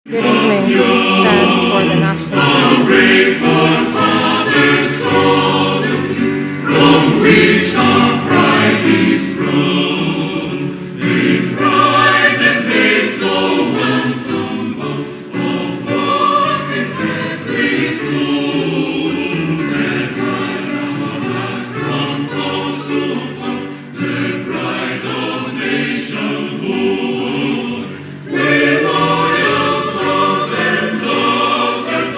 Good evening. Please stand for the national anthem. Grateful Father, soul the sea, from which our pride is grown, a pride that makes no wanton boast of what it has bestowed, that rise our hearts from coast to coast, the pride of nationhood. We loyal sons and daughters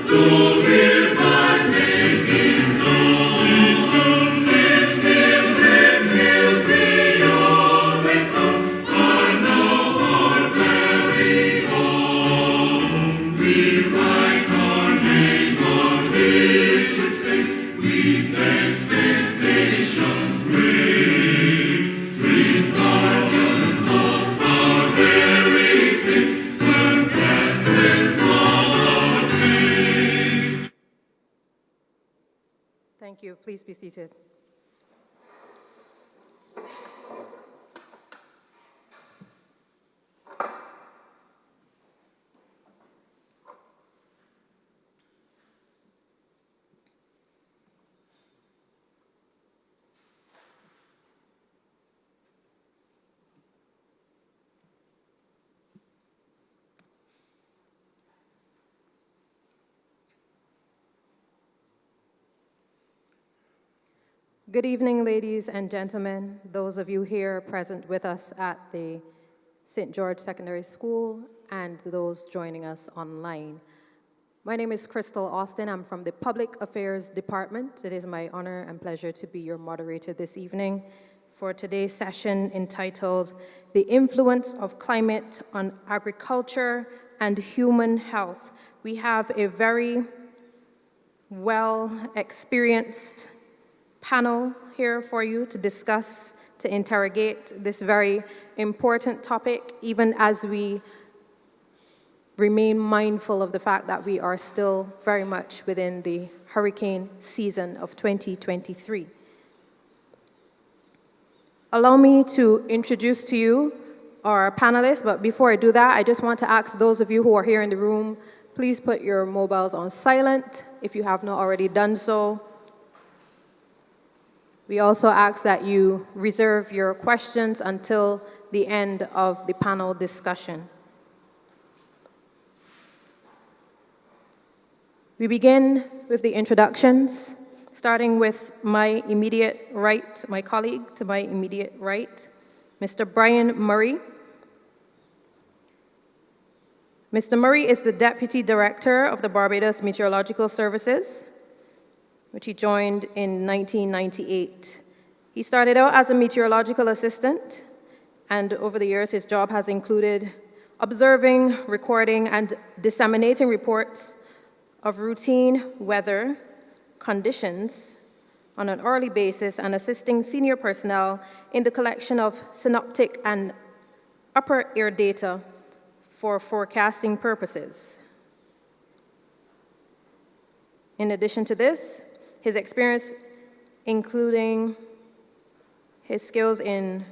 to hear my name known. These fields and hills beyond recall are now our very own. We write our name on history's page with expectations great. Street guardians of our heritage, firm cast with our faith. Thank you. Please be seated. Good evening, ladies and gentlemen, those of you here present with us at the St. George Secondary School and those joining us online. My name is Crystal Austin. I'm from the Public Affairs Department. It is my honor and pleasure to be your moderator this evening for today's session entitled The Influence of Climate on Agriculture and Human Health. We have a very well-experienced panel here for you to discuss, to interrogate this very important topic, even as we remain mindful of the fact that we are still very much within the hurricane season of 2023. Allow me to introduce to you our panelists, but before I do that, I just want to ask those of you who are here in the room, please put your mobiles on silent if you have not already done so. We also ask that you reserve your questions until the end of the panel discussion. We begin with the introductions, starting with my immediate right, my colleague to my immediate right, Mr. Brian Murray. Mr. Murray is the Deputy Director of the Barbados Meteorological Services, which he joined in 1998. He started out as a meteorological assistant, and over the years his job has included observing, recording, and disseminating reports of routine weather conditions on an hourly basis and assisting senior personnel in the collection of synoptic and upper air data for forecasting purposes. In addition to this, his experience, including his skills in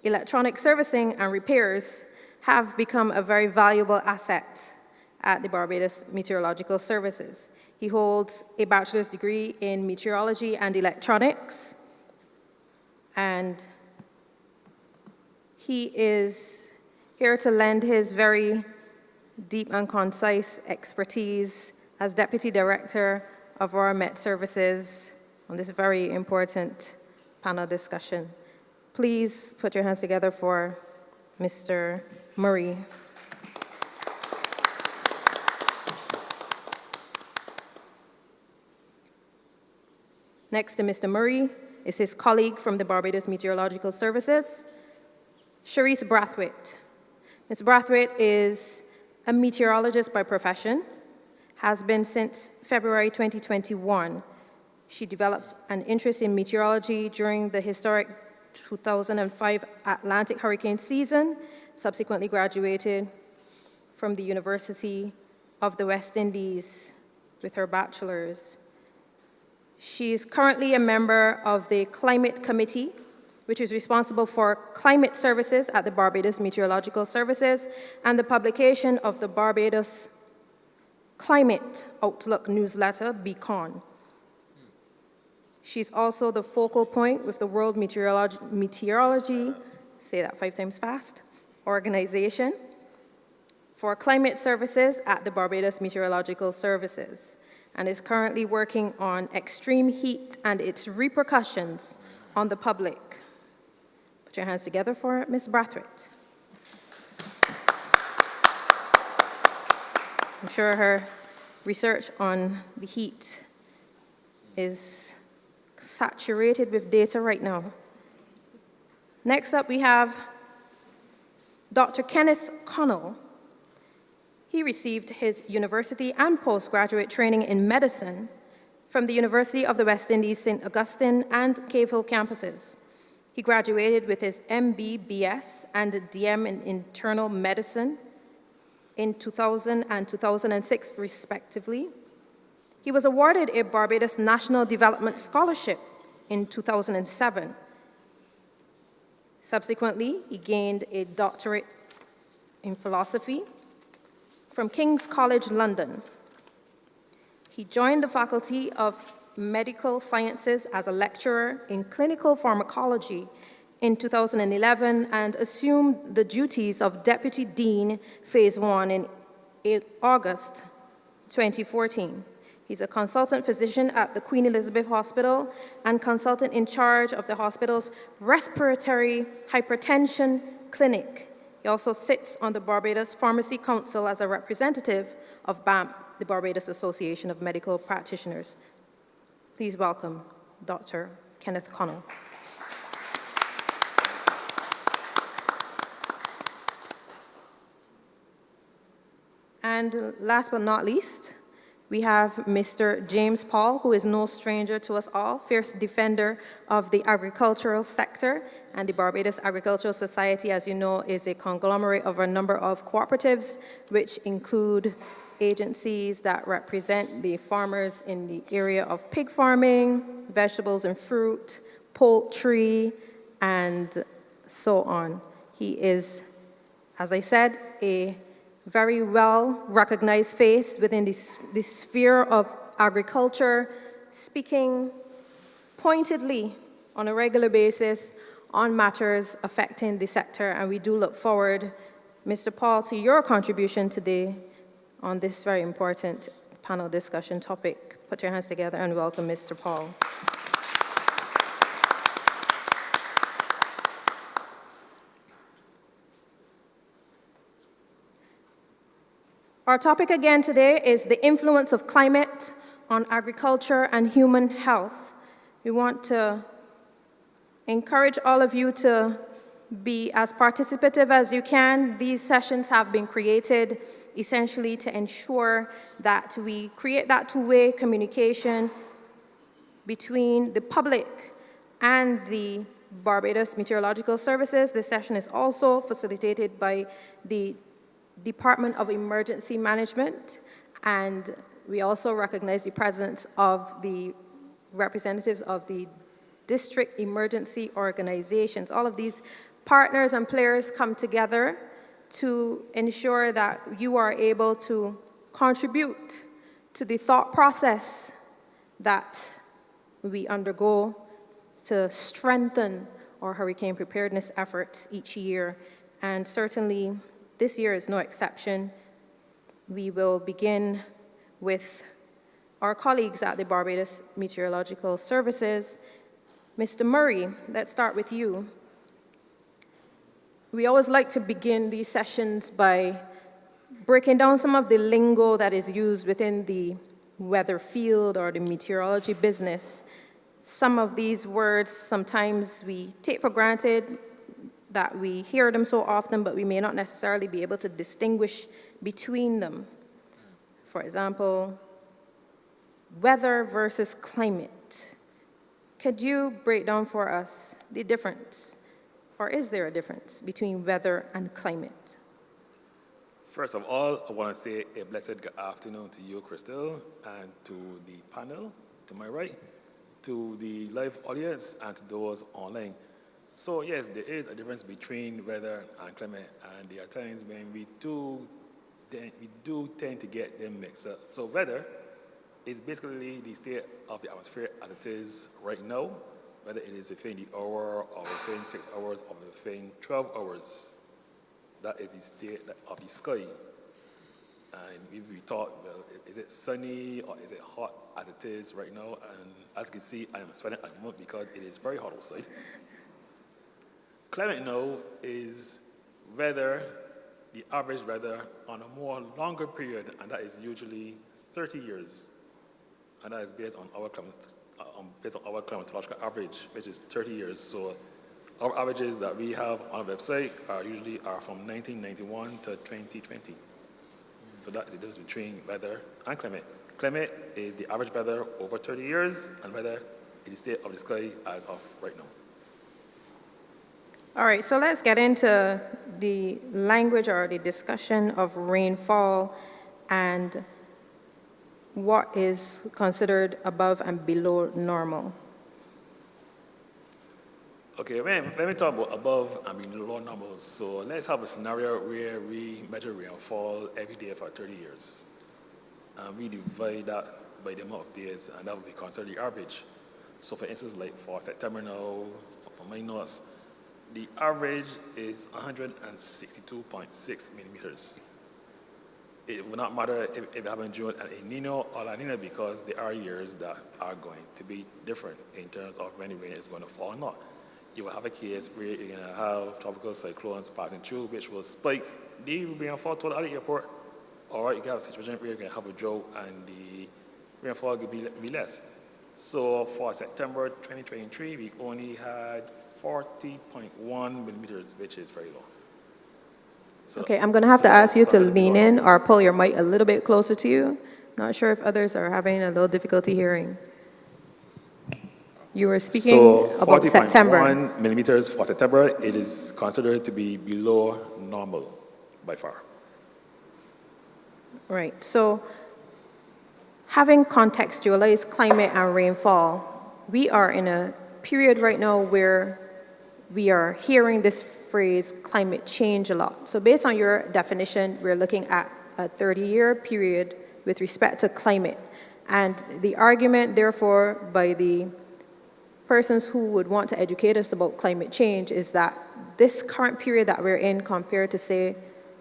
electronic servicing and repairs, have become a very valuable asset at the Barbados Meteorological Services. He holds a bachelor's degree in meteorology and electronics, and he is here to lend his very deep and concise expertise as Deputy Director of our Met Services on this very important panel discussion. Please put your hands together for Mr. Murray. Next to Mr. Murray is his colleague from the Barbados Meteorological Services, Cherise Brathwaite. Ms. Brathwaite is a meteorologist by profession, has been since February 2021. She developed an interest in meteorology during the historic 2005 Atlantic hurricane season, subsequently graduated from the University of the West Indies with her bachelor's. She is currently a member of the Climate Committee which is responsible for climate services at the Barbados Meteorological Services and the publication of the Barbados Climate Outlook newsletter, Beacon. She's also the focal point with the World Meteorology, say that 5 times fast, Organization for Climate Services at the Barbados Meteorological Services, and is currently working on extreme heat and its repercussions on the public. Put your hands together for Ms. Brathwaite. I'm sure her research on the heat is saturated with data right now. Next up, we have Dr. Kenneth Connell. He received his university and postgraduate training in medicine from the University of the West Indies, St. Augustine and Cave Hill campuses. He graduated with his MB.BS and a DM in internal medicine in 2000 and 2006, respectively. He was awarded a Barbados National Development Scholarship in 2007. Subsequently, he gained a doctorate in philosophy from King's College London. He joined the Faculty of Medical Sciences as a lecturer in clinical pharmacology in 2011 and assumed the duties of Deputy Dean Phase 1 in August 2014. He's a consultant physician at the Queen Elizabeth Hospital and consultant in charge of the hospital's respiratory hypertension clinic. He also sits on the Barbados Pharmacy Council as a representative of BAMP, the Barbados Association of Medical Practitioners. Please welcome Dr. Kenneth Connell. And last but not least, we have Mr. James Paul, who is no stranger to us all, fierce defender of the agricultural sector. And the Barbados Agricultural Society, as you know, is a conglomerate of a number of cooperatives, which include agencies that represent the farmers in the area of pig farming, vegetables and fruit, poultry, and so on. He is, as I said, a very well-recognized face within the sphere of agriculture, speaking pointedly on a regular basis on matters affecting the sector, and we do look forward, Mr. Paul, to your contribution today on this very important panel discussion topic. Put your hands together and welcome Mr. Paul. Our topic again today is the influence of climate on agriculture and human health. We want to encourage all of you to be as participative as you can. These sessions have been created essentially to ensure that we create that two-way communication between the public and the Barbados Meteorological Services. This session is also facilitated by the Department of Emergency Management, and we also recognize the presence of the representatives of the district emergency organizations. All of these partners and players come together to ensure that you are able to contribute to the thought process that we undergo to strengthen our hurricane preparedness efforts each year. And certainly, this year is no exception. We will begin with our colleagues at the Barbados Meteorological Services. Mr. Murray, let's start with you. We always like to begin these sessions by breaking down some of the lingo that is used within the weather field or the meteorology business. Some of these words sometimes we take for granted that we hear them so often, but we may not necessarily be able to distinguish between them. For example, weather versus climate. Could you break down for us the difference, or is there a difference between weather and climate? First of all, I want to say a blessed good afternoon to you, Crystal, and to the panel to my right, to the live audience, and to those online. So yes, there is a difference between weather and climate, and there are times when we do tend to get them mixed up. So weather is basically the state of the atmosphere as it is right now, whether it is within the hour or within 6 hours or within 12 hours. That is the state of the sky. And if we thought, well, is it sunny or is it hot as it is right now? And as you can see, I am sweating at the moment because it is very hot outside. Climate now is weather, the average weather on a more longer period, and that is usually 30 years. And that is based on our climatological average, which is 30 years. So our averages that we have on our website are from 1991 to 2020. So that is the difference between weather and climate. Climate is the average weather over 30 years, and weather is the state of the sky as of right now. All right, so let's get into the language or the discussion of rainfall and what is considered above and below normal. Okay, when we talk about above and below normal, so let's have a scenario where we measure rainfall every day for 30 years. And we divide that by the amount of days, and that would be considered the average. So for instance, like for September now, for my notes, the average is 162.6 millimeters. It will not matter if we have in June an El Nino or La Nina, because there are years that are going to be different in terms of when the rain is going to fall or not. You will have a case where you're going to have tropical cyclones passing through, which will spike the rainfall total at the airport, or you can have a situation where you're going to have a drought and the rainfall will be less. So for September 2023, we only had 40.1 millimeters, which is very low. So, Okay, I'm going to have to ask you to lean in or pull your mic a little bit closer to you. Not sure if others are having a little difficulty hearing. You were speaking about September. 40.1 millimeters for September, it is considered to be below normal by far. Right, so having contextualized climate and rainfall, we are in a period right now where we are hearing this phrase climate change a lot. So based on your definition, we're looking at a 30-year period with respect to climate. And the argument, therefore, by the persons who would want to educate us about climate change is that this current period that we're in compared to, say,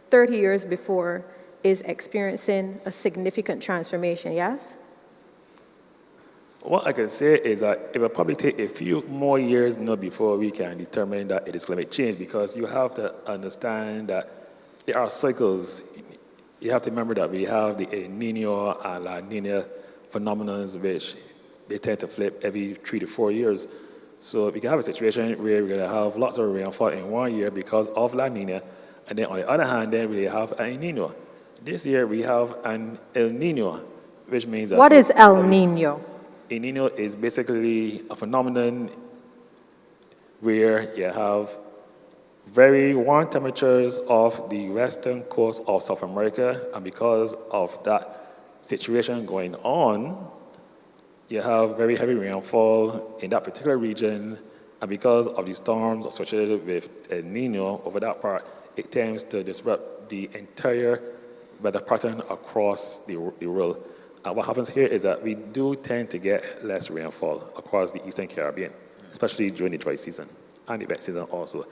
30 years before is experiencing a significant transformation, yes? What I can say is that it will probably take a few more years now before we can determine that it is climate change, because you have to understand that there are cycles. You have to remember that we have the El Nino and La Nina phenomena, which they tend to flip every 3 to 4 years. So we can have a situation where we're going to have lots of rainfall in 1 year because of La Nina, and then on the other hand, then we have an El Nino. This year we have an El Nino, which means that... What is El Nino? El Nino is basically a phenomenon where you have very warm temperatures off the western coast of South America, and because of that situation going on, you have very heavy rainfall in that particular region, and because of the storms associated with El Nino over that part, it tends to disrupt the entire weather pattern across the world. And what happens here is that we do tend to get less rainfall across the Eastern Caribbean, especially during the dry season and the wet season also.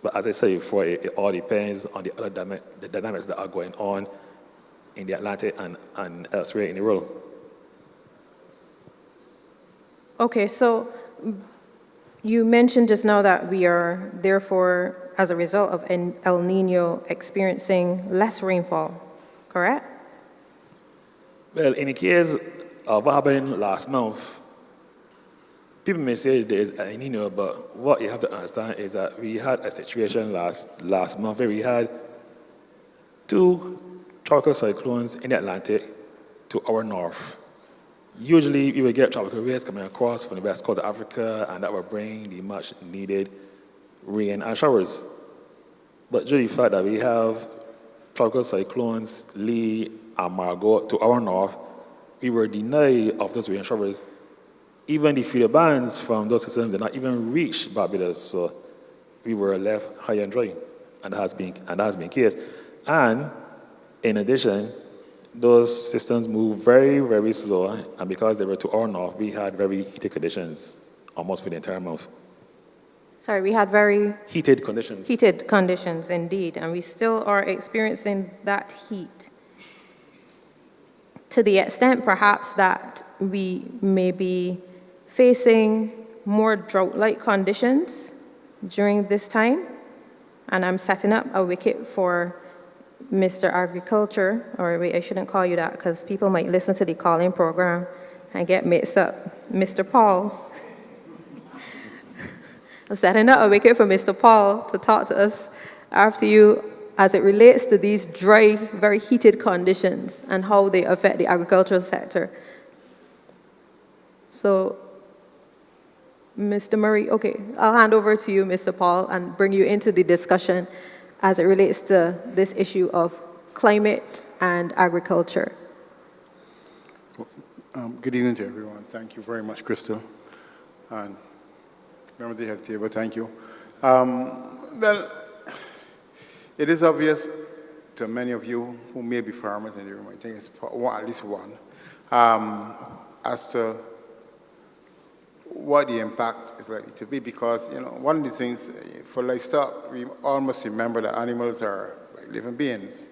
But as I said before, it all depends on the other the dynamics that are going on in the Atlantic and elsewhere in the world. Okay, so you mentioned just now that we are, therefore, as a result of El Nino, experiencing less rainfall, correct? Well, in the case of what happened last month, people may say there is El Nino, but what you have to understand is that we had a situation last month where we had 2 tropical cyclones in the Atlantic to our north. Usually, we would get tropical waves coming across from the west coast of Africa, and that would bring the much needed rain and showers. But due to the fact that we have tropical cyclones Lee and Margot to our north, we were denied of those rain showers even the feeder bands from those systems did not even reach Barbados, so we were left high and dry, and that has been the case. And in addition, those systems move very, very slow, and because they were to our north, we had very heated conditions almost for the entire month. Sorry, we had very Heated conditions. heated conditions indeed, and we still are experiencing that heat to the extent perhaps that we may be facing more drought-like conditions during this time. And I'm setting up a wicket for Mr. Agriculture, or wait, I shouldn't call you that because people might listen to the calling program and get mixed up. Mr. Paul. I'm setting up a wicket for Mr. Paul to talk to us after you as it relates to these dry, very heated conditions and how they affect the agricultural sector. So, Mr. Murray, okay, I'll hand over to you, Mr. Paul, and bring you into the discussion as it relates to this issue of climate and agriculture. Good evening to everyone. Thank you very much, Crystal. And members of the head table, thank you. Well, it is obvious to many of you who may be farmers in the room, I think it's at least one, as to what the impact is likely to be, because one of the things for livestock, we almost remember that animals are like living beings,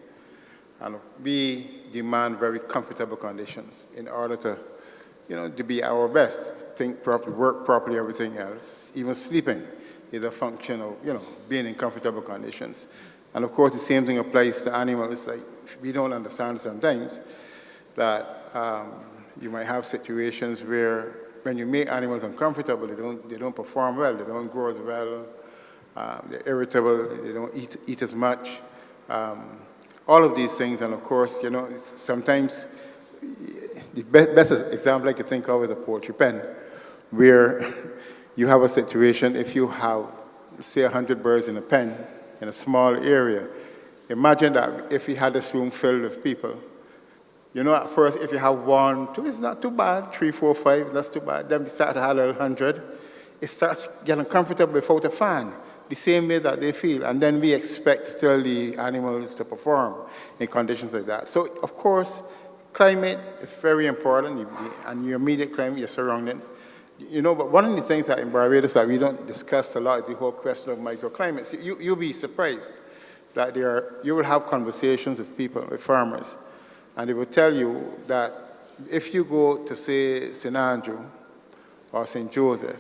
and we demand very comfortable conditions in order to, to be our best, think properly, work properly, everything else. Even sleeping is a function of, being in comfortable conditions. And of course, the same thing applies to animals. Like we don't understand sometimes that you might have situations where when you make animals uncomfortable, they don't perform well, they don't grow as well, they're irritable, they don't eat as much. All of these things, and of course, sometimes the best example I could think of is a poultry pen, where you have a situation, if you have, say, 100 birds in a pen in a small area, imagine that if you had this room filled with people. At first, if you have 1, 2, it's not too bad, 3, 4, 5, that's too bad. Then you start to have 100, it starts getting comfortable without a fan, the same way that they feel. And then we expect still the animals to perform in conditions like that. So, of course, climate is very important, and your immediate climate, your surroundings. But one of the things that in Barbados that we don't discuss a lot is the whole question of microclimates. You'll be surprised that you will have conversations with people, with farmers, and they will tell you that if you go to, say, St. Andrew or St. Joseph,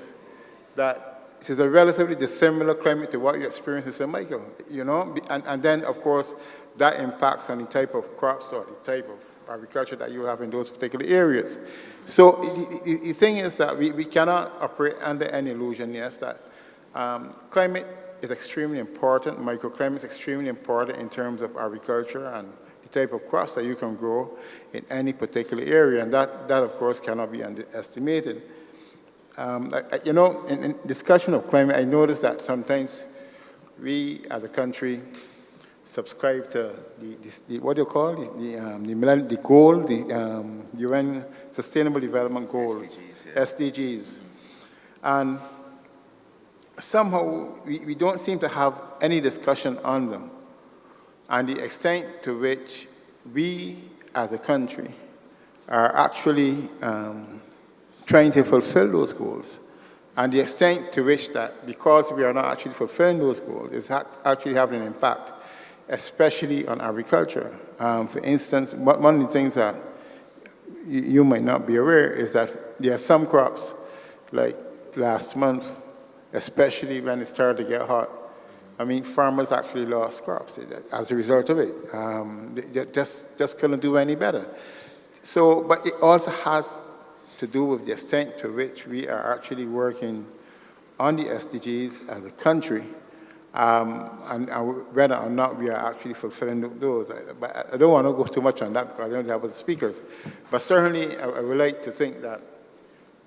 that it is a relatively dissimilar climate to what you experience in St. Michael, and then, of course, that impacts on the type of crops or the type of agriculture that you have in those particular areas. So the thing is that we cannot operate under any illusion, yes, that climate is extremely important, microclimate is extremely important in terms of agriculture and the type of crops that you can grow in any particular area, and that of course cannot be underestimated. In discussion of climate, I noticed that sometimes we as a country subscribe to what do you call the goal, the UN Sustainable Development Goals, SDGs, and somehow we don't seem to have any discussion on them, and the extent to which we as a country are actually trying to fulfill those goals, and the extent to which that because we are not actually fulfilling those goals is actually having an impact, especially on agriculture. For instance, one of the things that you might not be aware is that there are some crops, like last month, especially when it started to get hot, farmers actually lost crops as a result of it. They just couldn't do any better. So, but it also has to do with the extent to which we are actually working on the SDGs as a country, and whether or not we are actually fulfilling those. But I don't want to go too much on that because I don't have other speakers. But certainly, I would like to think that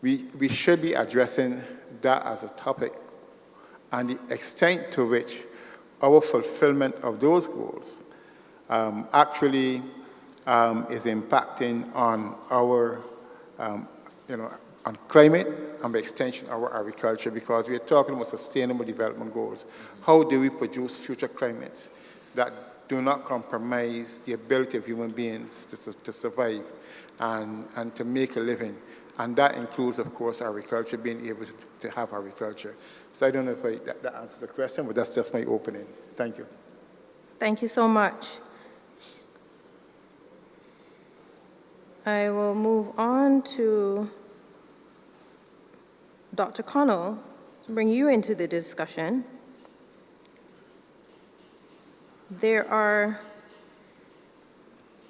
we should be addressing that as a topic, and the extent to which our fulfillment of those goals actually is impacting on our on climate and by extension our agriculture, because we are talking about sustainable development goals. How do we produce future climates that do not compromise the ability of human beings to survive and to make a living? And that includes, of course, agriculture, being able to have agriculture. So I don't know if that answers the question, but that's just my opening. Thank you. Thank you so much. I will move on to Dr. Connell to bring you into the discussion. There are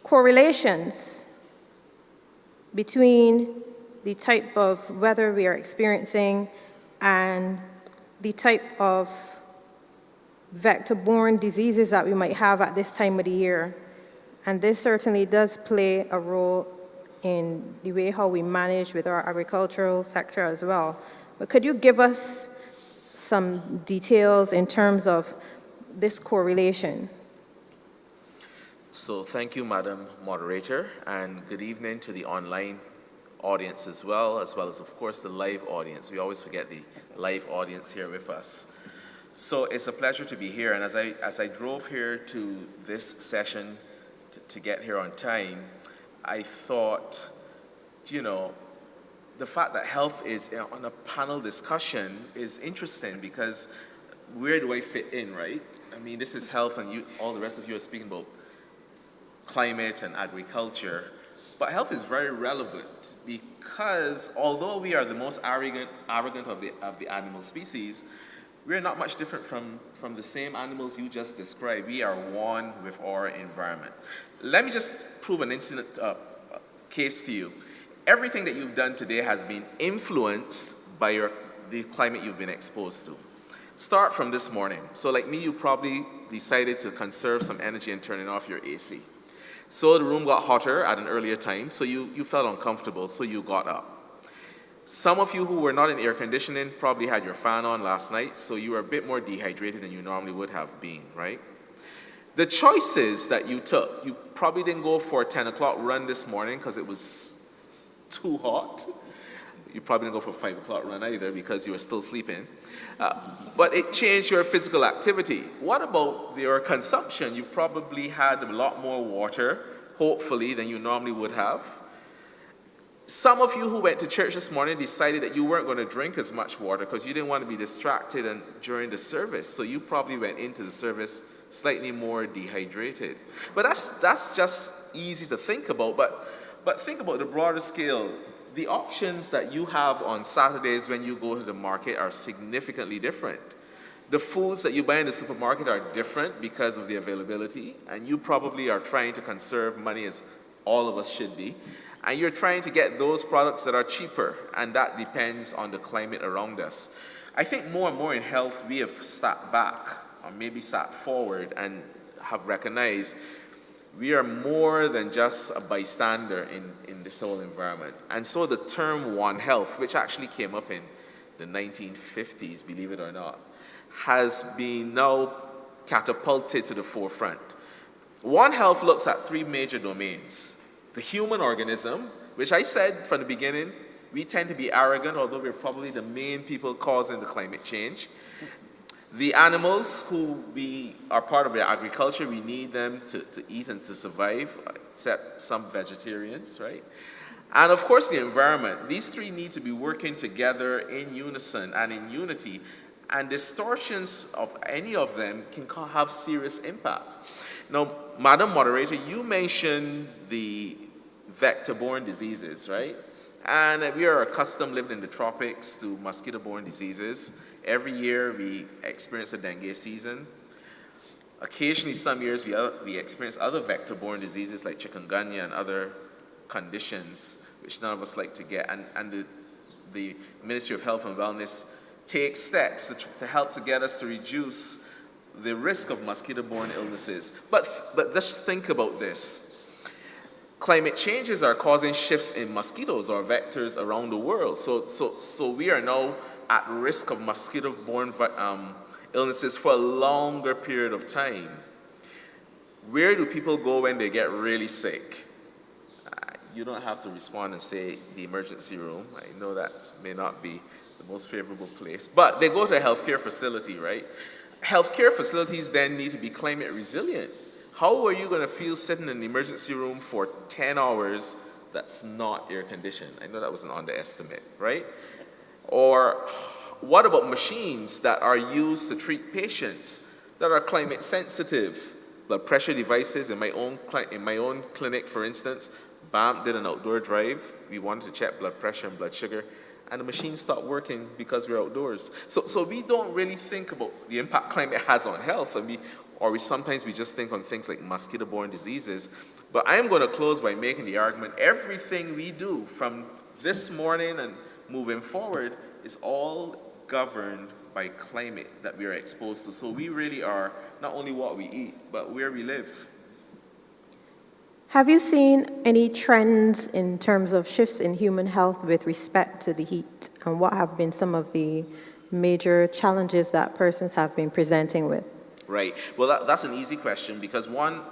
correlations between the type of weather we are experiencing and the type of vector-borne diseases that we might have at this time of the year. And this certainly does play a role in the way how we manage with our agricultural sector as well. But could you give us some details in terms of this correlation? So thank you, Madam Moderator, and good evening to the online audience as well as, of course, the live audience. We always forget the live audience here with us. So it's a pleasure to be here, and as I drove here to this session to get here on time, I thought, the fact that health is on a panel discussion is interesting, because where do I fit in, right? I mean, this is health, and all the rest of you are speaking about climate and agriculture. But health is very relevant, because although we are the most arrogant of the animal species, we're not much different from the same animals you just described. We are one with our environment. Let me just prove an incident case to you. Everything that you've done today has been influenced by the climate you've been exposed to. Start from this morning. So like me, you probably decided to conserve some energy and turning off your AC. So the room got hotter at an earlier time, so you felt uncomfortable, so you got up. Some of you who were not in air conditioning probably had your fan on last night, so you were a bit more dehydrated than you normally would have been, right? The choices that you took, you probably didn't go for a 10 o'clock run this morning because it was too hot. You probably didn't go for a 5 o'clock run either because you were still sleeping. But it changed your physical activity. What about your consumption? You probably had a lot more water, hopefully, than you normally would have. Some of you who went to church this morning decided that you weren't going to drink as much water because you didn't want to be distracted during the service. So you probably went into the service slightly more dehydrated. But that's just easy to think about. But think about the broader scale. The options that you have on Saturdays when you go to the market are significantly different. The foods that you buy in the supermarket are different because of the availability, and you probably are trying to conserve money, as all of us should be. And you're trying to get those products that are cheaper, and that depends on the climate around us. I think more and more in health, we have sat back, or maybe sat forward, and have recognized we are more than just a bystander in this whole environment. And so the term One Health, which actually came up in the 1950s, believe it or not, has been now catapulted to the forefront. One Health looks at three major domains. The human organism, which I said from the beginning, we tend to be arrogant, although we're probably the main people causing the climate change. The animals who we are part of the agriculture, we need them to eat and to survive, except some vegetarians, right? And of course the environment. These three need to be working together in unison and in unity, and distortions of any of them can have serious impacts. Now, Madam Moderator, you mentioned the vector-borne diseases, right? And we are accustomed living in the tropics to mosquito-borne diseases. Every year we experience a dengue season. Occasionally, some years we experience other vector-borne diseases like chikungunya and other conditions, which none of us like to get. And the Ministry of Health and Wellness takes steps to help to get us to reduce the risk of mosquito-borne illnesses. But just think about this. Climate changes are causing shifts in mosquitoes or vectors around the world. So we are now at risk of mosquito-borne illnesses for a longer period of time. Where do people go when they get really sick? you don't have to respond and say the emergency room. I know that may not be the most favorable place, but they go to a healthcare facility, right? Healthcare facilities then need to be climate resilient. How are you going to feel sitting in the emergency room for 10 hours that's not air conditioned? I know that was an underestimate, right? Or what about machines that are used to treat patients that are climate sensitive? Blood pressure devices in my own clinic, for instance, BAM did an outdoor drive. We wanted to check blood pressure and blood sugar, and the machine stopped working because we're outdoors. So we don't really think about the impact climate has on health, or sometimes we just think on things like mosquito-borne diseases. But I am going to close by making the argument, everything we do from this morning and moving forward is all governed by climate that we are exposed to. So we really are not only what we eat, but where we live. Have you seen any trends in terms of shifts in human health with respect to the heat? And what have been some of the major challenges that persons have been presenting with? Right. Well, that's an easy question, because one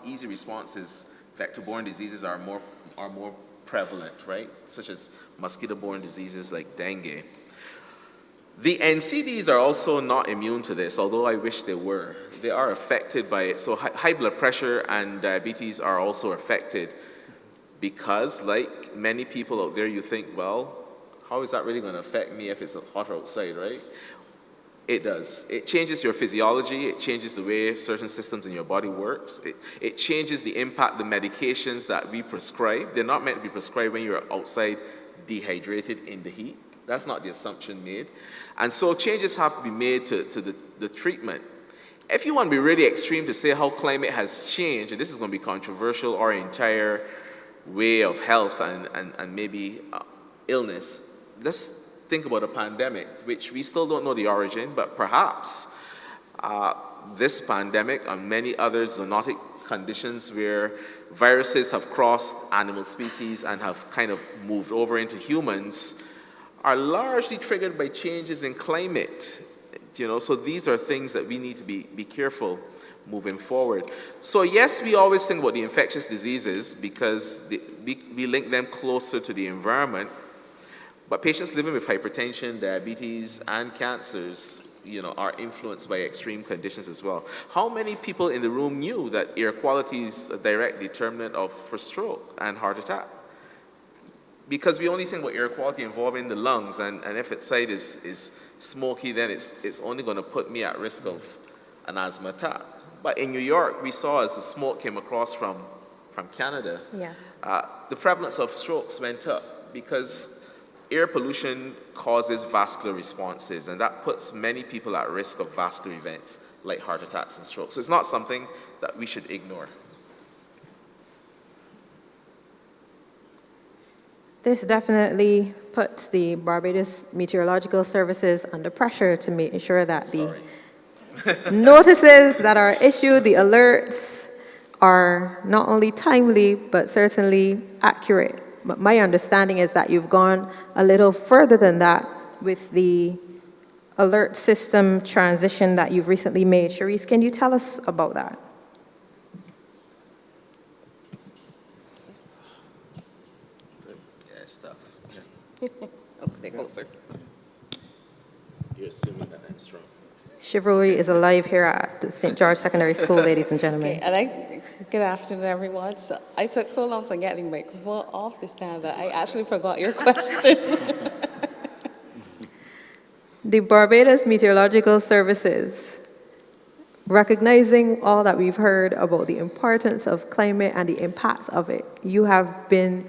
easy response is vector-borne diseases are more prevalent, right? Such as mosquito-borne diseases like dengue. The NCDs are also not immune to this, although I wish they were. They are affected by it. So high blood pressure and diabetes are also affected because, like many people out there, you think, well, how is that really going to affect me if it's hotter outside, right? It does. It changes your physiology. It changes the way certain systems in your body works. It changes the impact, the medications that we prescribe. They're not meant to be prescribed when you're outside dehydrated in the heat. That's not the assumption made. And so changes have to be made to the treatment. If you want to be really extreme to say how climate has changed, and this is going to be controversial, our entire way of health and maybe illness, let's think about a pandemic, which we still don't know the origin, but perhaps this pandemic and many other zoonotic conditions where viruses have crossed animal species and have kind of moved over into humans are largely triggered by changes in climate. So these are things that we need to be careful moving forward. So yes, we always think about the infectious diseases because we link them closer to the environment. But patients living with hypertension, diabetes, and cancers, are influenced by extreme conditions as well. How many people in the room knew that air quality is a direct determinant for stroke and heart attack? Because we only think about air quality involving the lungs, and if its side is smoky, then it's only going to put me at risk of an asthma attack. But in New York, we saw as the smoke came across from Canada, the prevalence of strokes went up because air pollution causes vascular responses, and that puts many people at risk of vascular events like heart attacks and strokes. So it's not something that we should ignore. This definitely puts the Barbados Meteorological Services under pressure to make sure that the notices that are issued, the alerts, are not only timely, but certainly accurate. But my understanding is that you've gone a little further than that with the alert system transition that you've recently made. Cherise, can you tell us about that? Open it closer. You're assuming that I'm strong. Chivalry is alive here at St. George Secondary School, ladies and gentlemen. Okay, good afternoon, everyone. So I took so long to get the microphone off this time that I actually forgot your question. The Barbados Meteorological Services, recognizing all that we've heard about the importance of climate and the impacts of it, you have been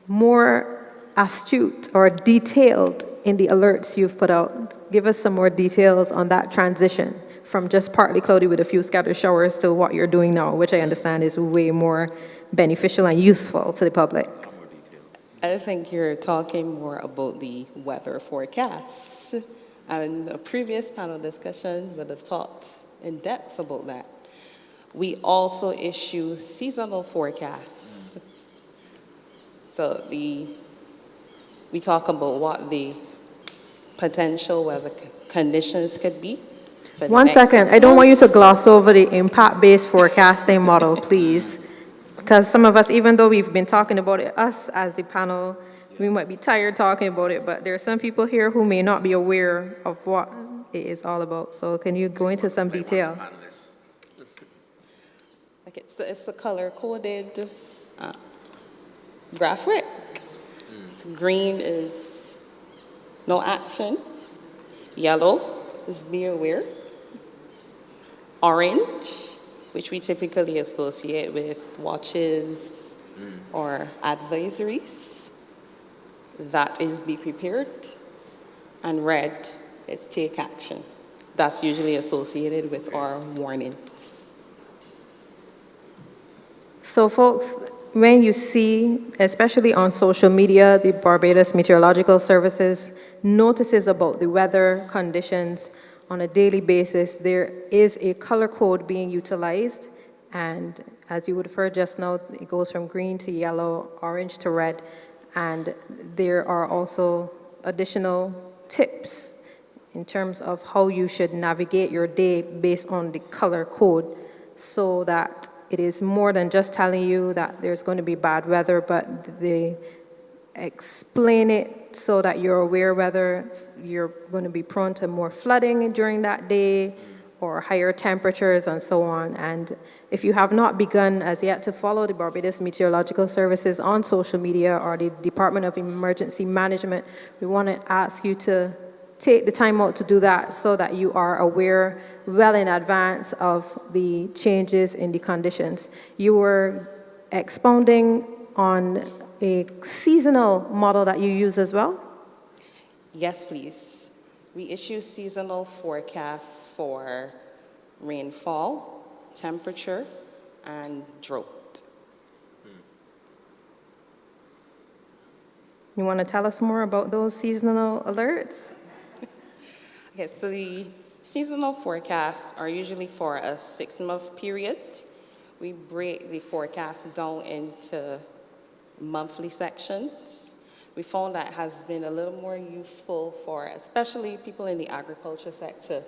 more astute or detailed in the alerts you've put out. Give us some more details on that transition from just partly cloudy with a few scattered showers to what you're doing now, which I understand is way more beneficial and useful to the public. I think you're talking more about the weather forecasts. And a previous panel discussion would have talked in depth about that. We also issue seasonal forecasts. So we talk about what the potential weather conditions could be. One second, I don't want you to gloss over the impact-based forecasting model, please. Because some of us, even though we've been talking about it, us as the panel, we might be tired talking about it, but there are some people here who may not be aware of what it is all about. So can you go into some detail? Panelists. Like it's a color-coded graphic. So green is no action. Yellow is be aware. Orange, which we typically associate with watches or advisories. That is be prepared. And red is take action. That's usually associated with our warnings. So folks, when you see, especially on social media, the Barbados Meteorological Services notices about the weather conditions on a daily basis, there is a color code being utilized. And as you would have heard just now, it goes from green to yellow, orange to red. And there are also additional tips in terms of how you should navigate your day based on the color code, so that it is more than just telling you that there's going to be bad weather, but they explain it so that you're aware whether you're going to be prone to more flooding during that day or higher temperatures and so on. And if you have not begun as yet to follow the Barbados Meteorological Services on social media or the Department of Emergency Management, we want to ask you to take the time out to do that so that you are aware well in advance of the changes in the conditions. You were expounding on a seasonal model that you use as well? Yes, please. We issue seasonal forecasts for rainfall, temperature, and drought. You want to tell us more about those seasonal alerts? Okay, so the seasonal forecasts are usually for a 6-month period. We break the forecast down into monthly sections. We found that has been a little more useful for especially people in the agriculture sector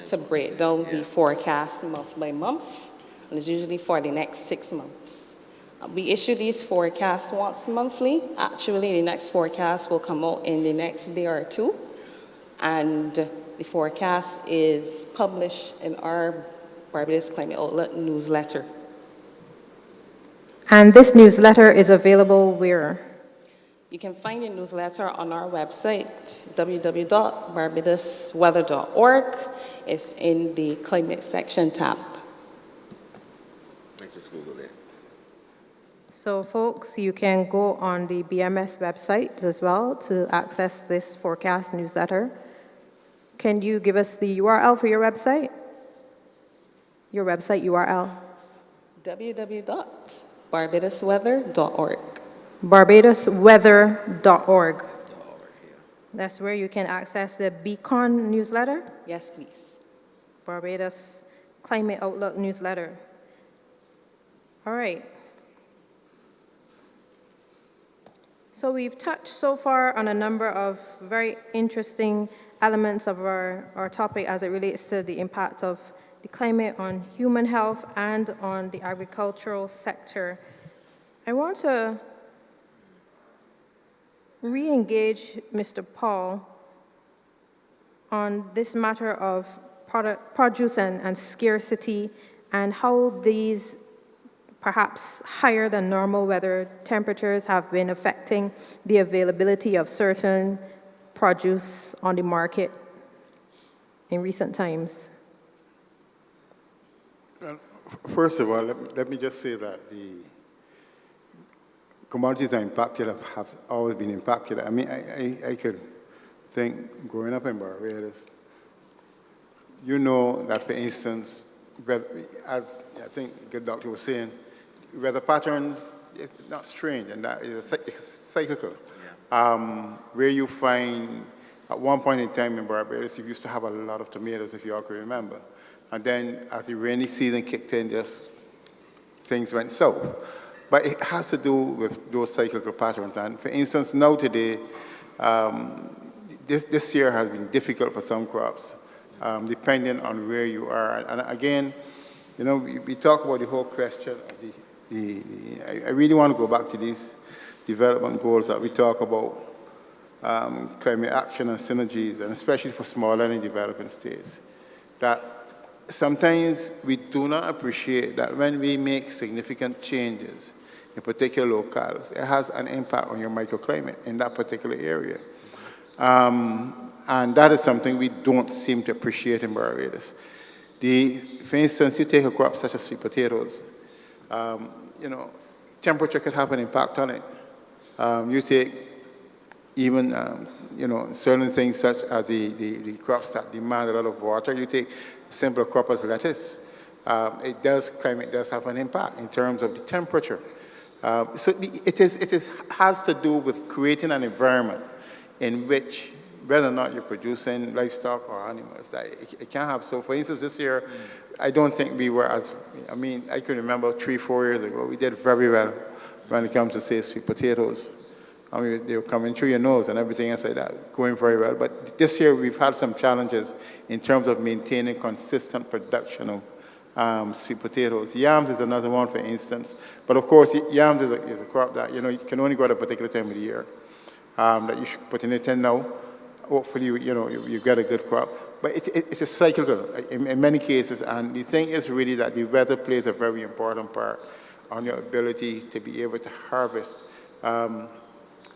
to break down the forecast month by month, and it's usually for the next 6 months. We issue these forecasts once monthly. Actually, the next forecast will come out in the next day or two, and the forecast is published in our Barbados Climate Outlook newsletter. And this newsletter is available where? You can find the newsletter on our website, www.barbadosweather.org. It's in the climate section tab. I just Googled it. So folks, you can go on the BMS website as well to access this forecast newsletter. Can you give us the URL for your website? Your website URL. www.barbadosweather.org. Barbadosweather.org. That's where you can access the Beacon newsletter, Yes, please. Barbados Climate Outlook newsletter. All right. So we've touched so far on a number of very interesting elements of our topic as it relates to the impact of the climate on human health and on the agricultural sector. I want to re-engage Mr. Paul on this matter of produce and scarcity, and how these perhaps higher than normal weather temperatures have been affecting the availability of certain produce on the market in recent times. First of all, let me just say that the commodities are impacted, have always been impacted. I mean, I could think, growing up in Barbados, you know that, for instance, as I think the doctor was saying, weather patterns, it's not strange, and that is it's cyclical. Yeah. Where you find, at one point in time in Barbados, you used to have a lot of tomatoes, if you all can remember. And then as the rainy season kicked in, just things went south. But it has to do with those cyclical patterns. And for instance, now today, this year has been difficult for some crops, depending on where you are. And again, you know, we talk about the whole question of the I really want to go back to these development goals that we talk about, climate action and synergies, and especially for smaller and developing states, that sometimes we do not appreciate that when we make significant changes in particular locales, it has an impact on your microclimate in that particular area. And that is something we don't seem to appreciate in Barbados. For instance, you take a crop such as sweet potatoes, temperature could have an impact on it. You take even, certain things such as the crops that demand a lot of water. You take a simple crop as lettuce. Climate does have an impact in terms of the temperature. So it has to do with creating an environment in which, whether or not you're producing livestock or animals, that it can have. So for instance, this year, I don't think we were I can remember 3-4 years ago, we did very well when it comes to, say, sweet potatoes. They were coming through your nose and everything else like that, going very well. But this year, we've had some challenges in terms of maintaining consistent production of sweet potatoes. Yams is another one, for instance. But of course, yams is a crop that, you can only grow at a particular time of the year, that you should put in it in now. Hopefully, you get a good crop. But it's a cyclical in many cases, and the thing is really that the weather plays a very important part on your ability to be able to harvest.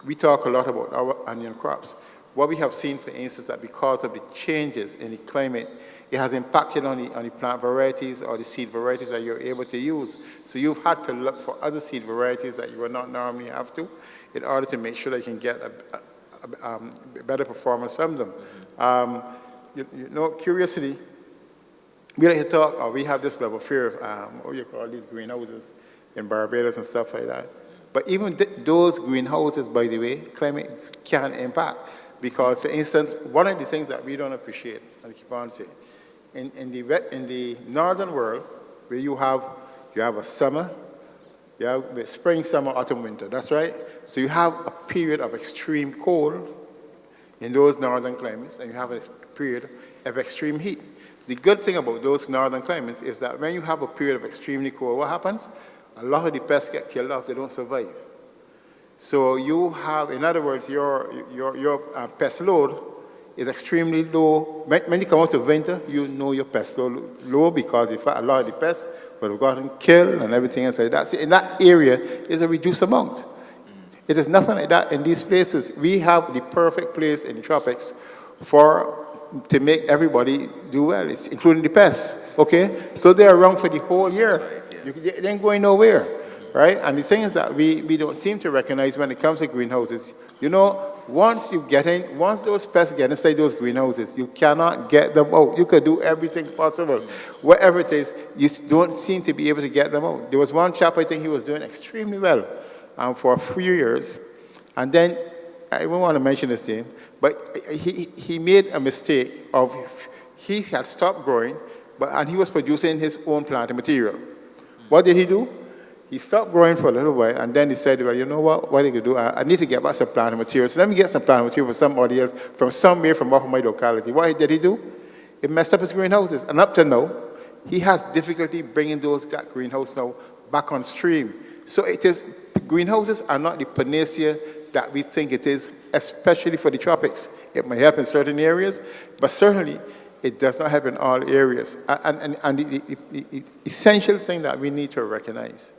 We talk a lot about our onion crops. What we have seen, for instance, that because of the changes in the climate, it has impacted on the plant varieties or the seed varieties that you're able to use. So you've had to look for other seed varieties that you would not normally have to in order to make sure that you can get a better performance from them. Curiosity, we like to talk, or we have this level of fear of, what you call these greenhouses in Barbados and stuff like that. But even those greenhouses, by the way, climate can impact. Because, for instance, one of the things that we don't appreciate, I keep on saying, in the northern world, where you have a summer, you have spring, summer, autumn, winter, that's right? So you have a period of extreme cold in those northern climates, and you have a period of extreme heat. The good thing about those northern climates is that when you have a period of extremely cold, what happens? A lot of the pests get killed off, they don't survive. So you have, in other words, your pest load is extremely low. When you come out of winter, you know your pest load low because in fact a lot of the pests would have gotten killed and everything else like that. So in that area is a reduced amount. It is nothing like that in these places. We have the perfect place in the tropics to make everybody do well, including the pests, okay? So they're around for the whole year. They ain't going nowhere, right? And the thing is that we don't seem to recognize when it comes to greenhouses, once those pests get inside those greenhouses, you cannot get them out. You could do everything possible. Whatever it is, you don't seem to be able to get them out. There was one chap, I think he was doing extremely well for a few years. And then, I don't want to mention his name, but he made a mistake he had stopped growing, and he was producing his own planting material. What did he do? He stopped growing for a little while, and then he said, well, you know what I could do? I need to get back some planting material. So let me get some planting material for somebody else, from somewhere from off of my locality. What did he do? It messed up his greenhouses. And up to now, he has difficulty bringing that greenhouse now back on stream. So greenhouses are not the panacea that we think it is, especially for the tropics. It may help in certain areas, but certainly it does not help in all areas. And the essential thing that we need to recognize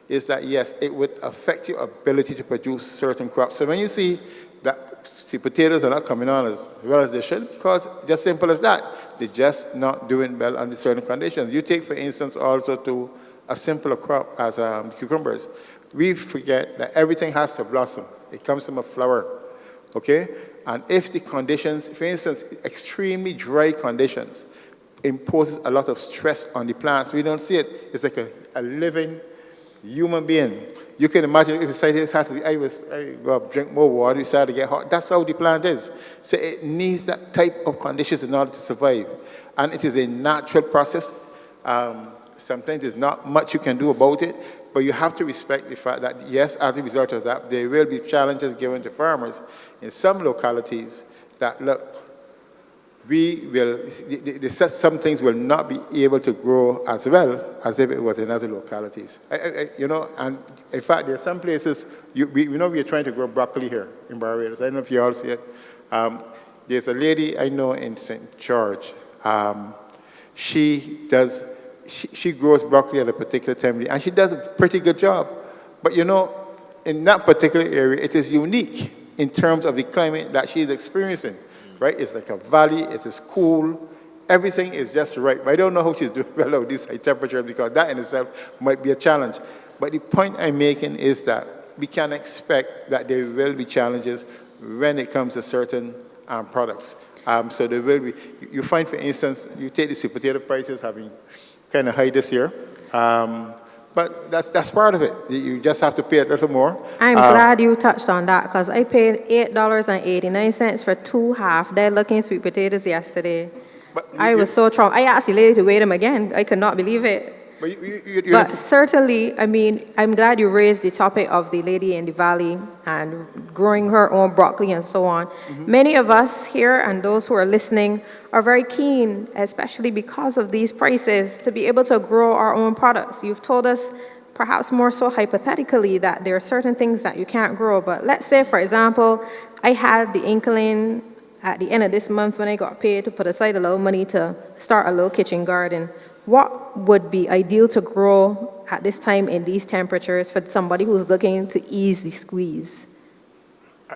is that, yes, it would affect your ability to produce certain crops. So when you see that sweet potatoes are not coming on as well as they should, because just simple as that, they're just not doing well under certain conditions. You take, for instance, also to a simpler crop as cucumbers. We forget that everything has to blossom. It comes from a flower, okay? And if the conditions, for instance, extremely dry conditions, imposes a lot of stress on the plants. We don't see it. It's like a living human being. You can imagine if it started to go up, drink more water, it started to get hot. That's how the plant is. So it needs that type of conditions in order to survive. And it is a natural process. Sometimes there's not much you can do about it, but you have to respect the fact that, yes, as a result of that, there will be challenges given to farmers in some localities that, look, some things will not be able to grow as well as if it was in other localities. And in fact, there are some places, we are trying to grow broccoli here in Barbados. I don't know if you all see it. There's a lady I know in St. George. She grows broccoli at a particular time of the year, and she does a pretty good job. But in that particular area, it is unique in terms of the climate that she's experiencing, right? It's like a valley, it is cool, everything is just right. But I don't know how she's doing well with these high temperatures, because that in itself might be a challenge. But the point I'm making is that we can expect that there will be challenges when it comes to certain products. So there will be, you find, for instance, you take the sweet potato prices having kind of high this year. But that's part of it. You just have to pay a little more. I'm glad you touched on that, because I paid $8.89 for 2 half-dead looking sweet potatoes yesterday. I was so traumatized. I asked the lady to weigh them again. I could not believe it. But certainly, I mean, I'm glad you raised the topic of the lady in the valley and growing her own broccoli and so on. Mm-hmm. Many of us here and those who are listening are very keen, especially because of these prices, to be able to grow our own products. You've told us, perhaps more so hypothetically, that there are certain things that you can't grow. But let's say, for example, I had the inkling at the end of this month when I got paid to put aside a little money to start a little kitchen garden. What would be ideal to grow at this time in these temperatures for somebody who's looking to ease the squeeze?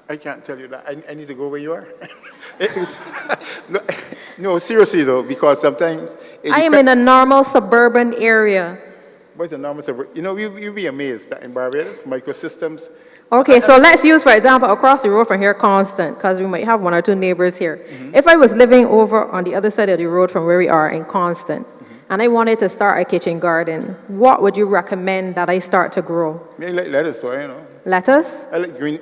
I can't tell you that. I need to go where you are. No, seriously though, because sometimes... I am in a normal suburban area. What's a normal suburban? You'll be amazed that in Barbados, microsystems... Okay, so let's use, for example, across the road from here, Constant, because we might have 1 or 2 neighbors here. Mm-hmm. If I was living over on the other side of the road from where we are in Constant, and I wanted to start a kitchen garden, what would you recommend that I start to grow? Yeah, like lettuce, Lettuce? I like green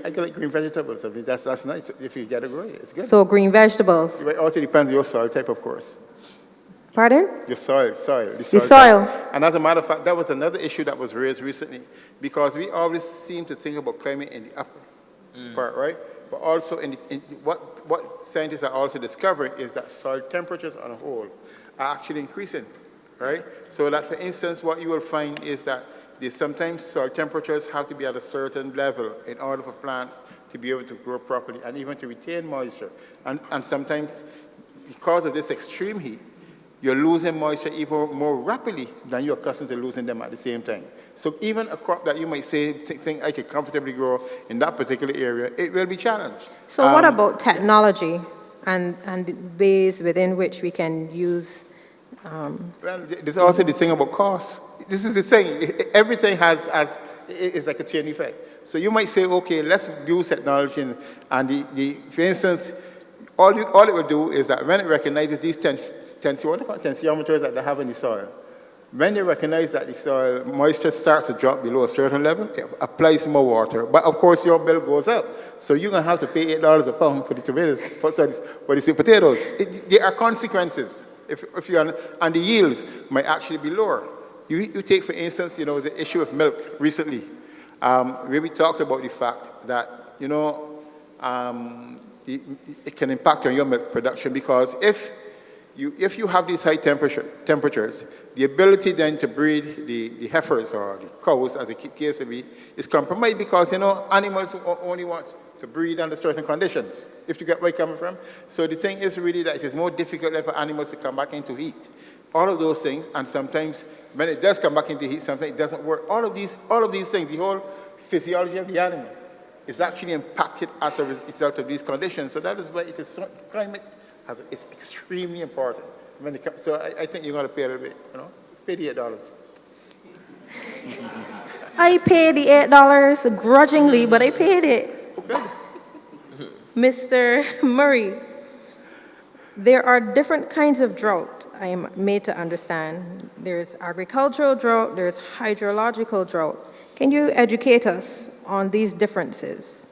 vegetables. I mean, that's nice. If you get to grow it, it's good. So green vegetables. It also depends on your soil type, of course. Pardon? Your soil. The soil. And as a matter of fact, that was another issue that was raised recently, because we always seem to think about climate in the upper part, right? But also, what scientists are also discovering is that soil temperatures on a whole are actually increasing. Right? So that, for instance, what you will find is that sometimes soil temperatures have to be at a certain level in order for plants to be able to grow properly and even to retain moisture. And sometimes, because of this extreme heat, you're losing moisture even more rapidly than you're accustomed to losing them at the same time. So even a crop that you might say, think I could comfortably grow in that particular area, it will be challenged. So what about technology and the ways within which we can use... Well, there's also the thing about cost. This is the thing. Everything is like a chain effect. So you might say, okay, let's use technology, and for instance, all it will do is that when it recognizes these tensiometers that they have in the soil, when they recognize that the soil moisture starts to drop below a certain level, it applies more water. But of course, your bill goes up. So you're going to have to pay $8 a pound for the tomatoes, for the sweet potatoes. There are consequences. If you are, and the yields might actually be lower. You take, for instance, the issue of milk recently, where we talked about the fact that, it can impact on your milk production, because if you have these high temperatures, the ability then to breed the heifers or the cows, as the case may be, is compromised, because, animals only want to breed under certain conditions, if you get where I'm coming from. So the thing is really that it is more difficult for animals to come back into heat. All of those things, and sometimes when it does come back into heat, sometimes it doesn't work. All of these things, the whole physiology of the animal is actually impacted as a result of these conditions. So that is why climate is extremely important. So I think you're going to pay a little bit, pay the $8. I paid the $8 grudgingly, but I paid it. Okay. Mr. Murray, there are different kinds of drought, I am made to understand. There's agricultural drought, there's hydrological drought. Can you educate us on these differences?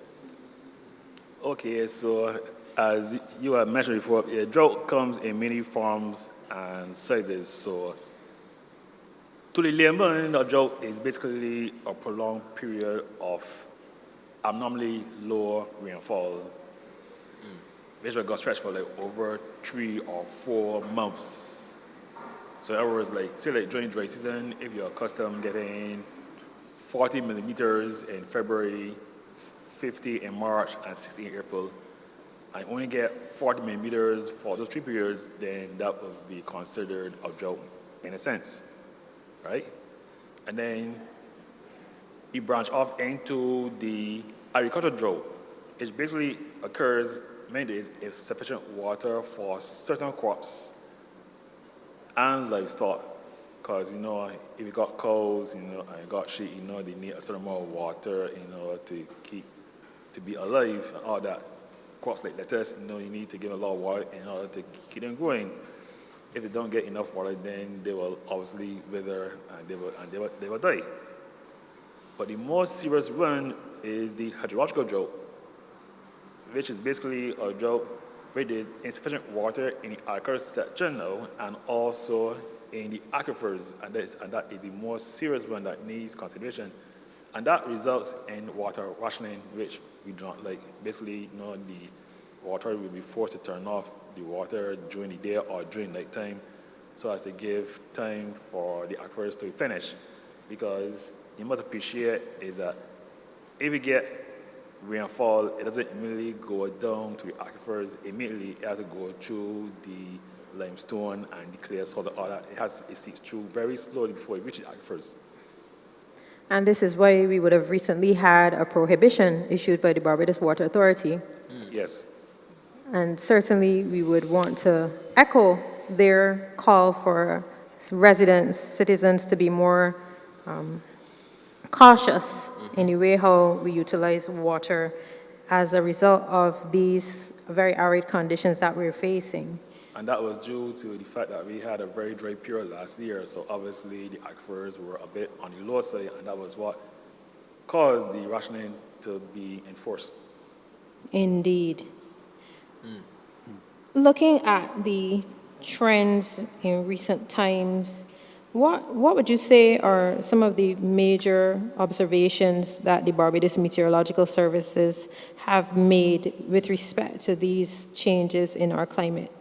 Okay, so as you have mentioned before, drought comes in many forms and sizes. So to the layman, a drought is basically a prolonged period of abnormally low rainfall, which got stretched for like over 3 or 4 months. So in other words, like, say like during dry season, if you're accustomed getting 40 millimeters in February, 50 in March, and 60 in April, and only get 40 millimeters for those 3 periods, then that would be considered a drought in a sense, right? And then you branch off into the agricultural drought, which basically occurs many days if sufficient water for certain crops and livestock. Because, you know, if you got cows, you know, and you got sheep, you know, they need a certain amount of water, you know, to be alive and all that. Crops like lettuce, you know, you need to give them a lot of water in order to keep them growing. If they don't get enough water, then they will obviously wither and they will die. But the most serious one is the hydrological drought, which is basically a drought where there's insufficient water in the agricultural section now and also in the aquifers, and that is the most serious one that needs consideration. And that results in water rationing, which we do not like. Basically, you know, the water will be forced to turn off the water during the day or during nighttime so as to give time for the aquifers to replenish. Because you must appreciate is that if you get rainfall, it doesn't immediately go down to the aquifers. Immediately, it has to go through the limestone and the clay soil and all that. It seeps through very slowly before it reaches the aquifers. And this is why we would have recently had a prohibition issued by the Barbados Water Authority. Yes. And certainly we would want to echo their call for residents, citizens to be more cautious in the way how we utilize water as a result of these very arid conditions that we're facing. And that was due to the fact that we had a very dry period last year, so obviously the aquifers were a bit on the low side, and that was what caused the rationing to be enforced. Indeed. Looking at the trends in recent times, what would you say are some of the major observations that the Barbados Meteorological Services have made with respect to these changes in our climate?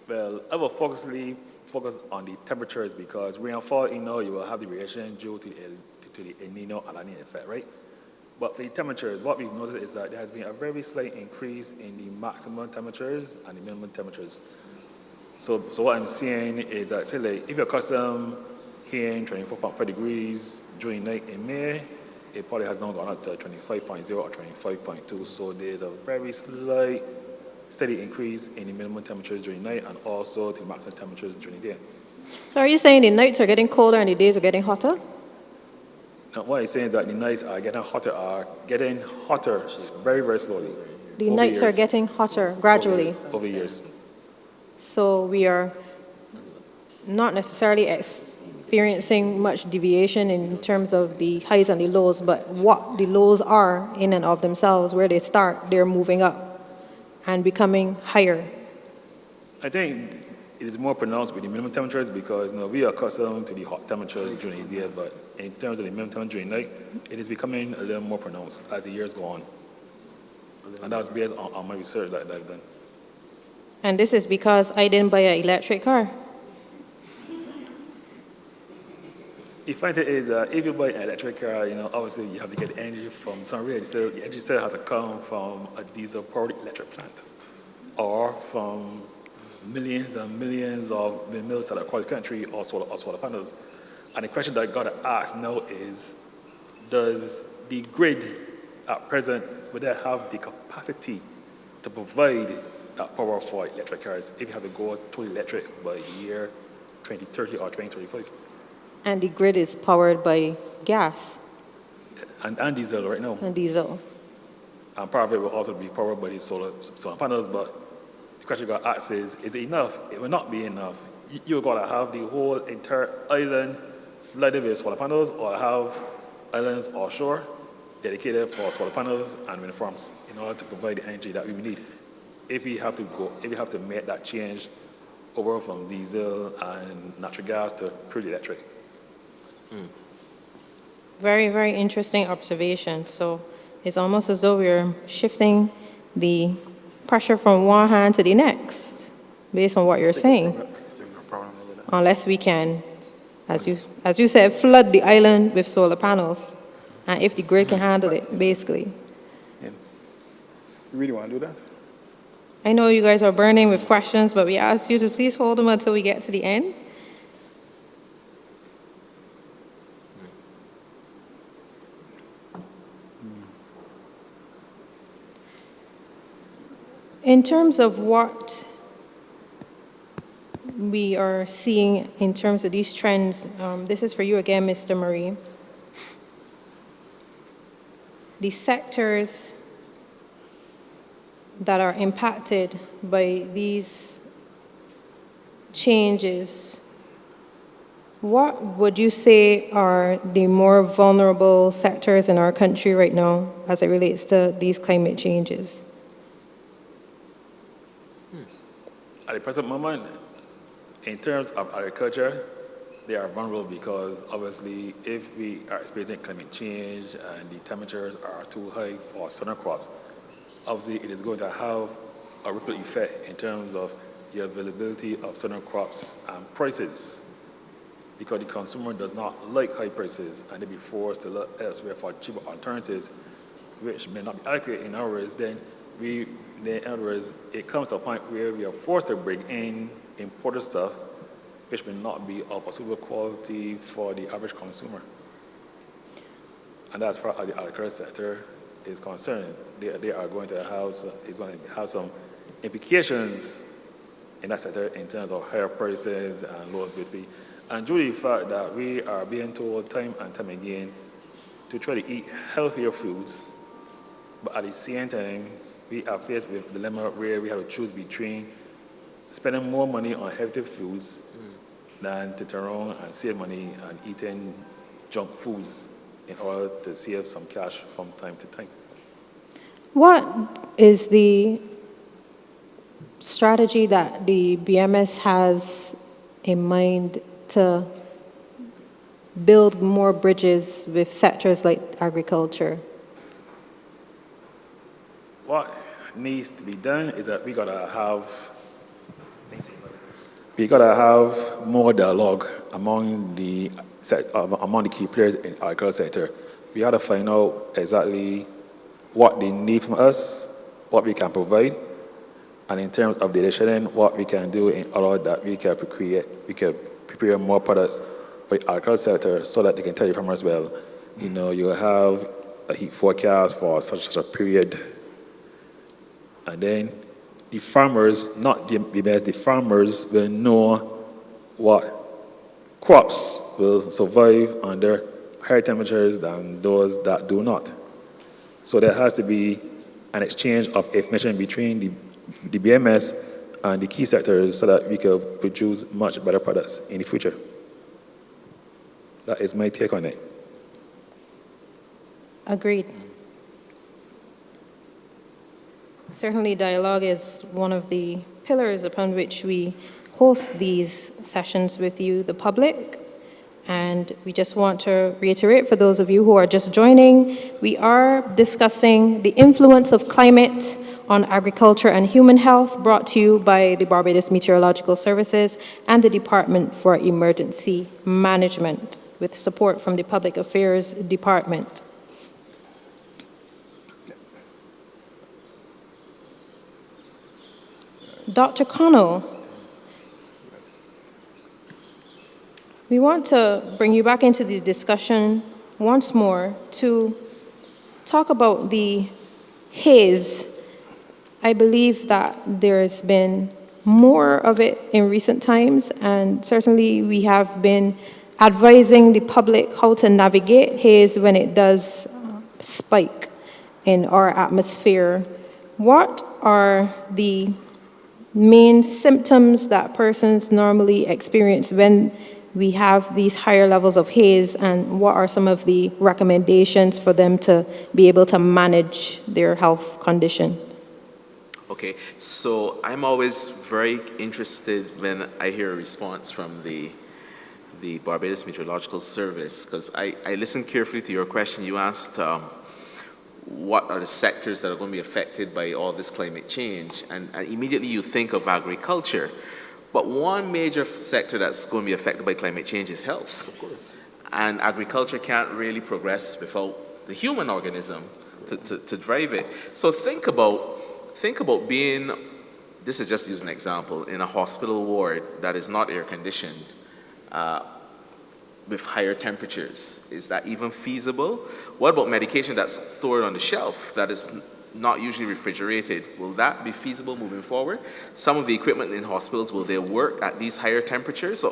Well, I will focus on the temperatures because rainfall, you know, you will have the variation due to the El Nino and La Nina effect, right? But for the temperatures, what we've noticed is that there has been a very slight increase in the maximum temperatures and the minimum temperatures. So what I'm seeing is that, say, like, if you're accustomed hearing 24.5 degrees during night in May, it probably has now gone up to 25.0 or 25.2. So there's a very slight, steady increase in the minimum temperatures during night and also the maximum temperatures during the day. So are you saying the nights are getting colder and the days are getting hotter? Now, what I'm saying is that the nights are getting hotter very, very slowly. The over nights are years. getting hotter gradually. Over years. So we are not necessarily experiencing much deviation in terms of the highs and the lows, but what the lows are in and of themselves, where they start, they're moving up and becoming higher. I think it is more pronounced with the minimum temperatures because, you know, we are accustomed to the hot temperatures during the day, but in terms of the minimum temperature during night, it is becoming a little more pronounced as the years go on. And that's based on my research that I've done. And this is because I didn't buy an electric car. The funny thing is, if you buy an electric car, you know, obviously you have to get energy from somewhere. The energy still has to come from a diesel-powered electric plant or from millions and millions of windmills that are across the country or solar panels. And the question that I got to ask now is, does the grid at present, would they have the capacity to provide that power for electric cars if you have to go to electric by the year 2030 or 2035? And the grid is powered by gas And diesel right now. and diesel. And part of it will also be powered by the solar panels, but the question you got to ask is it enough? It will not be enough. You're going to have the whole entire island flooded with solar panels or have islands offshore dedicated for solar panels and wind farms in order to provide the energy that we need. If we have to make that change over from diesel and natural gas to purely electric. Very, very interesting observation. So it's almost as though we're shifting the pressure from one hand to the next, based on what you're saying. There's no problem with that. Unless we can, as you said, flood the island with solar panels, and if the grid can handle it, basically. You really want to do that? I know you guys are burning with questions, but we ask you to please hold them until we get to the end. In terms of what we are seeing in terms of these trends, this is for you again, Mr. Murray. The sectors that are impacted by these changes, what would you say are the more vulnerable sectors in our country right now as it relates to these climate changes? At the present moment, in terms of agriculture, they are vulnerable because obviously if we are experiencing climate change and the temperatures are too high for certain crops, obviously it is going to have a ripple effect in terms of the availability of certain crops and prices, because the consumer does not like high prices and they be forced to look elsewhere for cheaper alternatives, which may not be adequate. In other words, in other words, it comes to a point where we are forced to bring in imported stuff which may not be of a suitable quality for the average consumer. And as far as the agricultural sector is concerned, they are going to have some implications in that sector in terms of higher prices and lower availability. And due to the fact that we are being told time and time again to try to eat healthier foods, but at the same time, we are faced with a dilemma where we have to choose between spending more money on healthy foods than to turn around and save money and eating junk foods in order to save some cash from time to time. What is the strategy that the BMS has in mind to build more bridges with sectors like agriculture? What needs to be done is that we gotta have more dialogue among the key players in the agricultural sector. We have to find out exactly what they need from us, what we can provide, and in terms of data sharing, what we can do in order that we can prepare more products for the agricultural sector so that they can tell the farmers, well, you have a heat forecast for such a period. And then the farmers, not the best, the farmers will know what crops will survive under higher temperatures than those that do not. So there has to be an exchange of information between the BMS and the key sectors so that we can produce much better products in the future. That is my take on it. Agreed. Certainly, dialogue is one of the pillars upon which we host these sessions with you, the public. And we just want to reiterate for those of you who are just joining, we are discussing the influence of climate on agriculture and human health, brought to you by the Barbados Meteorological Services and the Department for Emergency Management, with support from the Public Affairs Department. Dr. Connell, we want to bring you back into the discussion once more to talk about the haze. I believe that there's been more of it in recent times, and certainly we have been advising the public how to navigate haze when it does spike in our atmosphere. What are the main symptoms that persons normally experience when we have these higher levels of haze, and what are some of the recommendations for them to be able to manage their health condition? Okay, so I'm always very interested when I hear a response from the Barbados Meteorological Service, because I listened carefully to your question. You asked what are the sectors that are going to be affected by all this climate change? And immediately you think of agriculture. But one major sector that's going to be affected by climate change is health. Of course. And agriculture can't really progress without the human organism to drive it. So think about being, this is just to use an example, in a hospital ward that is not air conditioned, with higher temperatures. Is that even feasible? What about medication that's stored on the shelf that is not usually refrigerated? Will that be feasible moving forward? Some of the equipment in hospitals, will they work at these higher temperatures?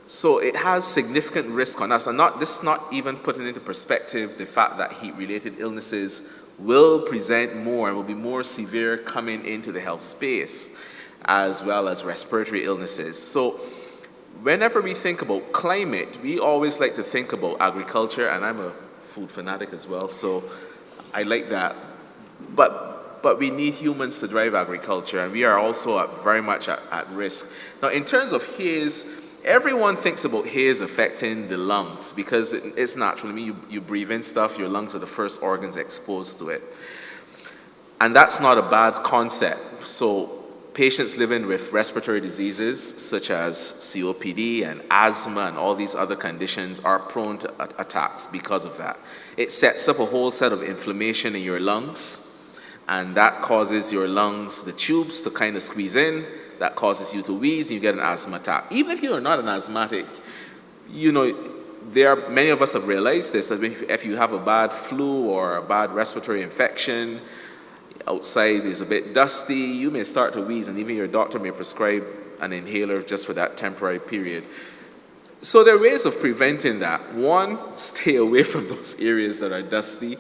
So it has significant risk on us. And this is not even putting into perspective the fact that heat-related illnesses will present more and will be more severe coming into the health space, as well as respiratory illnesses. So whenever we think about climate, we always like to think about agriculture, and I'm a food fanatic as well, so I like that. But we need humans to drive agriculture, and we are also very much at risk. Now, in terms of haze, everyone thinks about haze affecting the lungs because it's natural. I mean, you breathe in stuff, your lungs are the first organs exposed to it. And that's not a bad concept. So patients living with respiratory diseases such as COPD and asthma and all these other conditions are prone to attacks because of that. It sets up a whole set of inflammation in your lungs, and that causes your lungs, the tubes, to kind of squeeze in. That causes you to wheeze, and you get an asthma attack. Even if you are not an asthmatic, many of us have realized this, that if you have a bad flu or a bad respiratory infection, outside is a bit dusty, you may start to wheeze, and even your doctor may prescribe an inhaler just for that temporary period. So there are ways of preventing that. One, stay away from those areas that are dusty.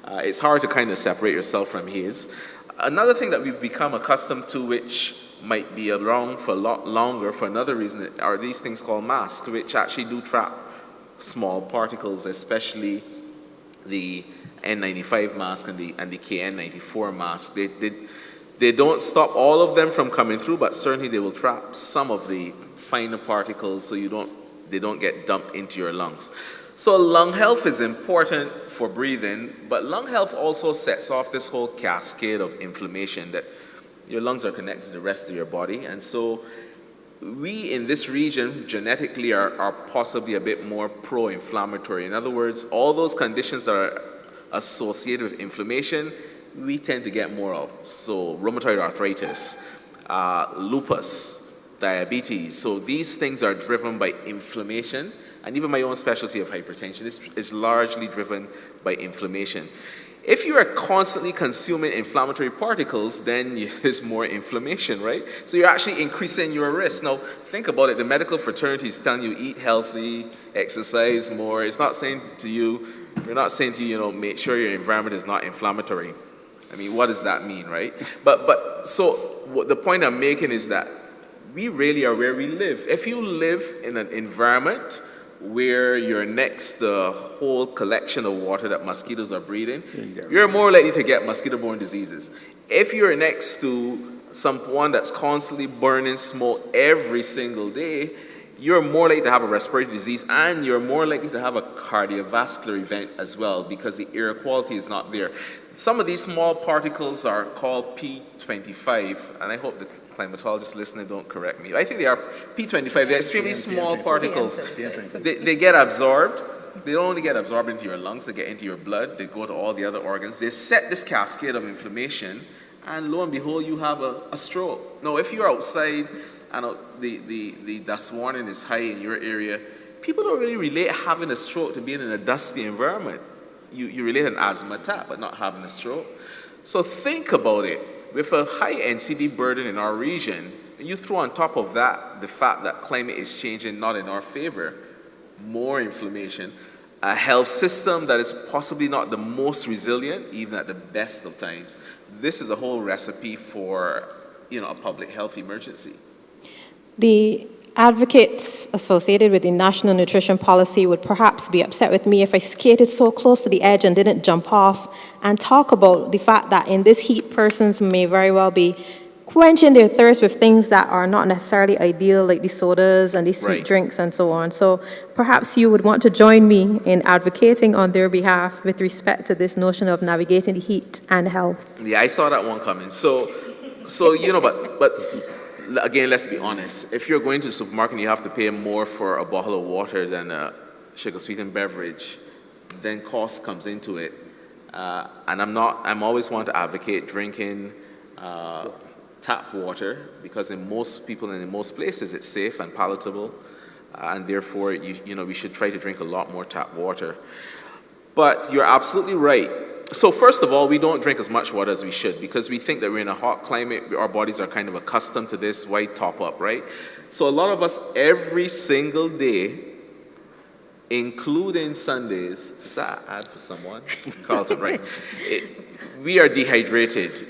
It's hard to kind of separate yourself from haze. Another thing that we've become accustomed to, which might be around for a lot longer for another reason, are these things called masks, which actually do trap small particles, especially the N95 mask and the KN94 mask. They don't stop all of them from coming through, but certainly they will trap some of the finer particles so they don't get dumped into your lungs. So lung health is important for breathing, but lung health also sets off this whole cascade of inflammation that your lungs are connected to the rest of your body. And so we in this region genetically are possibly a bit more pro-inflammatory. In other words, all those conditions that are associated with inflammation, we tend to get more of. So rheumatoid arthritis, lupus, diabetes. So these things are driven by inflammation. And even my own specialty of hypertension is largely driven by inflammation. If you are constantly consuming inflammatory particles, then there's more inflammation, right? So you're actually increasing your risk. Now, think about it. The medical fraternity is telling you eat healthy, exercise more. It's not saying to you, we're not saying to you, make sure your environment is not inflammatory. I mean, what does that mean, right? But so the point I'm making is that we really are where we live. If you live in an environment where you're next to a whole collection of water that mosquitoes are breathing, you're more likely to get mosquito-borne diseases. If you're next to someone that's constantly burning smoke every single day, you're more likely to have a respiratory disease, and you're more likely to have a cardiovascular event as well because the air quality is not there. Some of these small particles are called P25, and I hope the climatologists listening don't correct me. I think they are P25. They're extremely small particles. They get absorbed. They don't only get absorbed into your lungs, they get into your blood, they go to all the other organs. They set this cascade of inflammation, and lo and behold, you have a stroke. Now, if you're outside and the dust warning is high in your area, people don't really relate having a stroke to being in a dusty environment. You relate an asthma attack, but not having a stroke. So think about it. With a high NCD burden in our region, you throw on top of that the fact that climate is changing not in our favor, more inflammation, a health system that is possibly not the most resilient, even at the best of times. This is a whole recipe for, a public health emergency. The advocates associated with the national nutrition policy would perhaps be upset with me if I skated so close to the edge and didn't jump off and talk about the fact that in this heat, persons may very well be quenching their thirst with things that are not necessarily ideal, like these sodas and these sweet Right. drinks and so on. So perhaps you would want to join me in advocating on their behalf with respect to this notion of navigating the heat and health. Yeah, I saw that one coming. So but again, let's be honest. If you're going to the supermarket and you have to pay more for a bottle of water than a sugar-sweetened beverage, then cost comes into it. And I'm always want to advocate drinking tap water, because in most people and in most places it's safe and palatable, and therefore we should try to drink a lot more tap water. But you're absolutely right. So first of all, we don't drink as much water as we should because we think that we're in a hot climate. Our bodies are kind of accustomed to this. Why top up, right? So a lot of us every single day, including Sundays, is that an ad for someone? Carlton, right? We are dehydrated.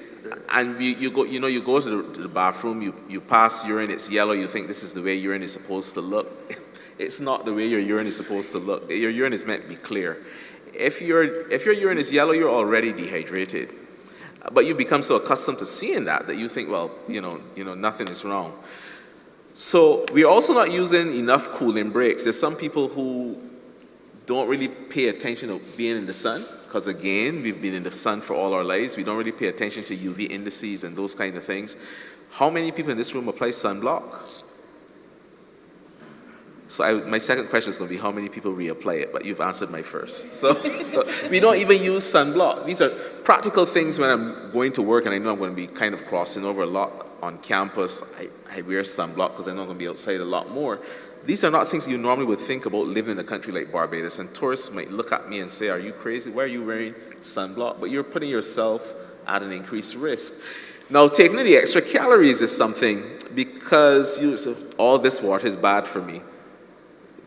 And you go to the bathroom, you pass urine, it's yellow, you think this is the way urine is supposed to look. It's not the way your urine is supposed to look. Your urine is meant to be clear. If your urine is yellow, you're already dehydrated. But you become so accustomed to seeing that you think, well, nothing is wrong. So we're also not using enough cooling breaks. There's some people who don't really pay attention to being in the sun, because again, we've been in the sun for all our lives. We don't really pay attention to UV indices and those kind of things. How many people in this room apply sunblock? So my second question is going to be how many people reapply it, but you've answered my first. So we don't even use sunblock. These are practical things when I'm going to work, and I know I'm going to be kind of crossing over a lot on campus. I wear sunblock because I know I'm going to be outside a lot more. These are not things you normally would think about living in a country like Barbados, and tourists might look at me and say, are you crazy? Why are you wearing sunblock? But you're putting yourself at an increased risk. Now, taking in the extra calories is something, because all this water is bad for me.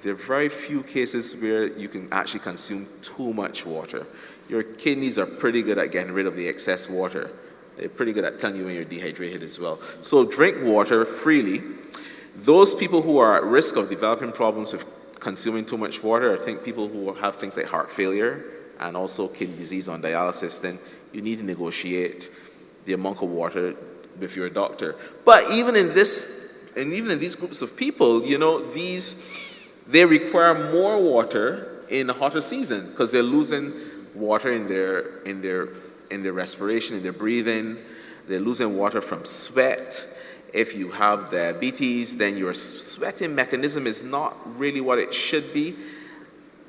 There are very few cases where you can actually consume too much water. Your kidneys are pretty good at getting rid of the excess water. They're pretty good at telling you when you're dehydrated as well. So drink water freely. Those people who are at risk of developing problems with consuming too much water, I think people who have things like heart failure and also kidney disease on dialysis, then you need to negotiate the amount of water with your doctor. But even in these groups of people, they require more water in the hotter season because they're losing water in their respiration, in their breathing. They're losing water from sweat. If you have diabetes, then your sweating mechanism is not really what it should be.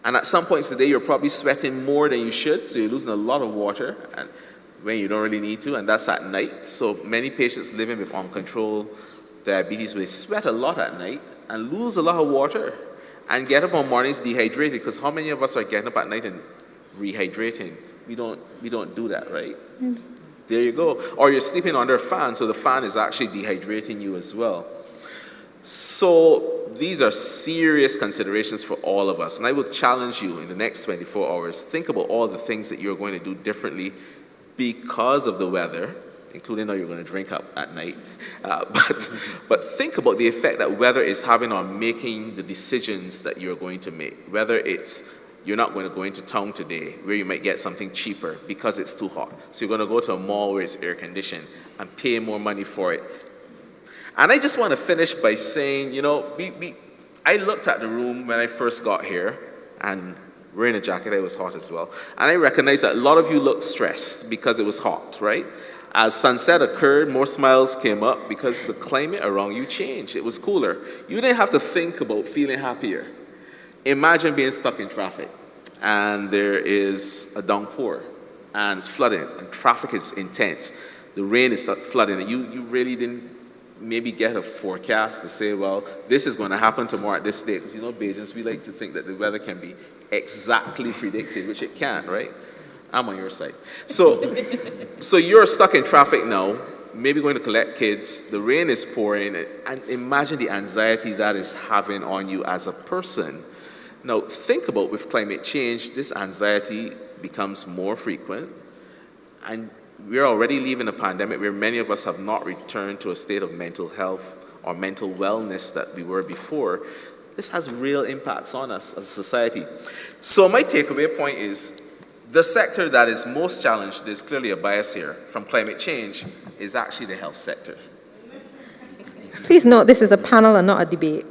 And at some points today, you're probably sweating more than you should, so you're losing a lot of water and when you don't really need to, and that's at night. So many patients living with uncontrolled diabetes, they sweat a lot at night and lose a lot of water and get up on mornings dehydrated, because how many of us are getting up at night and rehydrating? We don't do that, right? Mm. There you go. Or you're sleeping under a fan, so the fan is actually dehydrating you as well. So these are serious considerations for all of us. And I will challenge you in the next 24 hours, think about all the things that you're going to do differently because of the weather, including how you're going to drink up at night. But think about the effect that weather is having on making the decisions that you're going to make. Whether it's you're not going to go into town today where you might get something cheaper because it's too hot. So you're going to go to a mall where it's air conditioned and pay more money for it. And I just want to finish by saying, I looked at the room when I first got here, and wearing a jacket, it was hot as well. And I recognized that a lot of you looked stressed because it was hot, right? As sunset occurred, more smiles came up because the climate around you changed. It was cooler. You didn't have to think about feeling happier. Imagine being stuck in traffic and there is a downpour and it's flooding and traffic is intense. The rain is flooding and you really didn't maybe get a forecast to say, well, this is going to happen tomorrow at this date. Because Bajans, we like to think that the weather can be exactly predicted, which it can't, right? I'm on your side. So you're stuck in traffic now, maybe going to collect kids, the rain is pouring, and imagine the anxiety that is having on you as a person. Now, think about with climate change, this anxiety becomes more frequent, and we're already leaving a pandemic where many of us have not returned to a state of mental health or mental wellness that we were before. This has real impacts on us as a society. So my takeaway point is the sector that is most challenged, there's clearly a bias here from climate change, is actually the health sector. Please note, this is a panel and not a debate.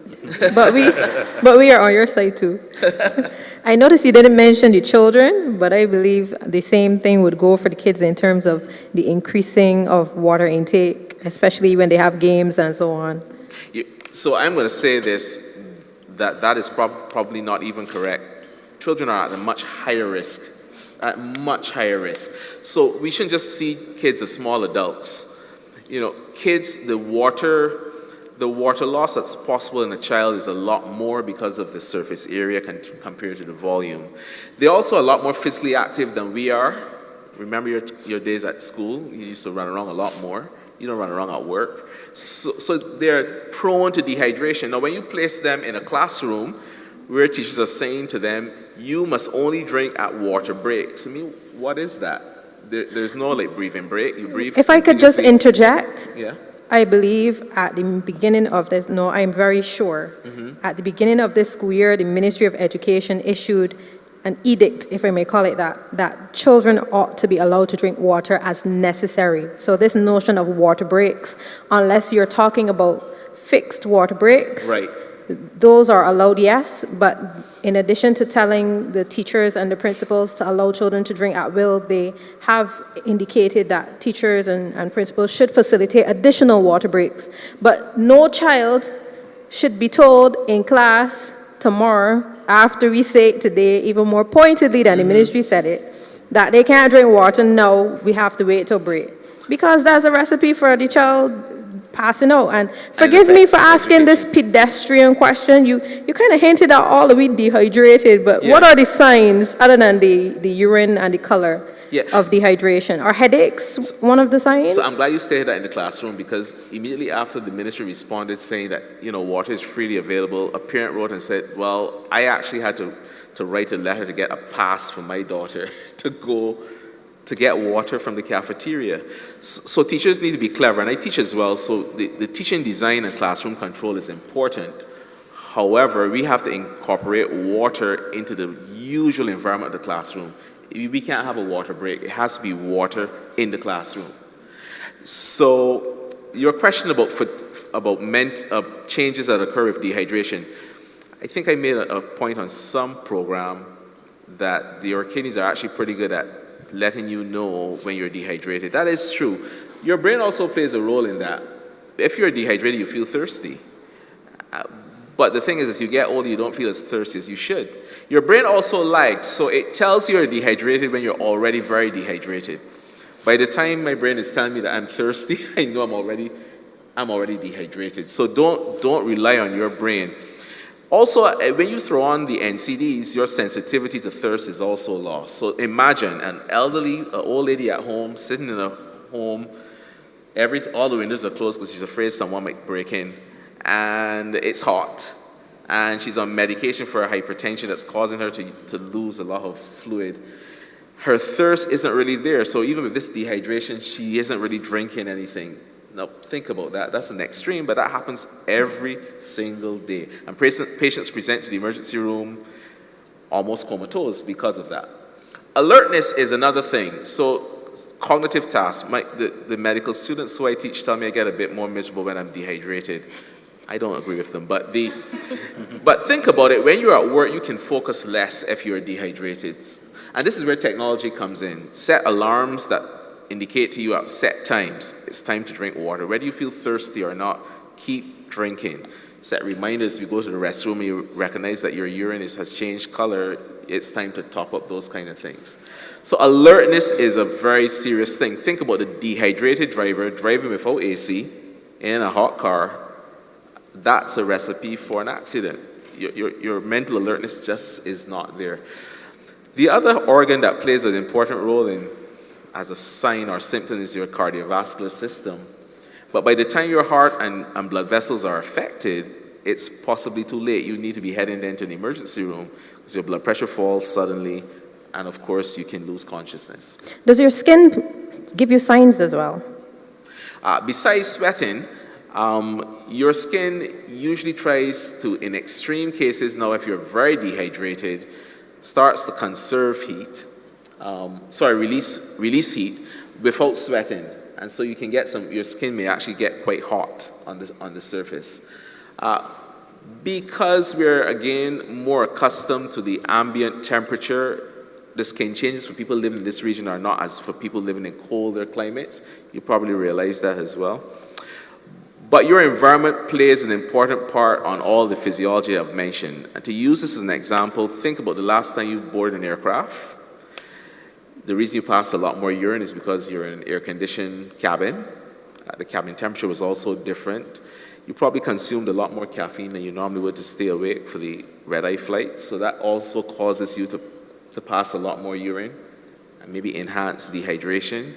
But we are on your side too. I noticed you didn't mention the children, but I believe the same thing would go for the kids in terms of the increasing of water intake, especially when they have games and so on. So I'm going to say this, that is probably not even correct. Children are at a much higher risk, So we shouldn't just see kids as small adults. Kids, the water loss that's possible in a child is a lot more because of the surface area compared to the volume. They're also a lot more physically active than we are. Remember your days at school? You used to run around a lot more. You don't run around at work. So they're prone to dehydration. Now, when you place them in a classroom where teachers are saying to them, you must only drink at water breaks. I mean, what is that? There's no breathing break. You breathe. If I could just interject. Yeah. I believe at the beginning of this, no, I'm very sure, at the beginning of this school year, the Ministry of Education issued an edict, if I may call it that children ought to be allowed to drink water as necessary. So this notion of water breaks, unless you're talking about fixed water breaks, right, those are allowed, yes, but in addition to telling the teachers and the principals to allow children to drink at will, they have indicated that teachers and principals should facilitate additional water breaks. But no child should be told in class tomorrow, after we say it today, even more pointedly than the ministry said it, that they can't drink water. No, we have to wait till break. Because that's a recipe for the child passing out. And forgive me for asking this pedestrian question. You kind of hinted at all of we dehydrated, but what are the signs other than the urine and the color of dehydration? Are headaches one of the signs? So I'm glad you stated that in the classroom, because immediately after the ministry responded saying that, water is freely available, a parent wrote and said, well, I actually had to write a letter to get a pass for my daughter to go to get water from the cafeteria. So teachers need to be clever, and I teach as well, so the teaching design and classroom control is important. However, we have to incorporate water into the usual environment of the classroom. We can't have a water break. It has to be water in the classroom. So your question about changes that occur with dehydration, I think I made a point on some program that the Orkidneys are actually pretty good at letting you know when you're dehydrated. That is true. Your brain also plays a role in that. If you're dehydrated, you feel thirsty. But the thing is, as you get older, you don't feel as thirsty as you should. Your brain also lags, so it tells you you're dehydrated when you're already very dehydrated. By the time my brain is telling me that I'm thirsty, I know I'm already dehydrated. So don't rely on your brain. Also, when you throw on the NCDs, your sensitivity to thirst is also lost. So imagine an old lady at home, sitting in a home, all the windows are closed because she's afraid someone might break in, and it's hot. And she's on medication for hypertension that's causing her to lose a lot of fluid. Her thirst isn't really there, so even with this dehydration, she isn't really drinking anything. Now, think about that. That's an extreme, but that happens every single day. And patients present to the emergency room almost comatose because of that. Alertness is another thing. So, cognitive tasks. The medical students who I teach tell me I get a bit more miserable when I'm dehydrated. I don't agree with them, but think about it. When you're at work, you can focus less if you're dehydrated. And this is where technology comes in. Set alarms that indicate to you at set times, it's time to drink water. Whether you feel thirsty or not, keep drinking. Set reminders if you go to the restroom and you recognize that your urine has changed color, it's time to top up those kind of things. So alertness is a very serious thing. Think about the dehydrated driver driving without AC in a hot car. That's a recipe for an accident. Your mental alertness just is not there. The other organ that plays an important role as a sign or symptom is your cardiovascular system. But by the time your heart and blood vessels are affected, it's possibly too late. You need to be heading then to the emergency room because your blood pressure falls suddenly, and of course you can lose consciousness. Does your skin give you signs as well? Besides sweating, your skin usually tries to, in extreme cases, now if you're very dehydrated, starts to conserve heat. Release heat without sweating. And so you can get your skin may actually get quite hot on the surface. Because we're, again, more accustomed to the ambient temperature, the skin changes for people living in this region are not as for people living in colder climates. You probably realize that as well. But your environment plays an important part on all the physiology I've mentioned. And to use this as an example, think about the last time you boarded an aircraft. The reason you passed a lot more urine is because you're in an air-conditioned cabin. The cabin temperature was also different. You probably consumed a lot more caffeine than you normally would to stay awake for the red-eye flight. So that also causes you to pass a lot more urine and maybe enhance dehydration.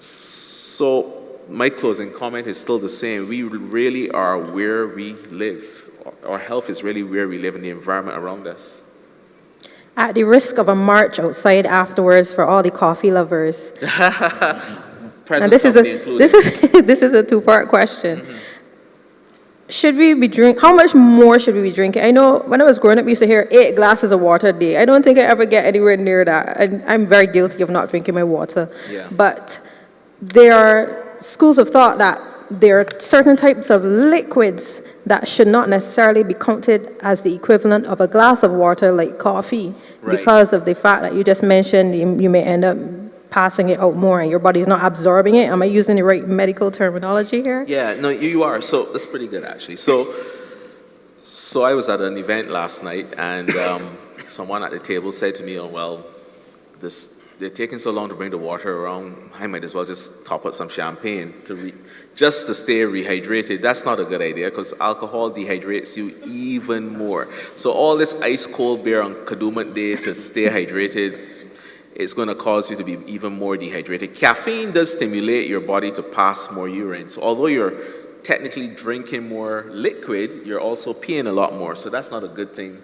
So my closing comment is still the same. We really are where we live. Our health is really where we live in the environment around us. At the risk of a march outside afterwards for all the coffee lovers. Now this is a two-part question. Mm-hmm. Should we be how much more should we be drinking? I know when I was growing up, we used to hear 8 glasses of water a day. I don't think I ever get anywhere near that. I'm very guilty of not drinking my water. Yeah. But there are schools of thought that there are certain types of liquids that should not necessarily be counted as the equivalent of a glass of water, like coffee, right, because of the fact that you just mentioned you may end up passing it out more and your body's not absorbing it. Am I using the right medical terminology here? Yeah, no, you are. So that's pretty good, actually. So I was at an event last night, and someone at the table said to me, "Oh, well, they're taking so long to bring the water around. I might as well just top up some champagne just to stay rehydrated." That's not a good idea because alcohol dehydrates you even more. So all this ice cold beer on Kadooment Day to stay hydrated, it's going to cause you to be even more dehydrated. Caffeine does stimulate your body to pass more urine. So although you're technically drinking more liquid, you're also peeing a lot more. So that's not a good thing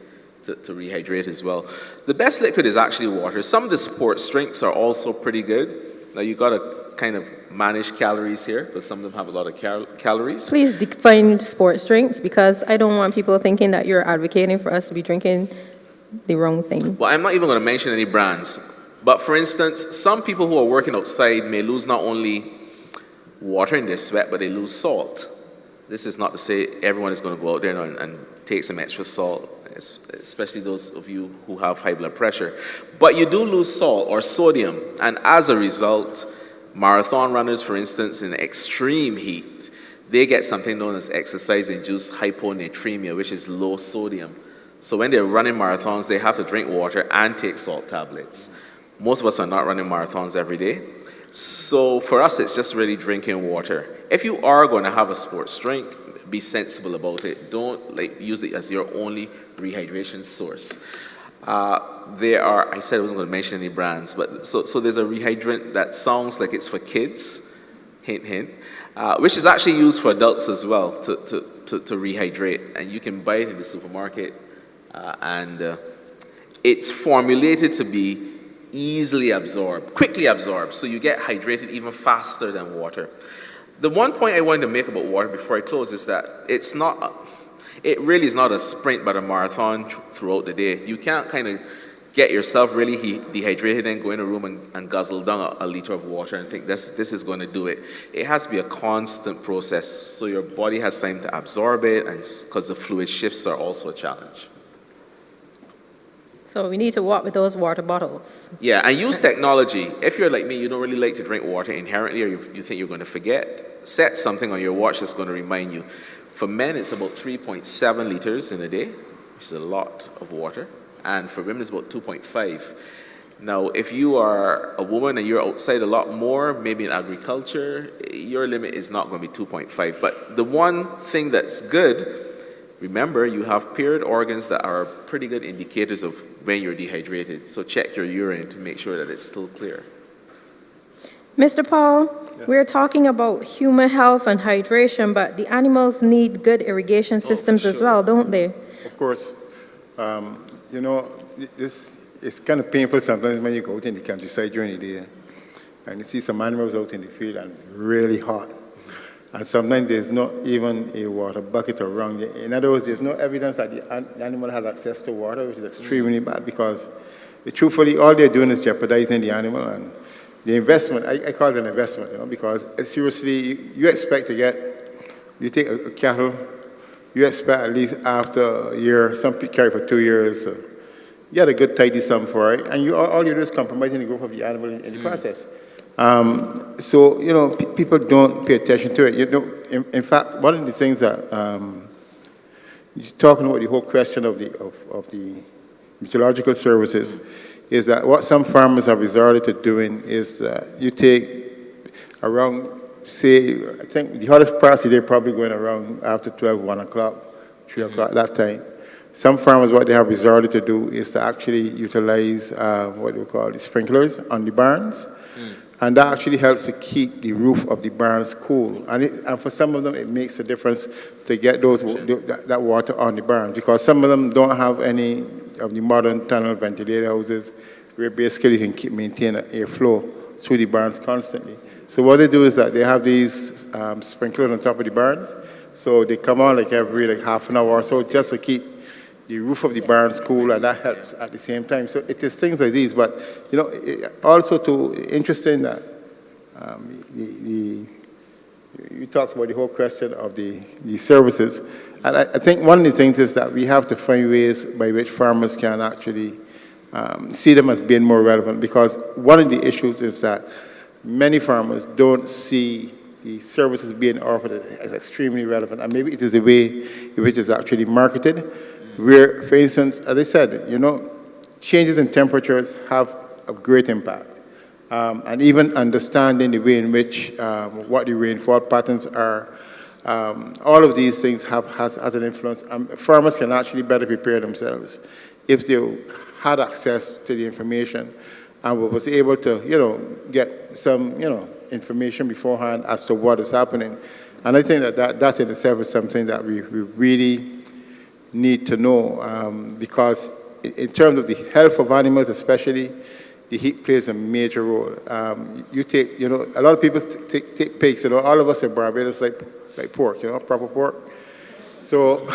to rehydrate as well. The best liquid is actually water. Some of the sports drinks are also pretty good. Now you got to kind of manage calories here because some of them have a lot of calories. Please define sports drinks because I don't want people thinking that you're advocating for us to be drinking the wrong thing. Well, I'm not even going to mention any brands. But for instance, some people who are working outside may lose not only water in their sweat, but they lose salt. This is not to say everyone is going to go out there and take some extra salt, especially those of you who have high blood pressure. But you do lose salt or sodium, and as a result, marathon runners, for instance, in extreme heat, they get something known as exercise-induced hyponatremia, which is low sodium. So when they're running marathons, they have to drink water and take salt tablets. Most of us are not running marathons every day. So for us, it's just really drinking water. If you are going to have a sports drink, be sensible about it. Don't use it as your only rehydration source. I said I wasn't going to mention any brands, but so there's a rehydrant that sounds like it's for kids, hint, hint, which is actually used for adults as well to rehydrate. And you can buy it in the supermarket. And it's formulated to be easily absorbed, quickly absorbed, so you get hydrated even faster than water. The one point I wanted to make about water before I close is that it really is not a sprint but a marathon throughout the day. You can't kind of get yourself really dehydrated and go in a room and guzzle down a liter of water and think this is going to do it. It has to be a constant process so your body has time to absorb it, and because the fluid shifts are also a challenge. So we need to walk with those water bottles. Yeah, and use technology. If you're like me, you don't really like to drink water inherently, or you think you're going to forget, set something on your watch that's going to remind you. For men, it's about 3.7 liters in a day, which is a lot of water. And for women, it's about 2.5. Now, if you are a woman and you're outside a lot more, maybe in agriculture, your limit is not going to be 2.5. But the one thing that's good, remember, you have paired organs that are pretty good indicators of when you're dehydrated. So check your urine to make sure that it's still clear. Mr. Paul, yes, we're talking about human health and hydration, but the animals need good irrigation systems as well, don't they? Of course. It's kind of painful sometimes when you go out in the countryside during the day and you see some animals out in the field and really hot. And sometimes there's not even a water bucket around you. In other words, there's no evidence that the animal has access to water, which is extremely bad because truthfully, all they're doing is jeopardizing the animal and the investment, I call it an investment, because seriously, you expect to get, you take a cattle, you expect at least after a year, some people carry for 2 years, so you get a good tidy sum for it, and all you do is compromising the growth of the animal in the process. So, people don't pay attention to it. In fact, one of the things that, talking about the whole question of the meteorological services, is that what some farmers have resorted to doing is you take around, say, I think the hottest parts of the day probably going around after 12, 1 o'clock, 3 o'clock, that time. Some farmers, what they have resorted to do is to actually utilize what we call the sprinklers on the barns. And that actually helps to keep the roof of the barns cool. And for some of them, it makes a difference to get that water on the barn, because some of them don't have any of the modern tunnel ventilated houses where basically you can maintain an airflow through the barns constantly. So what they do is that they have these sprinklers on top of the barns. So they come on every half an hour or so just to keep the roof of the barns cool, and that helps at the same time. So it is things like these, but also interesting that you talked about the whole question of the services, and I think one of the things is that we have to find ways by which farmers can actually see them as being more relevant, because one of the issues is that many farmers don't see the services being offered as extremely relevant, and maybe it is the way in which it's actually marketed. Where, for instance, as I said, changes in temperatures have a great impact. And even understanding the way in which, what the rainfall patterns are, all of these things has an influence. Farmers can actually better prepare themselves if they had access to the information and was able to, get some, information beforehand as to what is happening. And I think that in itself is something that we really need to know, because in terms of the health of animals especially, the heat plays a major role. You take, a lot of people take pigs, all of us in Barbados like pork, proper pork. So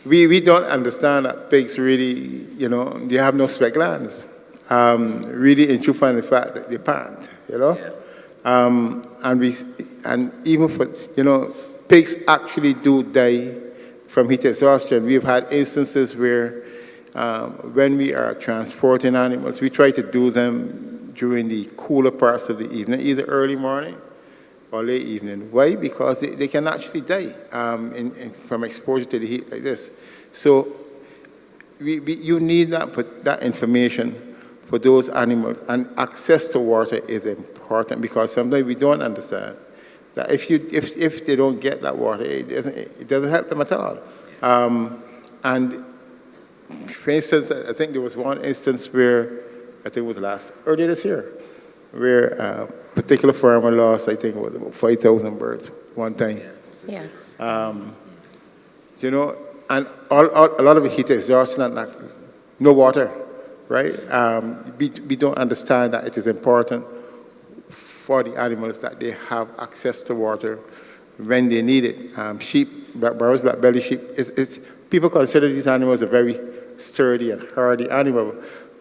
we don't understand that pigs really, they have no sweat glands. Really, in truth and the fact that they pant, and even for, pigs actually do die from heat exhaustion. We've had instances where when we are transporting animals, we try to do them during the cooler parts of the evening, either early morning or late evening. Why? Because they can actually die from exposure to the heat like this. So you need that information for those animals, and access to water is important, because sometimes we don't understand that if they don't get that water, it doesn't help them at all. And for instance, I think there was one instance where, I think it was earlier this year, where a particular farmer lost, I think it was about 5,000 birds one time. Yes. And a lot of heat exhaustion and no water, right? We don't understand that it is important for the animals that they have access to water when they need it. Sheep, Barbados black-bellied sheep, people consider these animals a very sturdy and hardy animal,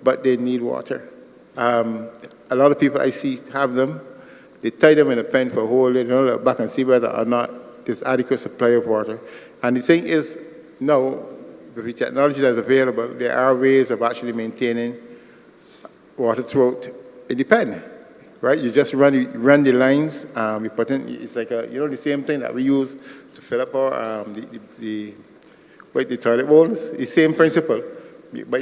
but they need water. A lot of people I see have them, they tie them in a pen for a whole day, look back and see whether or not there's adequate supply of water. And the thing is, now, with the technology that's available, there are ways of actually maintaining water throughout in the pen. Right, you just run the lines. We put in, it's like the same thing that we use to fill up our the toilet bowls. The same principle, but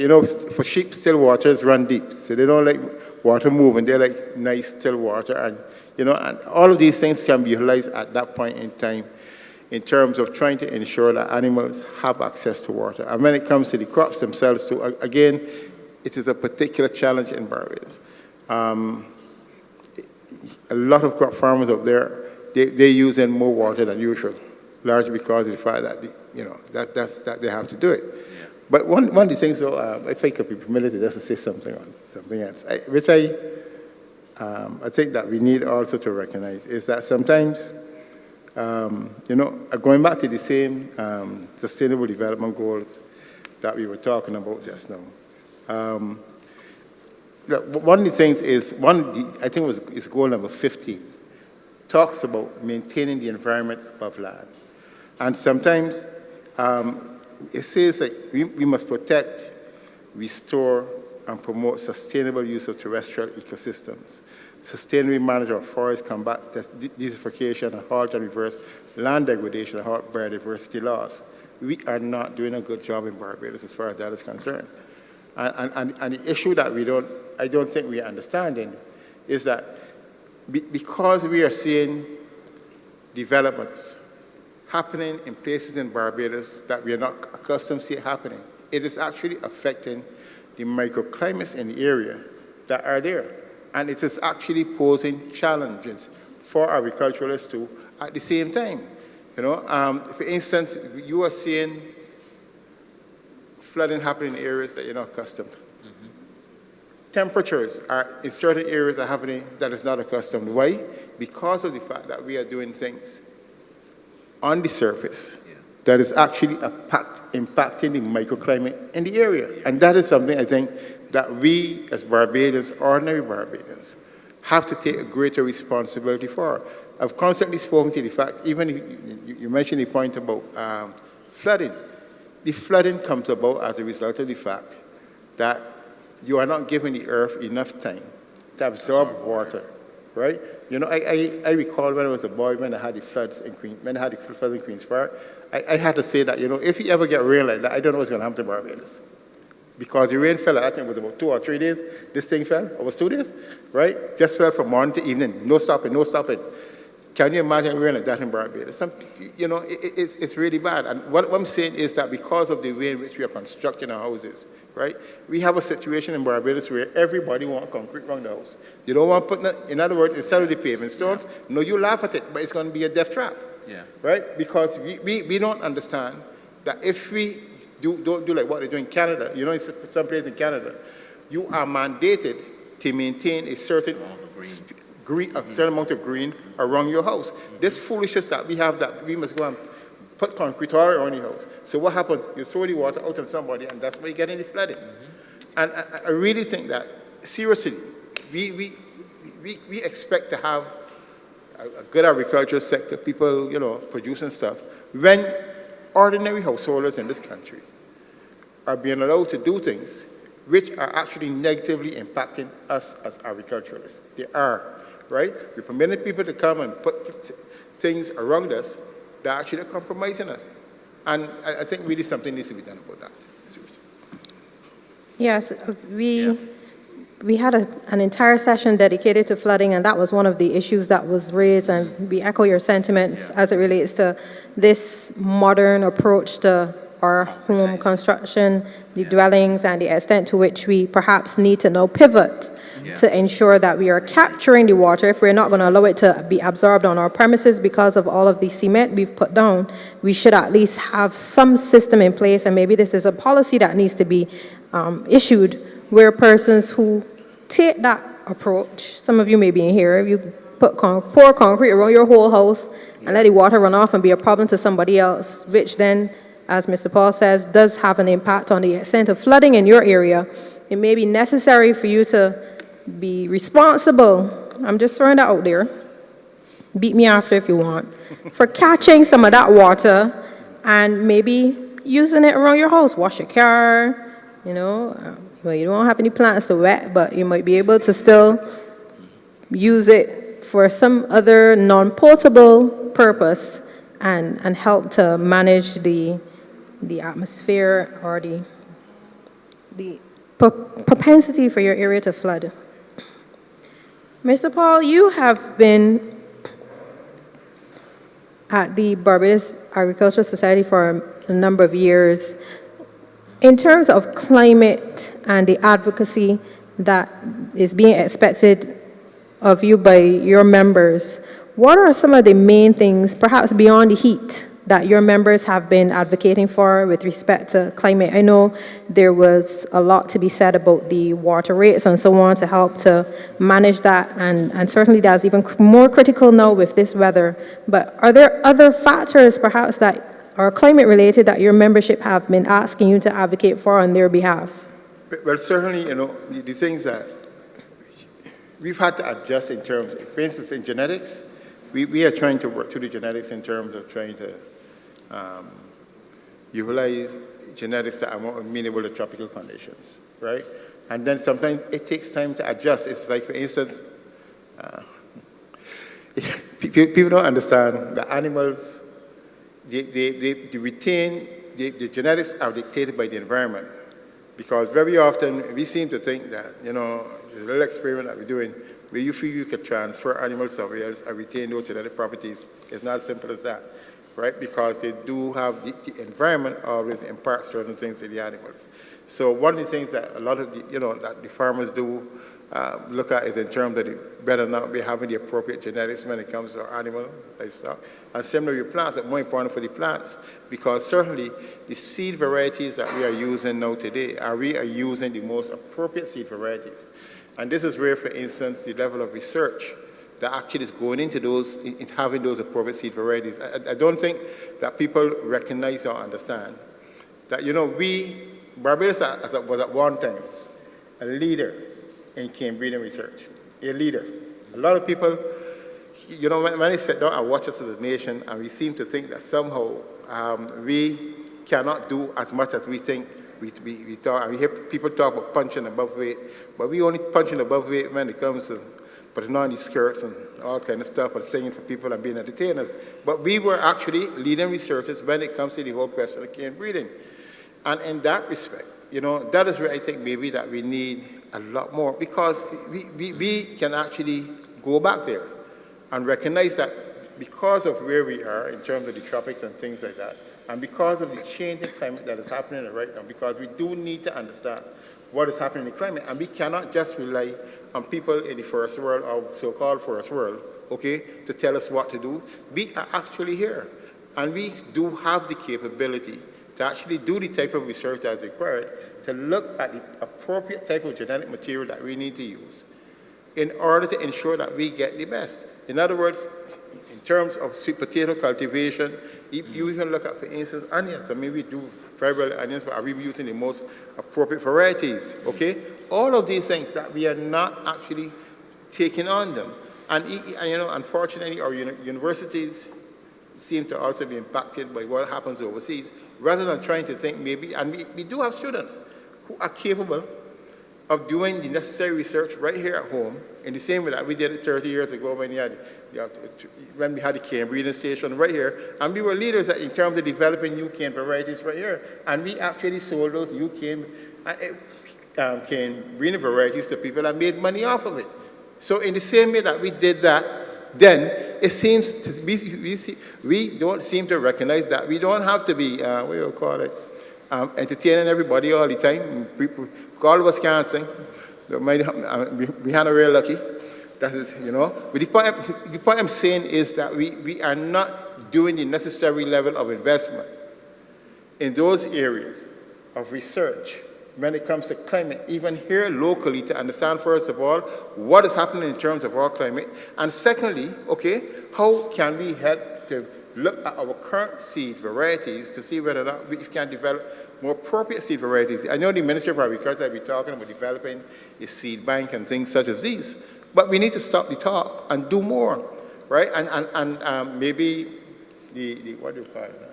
for sheep, still waters run deep, so they don't like water moving. They like nice still water, and and all of these things can be utilized at that point in time, in terms of trying to ensure that animals have access to water. And when it comes to the crops themselves, too, again, it is a particular challenge in Barbados. A lot of crop farmers up there, they're using more water than usual, largely because of the fact that that they have to do it. Yeah. But one of the things, though, if I could be permitted to just say something on something else, which I think that we need also to recognize, is that sometimes, going back to the same sustainable development goals that we were talking about just now. one of the things is, I think it was, is goal number 50, talks about maintaining the environment above land. And sometimes it says that we must protect, restore, and promote sustainable use of terrestrial ecosystems, sustainably manage our forests, combat desertification, and halt and reverse land degradation, and halt biodiversity loss. We are not doing a good job in Barbados as far as that is concerned. And the issue that I don't think we are understanding is that because we are seeing developments happening in places in Barbados that we are not accustomed to see happening, it is actually affecting the microclimates in the area that are there. And it is actually posing challenges for agriculturalists too at the same time. You know, for instance, you are seeing flooding happening in areas that you're not accustomed. Temperatures are in certain areas are happening that is not accustomed. Why? Because of the fact that we are doing things on the surface that is actually impacting the microclimate in the area. And that is something I think that we as Barbadians, ordinary Barbadians, have to take a greater responsibility for. I've constantly spoken to the fact, even you mentioned the point about flooding. The flooding comes about as a result of the fact that you are not giving the earth enough time to absorb water, right? You know, I recall when I was a boy, when I had the floods in Queen's Park, I had to say that, you know, if you ever get rain like that, I don't know what's going to happen to Barbados. Because the rain fell, I think it was about 2 or 3 days. This thing fell, it was 2 days, right? Just fell from morning to evening, no stopping, no stopping. Can you imagine rain like that in Barbados? You know, it's really bad. And what I'm saying is that because of the way in which we are constructing our houses, right, we have a situation in Barbados where everybody wants concrete around the house. You don't want to put, in other words, instead of the paving stones, no, you laugh at it, but it's going to be a death trap, right? Because we don't understand that if we don't do like what they do in Canada, you know, in some places in Canada, you are mandated to maintain a certain amount of green around your house. This foolishness that we have, that we must go and put concrete all around your house. So what happens? You throw the water out on somebody, and that's where you get into flooding. And I really think that, seriously, we expect to have a good agricultural sector, people, you know, producing stuff, when ordinary householders in this country are being allowed to do things which are actually negatively impacting us as agriculturalists. They are, right? We're permitting people to come and put things around us that actually are compromising us. And I think really something needs to be done about that. Seriously. Yes, we had an entire session dedicated to flooding, and that was one of the issues that was raised, and we echo your sentiments as it relates to this modern approach to our home construction, the dwellings, and the extent to which we perhaps need to now pivot to ensure that we are capturing the water. If we're not going to allow it to be absorbed on our premises because of all of the cement we've put down, we should at least have some system in place, and maybe this is a policy that needs to be issued, where persons who take that approach, some of you may be in here, you pour concrete around your whole house and let the water run off and be a problem to somebody else, which then, as Mr. Paul says, does have an impact on the extent of flooding in your area. It may be necessary for you to be responsible, I'm just throwing that out there, beat me after if you want, for catching some of that water and maybe using it around your house. Wash your car, you know, well, you don't have any plants to wet, but you might be able to still use it for some other non-potable purpose and help to manage the atmosphere or the propensity for your area to flood. Mr. Paul, you have been at the Barbados Agricultural Society for a number of years. In terms of climate and the advocacy that is being expected of you by your members, what are some of the main things, perhaps beyond the heat, that your members have been advocating for with respect to climate? I know there was a lot to be said about the water rates and so on to help to manage that, and certainly that's even more critical now with this weather. But are there other factors perhaps that are climate related that your membership have been asking you to advocate for on their behalf? Well, certainly, you know, the things that we've had to adjust in terms, for instance, in genetics, we are trying to work through the genetics in terms of trying to utilize genetics that are more amenable to tropical conditions, right? And then sometimes it takes time to adjust. It's like, for instance, people don't understand that animals, they retain, the genetics are dictated by the environment. Because very often we seem to think that, the little experiment that we're doing, where you feel you could transfer animals somewhere else and retain those genetic properties, it's not as simple as that, right? Because they do have, the environment always imparts certain things to the animals. So one of the things that a lot of, that the farmers do look at is in terms of whether or not we're having the appropriate genetics when it comes to animal livestock. And similarly with plants, it's more important for the plants, because certainly the seed varieties that we are using now today, we are using the most appropriate seed varieties. And this is where, for instance, the level of research that actually is going into those, in having those appropriate seed varieties. I don't think that people recognize or understand that, Barbados was at one time a leader in cane breeding research, a leader. A lot of people, when they sit down and watch us as a nation, and we seem to think that somehow we cannot do as much as we think we thought. And we hear people talk about punching above weight, but we only punching above weight when it comes to putting on these skirts and all kind of stuff and singing for people and being entertainers. But we were actually leading researchers when it comes to the whole question of cane breeding. And in that respect, that is where I think maybe that we need a lot more, because we can actually go back there and recognize that because of where we are in terms of the tropics and things like that, and because of the changing climate that is happening right now, because we do need to understand what is happening in the climate, and we cannot just rely on people in the first world or so-called first world, to tell us what to do. We are actually here, and we do have the capability to actually do the type of research that is required to look at the appropriate type of genetic material that we need to use in order to ensure that we get the best. In other words, in terms of sweet potato cultivation, you even look at, for instance, onions. I mean, we do very well onions, but are we using the most appropriate varieties, All of these things that we are not actually taking on them. And unfortunately, our universities seem to also be impacted by what happens overseas, rather than trying to think maybe, and we do have students who are capable of doing the necessary research right here at home, in the same way that we did it 30 years ago when we had the cane breeding station right here, and we were leaders in terms of developing new cane varieties right here, and we actually sold those new cane breeding varieties to people and made money off of it. So in the same way that we did that, then it seems to we don't seem to recognize that we don't have to be entertaining everybody all the time. People, all of us can't sing. We are real lucky. That is, But the point I'm saying is that we are not doing the necessary level of investment in those areas of research when it comes to climate, even here locally, to understand, first of all, what is happening in terms of our climate, and secondly, how can we help to look at our current seed varieties to see whether or not we can develop more appropriate seed varieties. I know the Ministry of Agriculture will be talking about developing a seed bank and things such as these, but we need to stop the talk and do more, right? And maybe the what do you call it?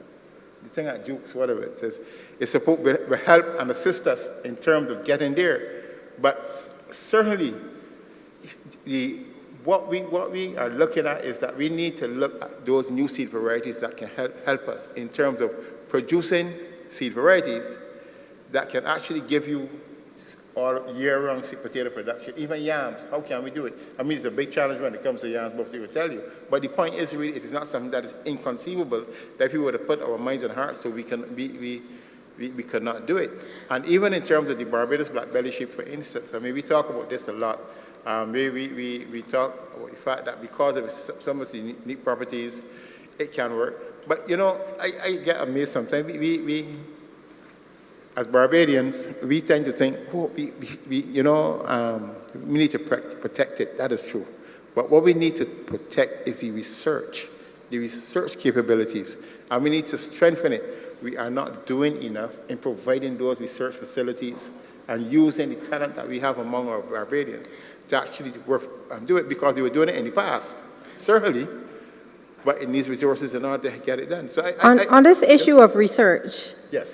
The thing at Jukes, whatever it says, it's supposed to help and assist us in terms of getting there. But certainly, what we are looking at is that we need to look at those new seed varieties that can help us in terms of producing seed varieties that can actually give you all year-round sweet potato production, even yams. How can we do it? I mean, it's a big challenge when it comes to yams, but they will tell you. But the point is really, it is not something that is inconceivable that if we were to put our minds and hearts so we could not do it. And even in terms of the Barbados black belly sheep, for instance, I mean, we talk about this a lot. We talk about the fact that because of some of the unique properties, it can work. But, I get amazed sometimes. We as Barbadians, we tend to think, we need to protect it. That is true. But what we need to protect is the research capabilities, and we need to strengthen it. We are not doing enough in providing those research facilities and using the talent that we have among our Barbadians to actually work and do it because they were doing it in the past, certainly, but it needs resources in order to get it done. So On this issue of research, Yes.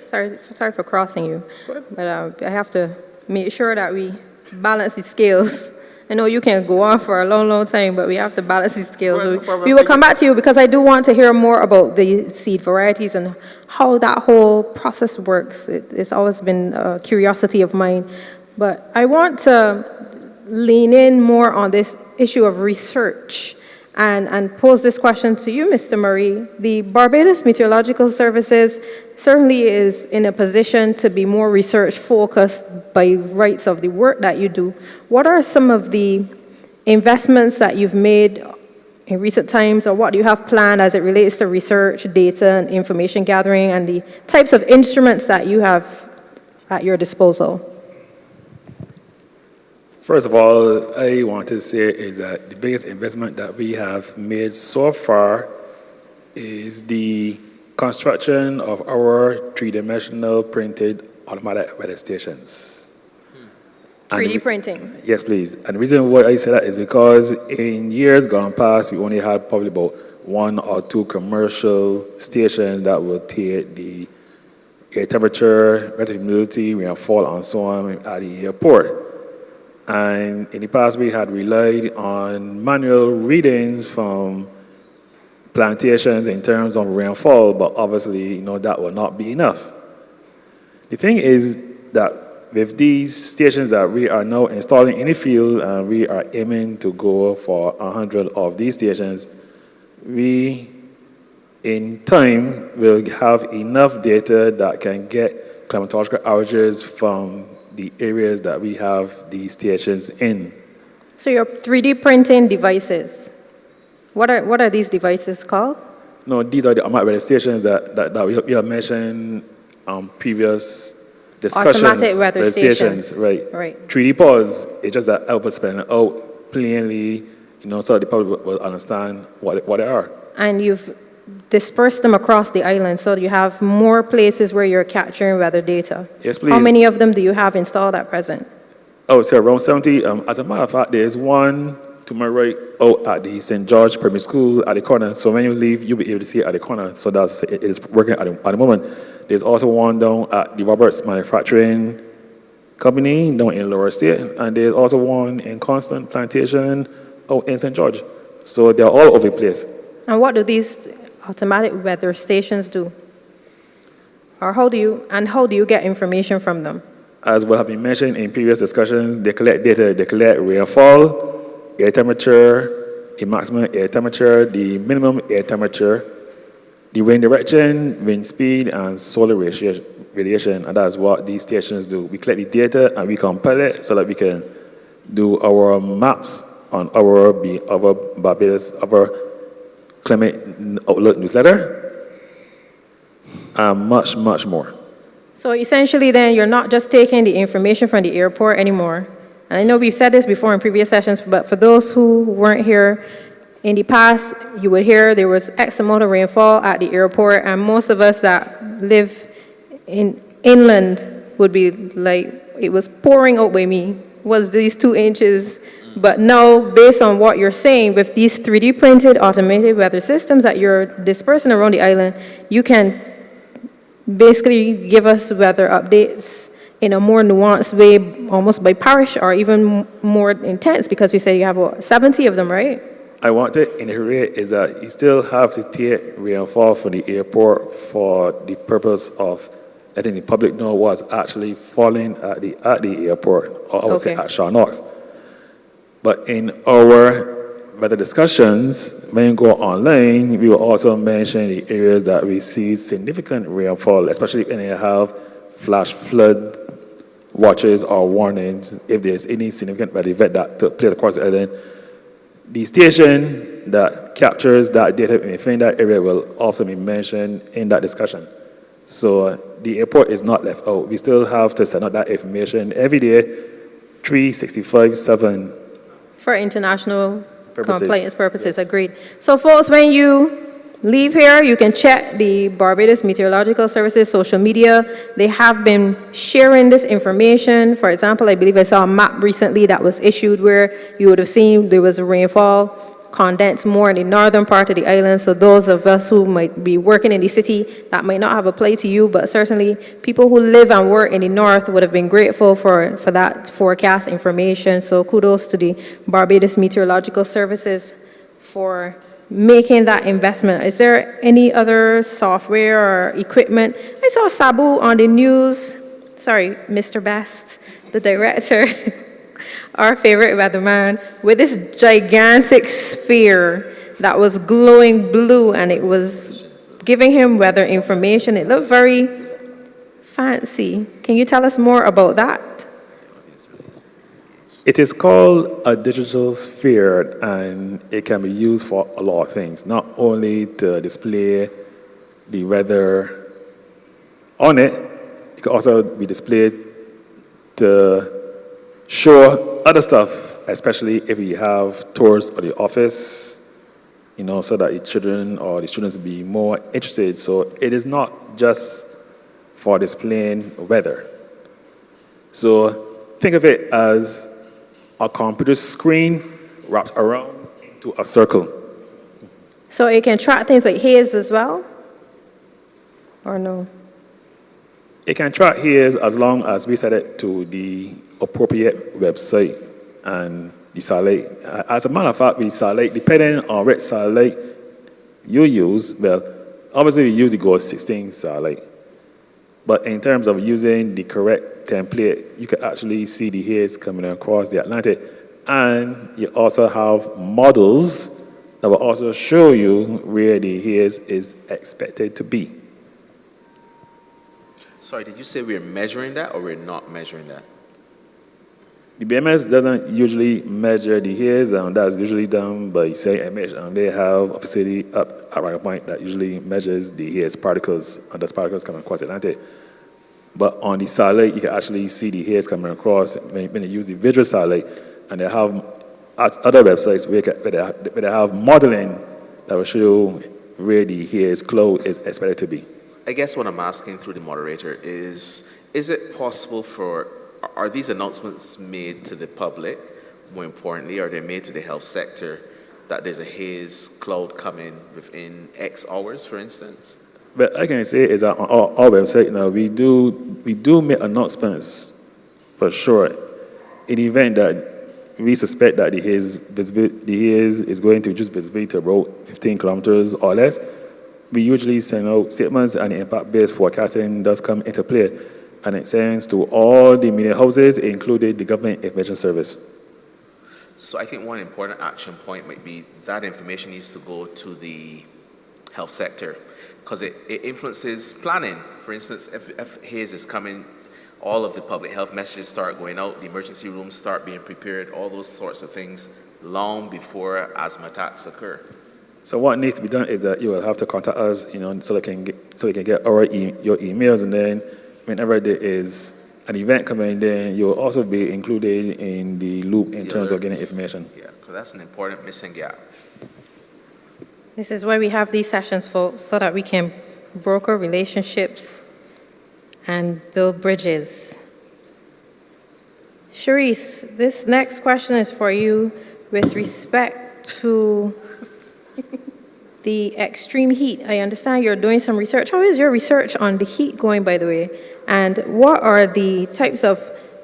sorry for crossing you, Go ahead. but I have to make sure that we balance the scales. I know you can go on for a long, long time, but we have to balance the scales. Well, no So problem. we will come back to you because I do want to hear more about the seed varieties and how that whole process works. It's always been a curiosity of mine. But I want to lean in more on this issue of research and pose this question to you, Mr. Murray. The Barbados Meteorological Services certainly is in a position to be more research-focused by rights of the work that you do. What are some of the investments that you've made in recent times, or what do you have planned as it relates to research, data, and information gathering, and the types of instruments that you have at your disposal? First of all, I want to say is that the biggest investment that we have made so far is the construction of our three-dimensional printed automatic weather stations. And 3D printing. Yes, please. And the reason why I say that is because in years gone past, we only had probably about 1 or 2 commercial stations that would take the air temperature, relative humidity, rainfall, and so on at the airport. And in the past, we had relied on manual readings from plantations in terms of rainfall, but obviously, that will not be enough. The thing is that with these stations that we are now installing in the field, and we are aiming to go for 100 of these stations, we, in time, will have enough data that can get climatological averages from the areas that we have these stations in. So your 3D printing devices, what are these devices called? No, these are the automatic weather stations that we have mentioned on previous discussions. Automatic weather stations. Right. Right. 3D pause is just that help us spell it out plainly, so that the public will understand what they are. And you've dispersed them across the island, so you have more places where you're capturing weather data. Yes, please. How many of them do you have installed at present? Oh, so around 70. As a matter of fact, there's one to my right out at the St. George Primary School at the corner. So when you leave, you'll be able to see it at the corner. So it is working at the moment. There's also one down at the Roberts Manufacturing Company down in Lower State, and there's also one in Constant Plantation out in St. George. So they're all over the place. And what do these automatic weather stations do? Or how do you get information from them? As what have been mentioned in previous discussions, they collect data. They collect rainfall, air temperature, the maximum air temperature, the minimum air temperature, the wind direction, wind speed, and solar radiation. And that's what these stations do. We collect the data and we compile it so that we can do our maps on our Barbados, our climate outlook newsletter, and much, much more. So essentially then, you're not just taking the information from the airport anymore. And I know we've said this before in previous sessions, but for those who weren't here, in the past, you would hear there was X amount of rainfall at the airport, and most of us that live in inland would be like, it was pouring out by me, was these 2 inches. But now, based on what you're saying, with these 3D printed automated weather systems that you're dispersing around the island, you can basically give us weather updates in a more nuanced way, almost by parish or even more intense, because you say you have, what, 70 of them, right? I want to reiterate is that you still have to take rainfall from the airport for the purpose of letting the public know what's actually falling at the airport, or I would say at Charnox. But in our weather discussions, when you go online, we will also mention the areas that we see significant rainfall, especially when you have flash flood watches or warnings. If there's any significant weather event that took place across the island, the station that captures that data within that area will also be mentioned in that discussion. So the airport is not left out. We still have to send out that information every day, 365/7. For international Purposes. compliance purposes, Yes. agreed. So folks, when you leave here, you can check the Barbados Meteorological Services social media. They have been sharing this information. For example, I believe I saw a map recently that was issued where you would have seen there was a rainfall condensed more in the northern part of the island. So those of us who might be working in the city, that might not have applied to you, but certainly people who live and work in the north would have been grateful for that forecast information. So kudos to the Barbados Meteorological Services for making that investment. Is there any other software or equipment? I saw Sabu on the news. Sorry, Mr. Best, the director, our favorite weatherman, with this gigantic sphere that was glowing blue, and it was giving him weather information. It looked very fancy. Can you tell us more about that? It is called a digital sphere, and it can be used for a lot of things, not only to display the weather on it, it can also be displayed to show other stuff, especially if you have tours of the office, so that the children or the students will be more interested. So it is not just for displaying weather. So think of it as a computer screen wrapped around into a circle. So it can track things like haze as well? Or no? It can track haze as long as we set it to the appropriate website and the satellite. As a matter of fact, the satellite, depending on which satellite you use, well, obviously we use the Go 16 satellite. But in terms of using the correct template, you can actually see the haze coming across the Atlantic. And you also have models that will also show you where the haze is expected to be. Sorry, did you say we're measuring that or we're not measuring that? The BMS doesn't usually measure the haze, and that's usually done by CIMH, and they have a facility up at Rocky Point that usually measures the haze particles, and those particles coming across the Atlantic. But on the satellite, you can actually see the haze coming across when you use the visual satellite, and they have other websites where they have modeling that will show where the haze cloud is expected to be. I guess what I'm asking through the moderator is it possible are these announcements made to the public, more importantly, are they made to the health sector that there's a haze cloud coming within X hours, for instance? But I can say is that on our website now, we do make announcements for sure in the event that we suspect that the haze is going to just visibility to about 15 kilometers or less. We usually send out statements, and the impact-based forecasting does come into play. And it sends to all the media houses, including the Government Information Service. So I think one important action point might be that information needs to go to the health sector because it influences planning. For instance, if haze is coming, all of the public health messages start going out, the emergency rooms start being prepared, all those sorts of things long before asthma attacks occur. So what needs to be done is that you will have to contact us, so they can get your emails, and then whenever there is an event coming, then you'll also be included in the loop in terms of getting information. Yeah, because that's an important missing gap. This is why we have these sessions, folks, so that we can broker relationships and build bridges. Sharice, this next question is for you with respect to the extreme heat. I understand you're doing some research. How is your research on the heat going, by the way? And what are the types of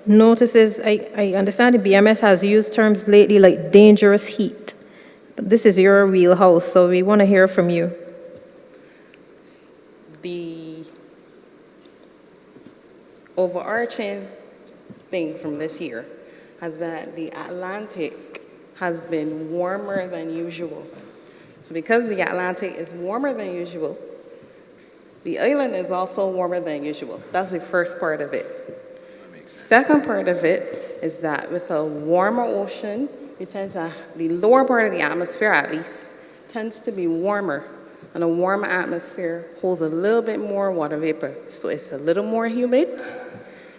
notices? I understand the BMS has used terms lately like dangerous heat. But this is your wheelhouse, so we want to hear from you. The overarching thing from this year has been that the Atlantic has been warmer than usual. So because the Atlantic is warmer than usual, the island is also warmer than usual. That's the first part of it. Second part of it is that with a warmer ocean, the lower part of the atmosphere at least, tends to be warmer. And a warmer atmosphere holds a little bit more water vapor. So it's a little more humid.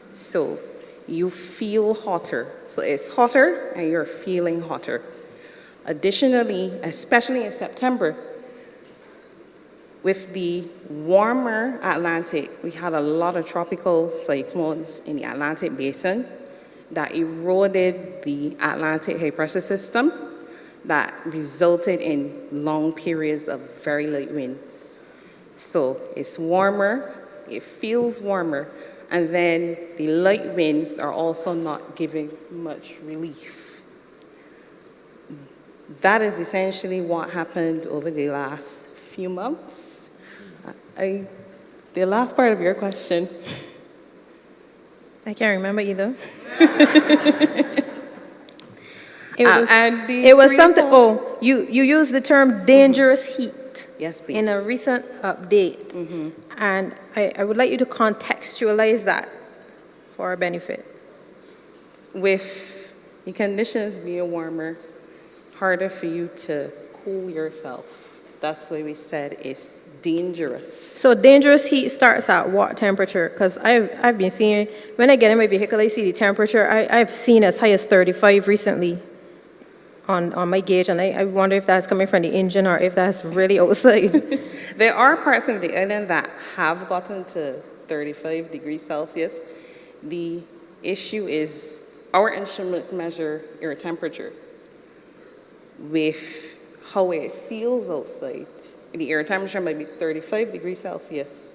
So you feel hotter. So it's hotter and you're feeling hotter. Additionally, especially in September, With the warmer Atlantic, we had a lot of tropical cyclones in the Atlantic basin that eroded the Atlantic high pressure system that resulted in long periods of very light winds. So it's warmer, it feels warmer, and then the light winds are also not giving much relief. That is essentially what happened over the last few months. The last part of your question. I can't remember either. And It was something, oh, you used the term dangerous heat. Yes, please. In a recent update. And I would like you to contextualize that for our benefit. With the conditions being warmer, harder for you to cool yourself. That's why we said it's dangerous. So dangerous heat starts at what temperature? Because I've been seeing, when I get in my vehicle, I see the temperature. I've seen as high as 35 recently on my gauge, and I wonder if that's coming from the engine or if that's really outside. There are parts of the island that have gotten to 35 degrees Celsius. The issue is our instruments measure air temperature. With how it feels outside, the air temperature might be 35 degrees Celsius,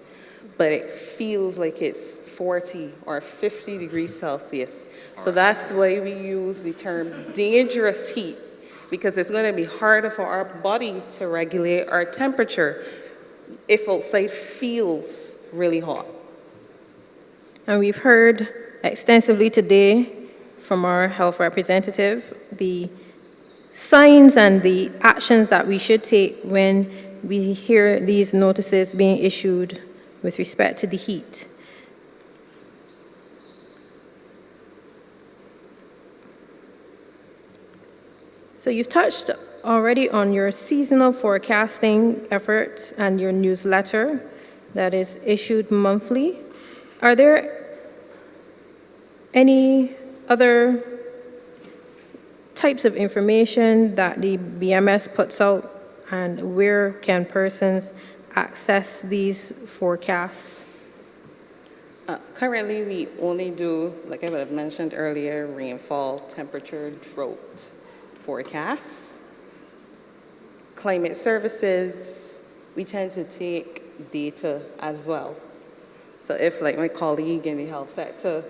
but it feels like it's 40 or 50 degrees Celsius. So that's why we use the term dangerous heat, because it's going to be harder for our body to regulate our temperature if outside feels really hot. And we've heard extensively today from our health representative the signs and the actions that we should take when we hear these notices being issued with respect to the heat. So you've touched already on your seasonal forecasting efforts and your newsletter that is issued monthly. Are there any other types of information that the BMS puts out, and where can persons access these forecasts? Currently, we only do, like I would have mentioned earlier, rainfall, temperature, drought forecasts. Climate services, we tend to take data as well. So if, like my colleague in the health sector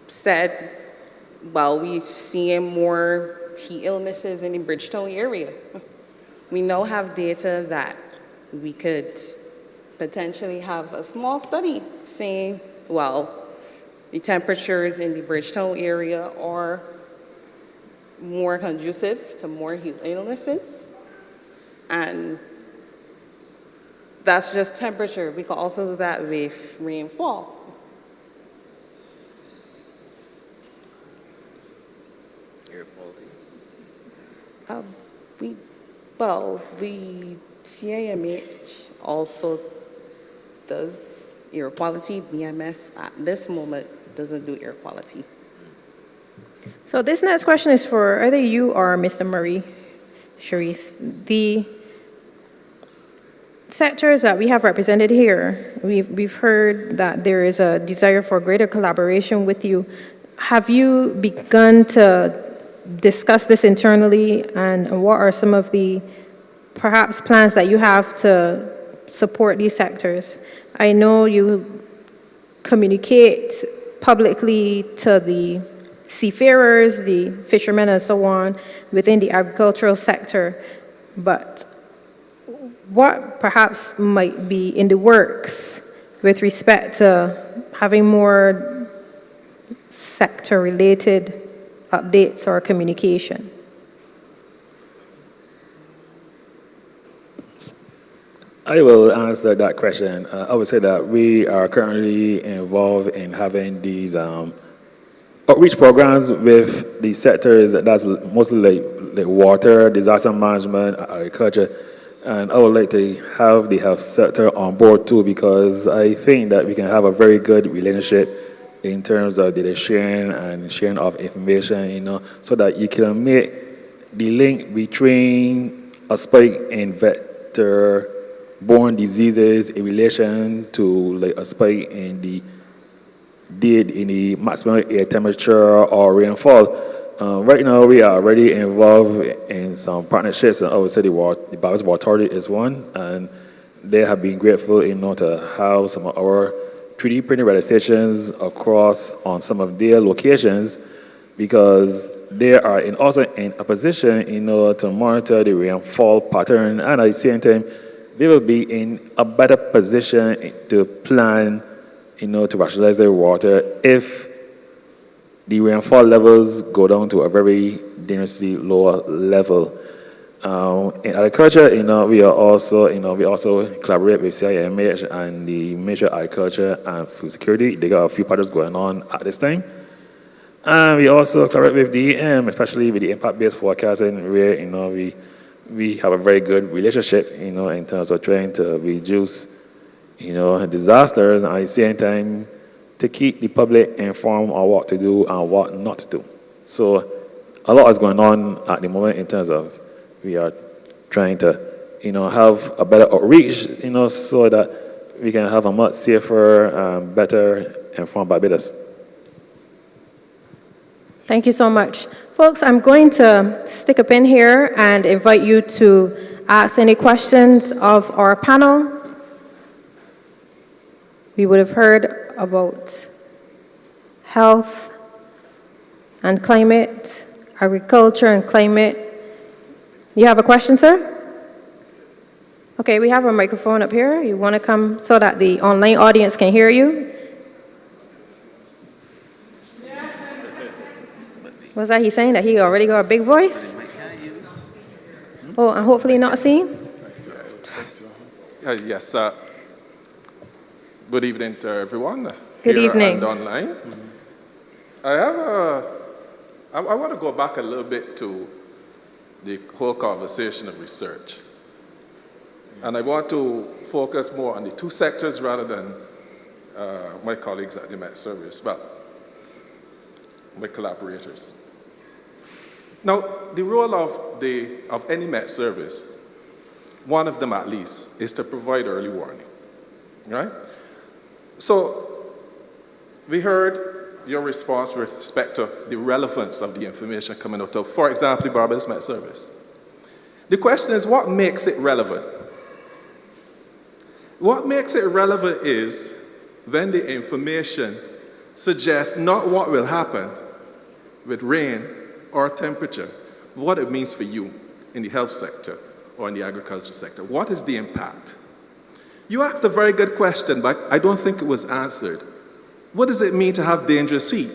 said, well, we're seeing more heat illnesses in the Bridgetown area, we now have data that we could potentially have a small study saying, well, the temperatures in the Bridgetown area are more conducive to more heat illnesses. And that's just temperature. We can also do that with rainfall. Air quality. The CIMH also does air quality. BMS at this moment doesn't do air quality. So this next question is for either you or Mr. Murray, Charisse. The sectors that we have represented here, we've heard that there is a desire for greater collaboration with you. Have you begun to discuss this internally, and what are some of the perhaps plans that you have to support these sectors? I know you communicate publicly to the seafarers, the fishermen, and so on within the agricultural sector, but what perhaps might be in the works with respect to having more sector-related updates or communication? I will answer that question. I would say that we are currently involved in having these outreach programs with the sectors that's mostly like water, disaster management, agriculture, and I would like to have the health sector on board too, because I think that we can have a very good relationship in terms of data sharing and sharing of information, so that you can make the link between a spike in vector borne diseases in relation to like a spike in the maximum air temperature or rainfall. Right now, we are already involved in some partnerships, and I would say the Barbados Water Authority is one, and they have been grateful, to have some of our 3D printing weather stations across on some of their locations, because they are also in a position, to monitor the rainfall pattern, and at the same time, they will be in a better position to plan, to rationalize their water if the rainfall levels go down to a very dangerously lower level. In agriculture, we also collaborate with CIMH and the Ministry of Agriculture and Food Security. They got a few projects going on at this time. And we also collaborate with DEM, especially with the impact-based forecasting, where, we have a very good relationship, in terms of trying to reduce, disasters, and at the same time, to keep the public informed on what to do and what not to do. So a lot is going on at the moment in terms of we are trying to, have a better outreach, so that we can have a much safer, better informed Barbados. Thank you so much. Folks, I'm going to stick a pin here and invite you to ask any questions of our panel. We would have heard about health and climate, agriculture and climate. You have a question, sir? Okay, we have a microphone up here. You want to come so that the online audience can hear you? Was that he saying that he already got a big voice? Oh, and hopefully not seen? Yes. Good evening to everyone. Good here evening. And online. I want to go back a little bit to the whole conversation of research. And I want to focus more on the two sectors rather than my colleagues at the Met Service, well, my collaborators. Now, the role of any Met Service, one of them at least, is to provide early warning, right? So, we heard your response with respect to the relevance of the information coming out of, for example, the Barbados Met Service. The question is, what makes it relevant? What makes it relevant is when the information suggests not what will happen with rain or temperature, but what it means for you in the health sector or in the agriculture sector. What is the impact? You asked a very good question, but I don't think it was answered. What does it mean to have dangerous heat?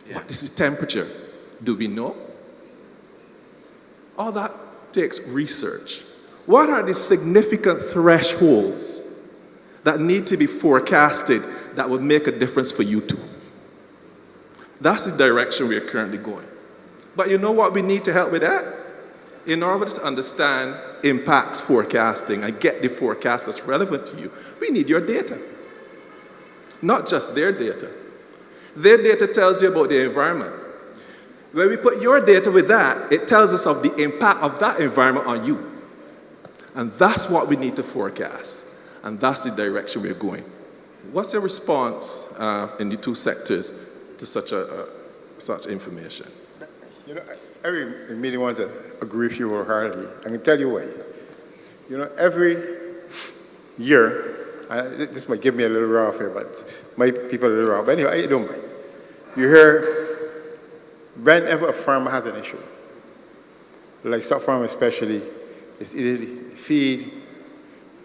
Yeah. What is the temperature? Do we know? All that takes research. What are the significant thresholds that need to be forecasted that would make a difference for you too? That's the direction we are currently going. But you know what we need to help with that? In order to understand impacts forecasting and get the forecast that's relevant to you, we need your data. Not just their data. Their data tells you about the environment. When we put your data with that, it tells us of the impact of that environment on you. And that's what we need to forecast. And that's the direction we're going. What's your response in the two sectors to such information? You know, I really want to agree with you wholeheartedly. I can tell you why. You know, every year, this might give me a little rough here, but my people a little rough. But anyway, I don't mind. You hear, whenever a farmer has an issue, like stock farm especially, it's either the feed,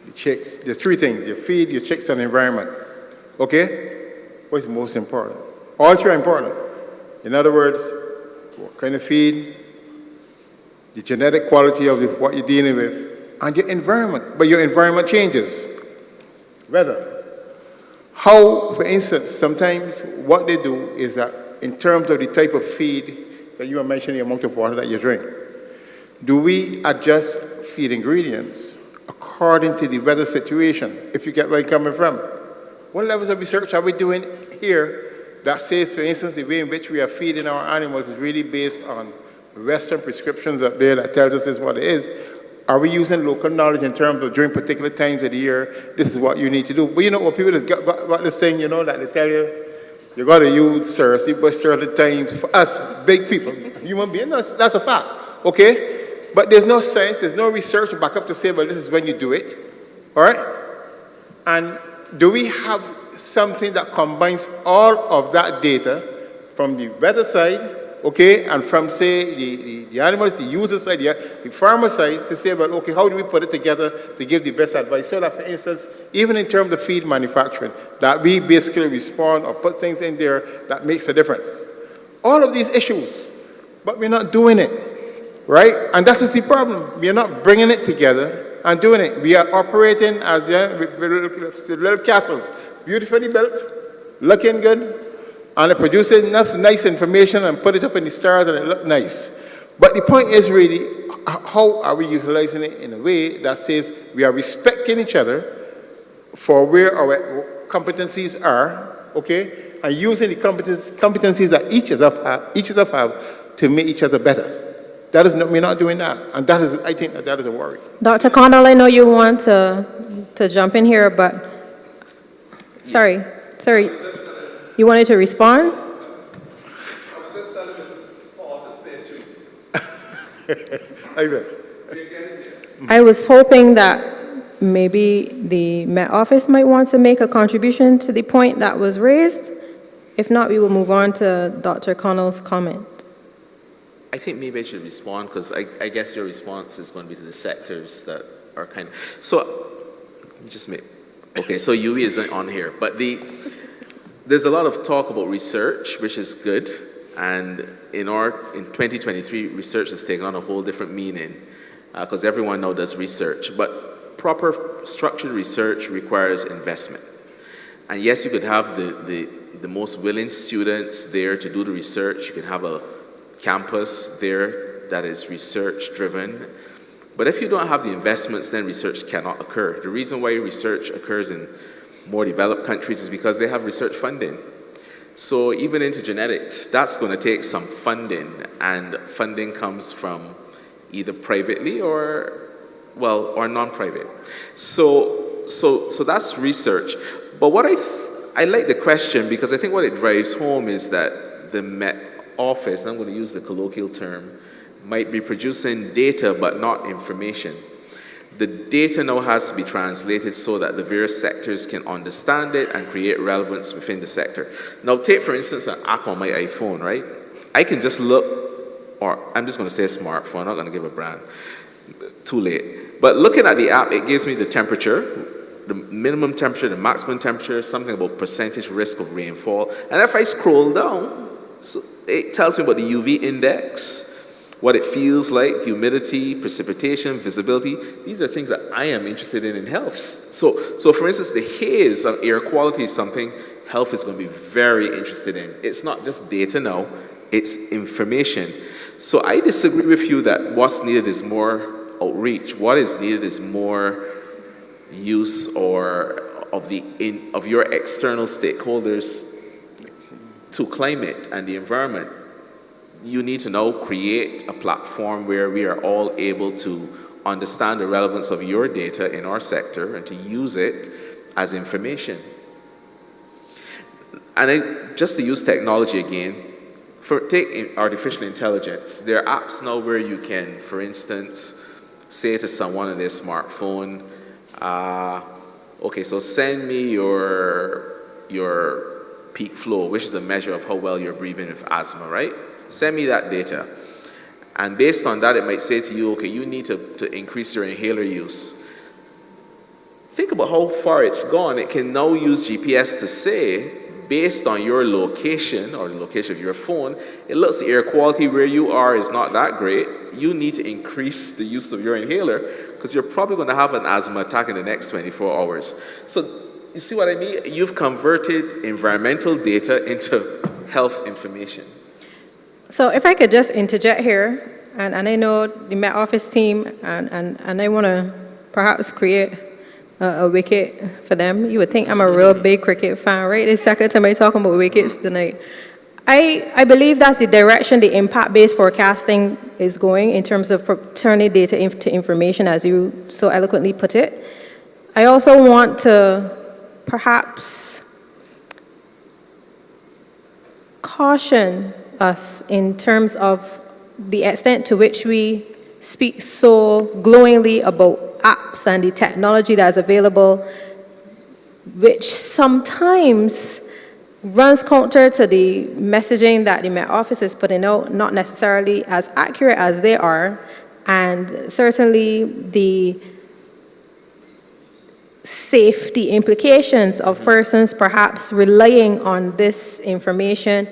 the chicks. There's three things: your feed, your chicks, and the environment. Okay? What's most important? All three are important. In other words, what kind of feed, the genetic quality of what you're dealing with, and your environment. But your environment changes. Weather. How, for instance, sometimes what they do is that in terms of the type of feed that you are mentioning, the amount of water that you drink, do we adjust feed ingredients according to the weather situation, if you get where I'm coming from? What levels of research are we doing here that says, for instance, the way in which we are feeding our animals is really based on Western prescriptions up there that tells us this is what it is? Are we using local knowledge in terms of during particular times of the year, this is what you need to do? But you know what people has got this thing, you know, that they tell you got to use certain times. For us, big people, human beings, that's a fact, okay? But there's no science, there's no research to back up to say, well, this is when you do it, all right? And do we have something that combines all of that data from the weather side, okay, and from, say, the animals, the user side, the farmer side, to say, well, okay, how do we put it together to give the best advice? So that, for instance, even in terms of feed manufacturing, that we basically respond or put things in there that makes a difference. All of these issues, but we're not doing it, right? And that is the problem. We are not bringing it together and doing it. We are operating as with little castles, beautifully built, looking good, and they're producing enough nice information and put it up in the stars and it look nice. But the point is really, how are we utilizing it in a way that says we are respecting each other for where our competencies are, okay, and using the competencies that each of us have to make each other better. That is not, we're not doing that, and that is, I think that is a worry. Dr. Connell, I know you want to jump in here, but sorry, you wanted to respond? I was hoping that maybe the Met Office might want to make a contribution to the point that was raised. If not, we will move on to Dr. Connell's comment. I think maybe I should respond because I guess your response is going to be to the sectors that are kind of, so just make, okay, so UV isn't on here, but there's a lot of talk about research, which is good, and in 2023, research has taken on a whole different meaning because everyone now does research, but proper structured research requires investment. And yes, you could have the most willing students there to do the research. You can have a campus there that is research driven. But if you don't have the investments, then research cannot occur. The reason why research occurs in more developed countries is because they have research funding. So even into genetics, that's going to take some funding, and funding comes from either privately or non-private. So that's research. But what I like the question because I think what it drives home is that the Met Office, I'm going to use the colloquial term, might be producing data but not information. The data now has to be translated so that the various sectors can understand it and create relevance within the sector. Now take for instance an app on my iPhone, right? I can just look, or I'm just going to say smartphone, I'm not going to give a brand, too late. But looking at the app, it gives me the temperature, the minimum temperature, the maximum temperature, something about percentage risk of rainfall. And if I scroll down, so it tells me about the UV index, what it feels like, humidity, precipitation, visibility. These are things that I am interested in health. So for instance, the haze of air quality is something health is going to be very interested in. It's not just data now, it's information. So I disagree with you that what's needed is more outreach. What is needed is more use of your external stakeholders to climate and the environment. You need to now create a platform where we are all able to understand the relevance of your data in our sector and to use it as information. And just to use technology again, take artificial intelligence. There are apps now where you can, for instance, say to someone on their smartphone, okay, so send me your peak flow, which is a measure of how well you're breathing with asthma, right? Send me that data. And based on that, it might say to you, okay, you need to increase your inhaler use. Think about how far it's gone. It can now use GPS to say, based on your location or the location of your phone, it looks the air quality where you are is not that great. You need to increase the use of your inhaler because you're probably going to have an asthma attack in the next 24 hours. So you see what I mean? You've converted environmental data into health information. So if I could just interject here, and I know the Met Office team, and I want to perhaps create a wicket for them. You would think I'm a real big cricket fan, right? This second time I'm talking about wickets tonight. I believe that's the direction the impact-based forecasting is going in terms of turning data into information, as you so eloquently put it. I also want to perhaps caution us in terms of the extent to which we speak so glowingly about apps and the technology that's available, which sometimes runs counter to the messaging that the Met Office is putting out, not necessarily as accurate as they are, and certainly the safety implications of persons perhaps relying on this information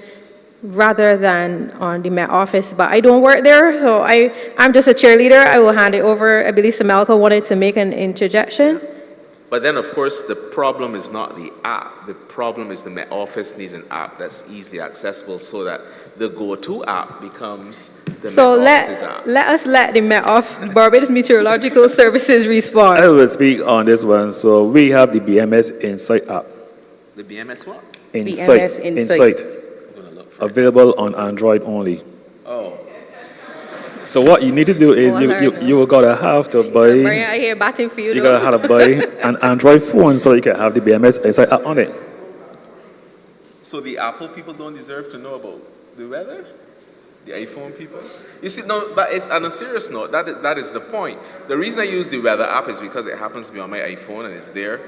rather than on the Met Office. But I don't work there, so I'm just a cheerleader. I will hand it over. I believe Samelka wanted to make an interjection. But then, of course, the problem is not the app. The problem is the Met Office needs an app that's easily accessible so that the go-to app becomes the So Met Office's app. let the Barbados Meteorological Services respond. I will speak on this one. So we have the BMS Insight app. The BMS what? BMS Insight. I'm going to look for it. Available on Android only. Oh, So what you need to do is you gotta have to buy. Brian, I hear batting for you. You though. gotta have to buy an Android phone so you can have the BMS Insight app on it. so the Apple people don't deserve to know about the weather? The iPhone people? You see, no, but it's on a serious note, that is the point. The reason I use the weather app is because it happens to be on my iPhone and it's there.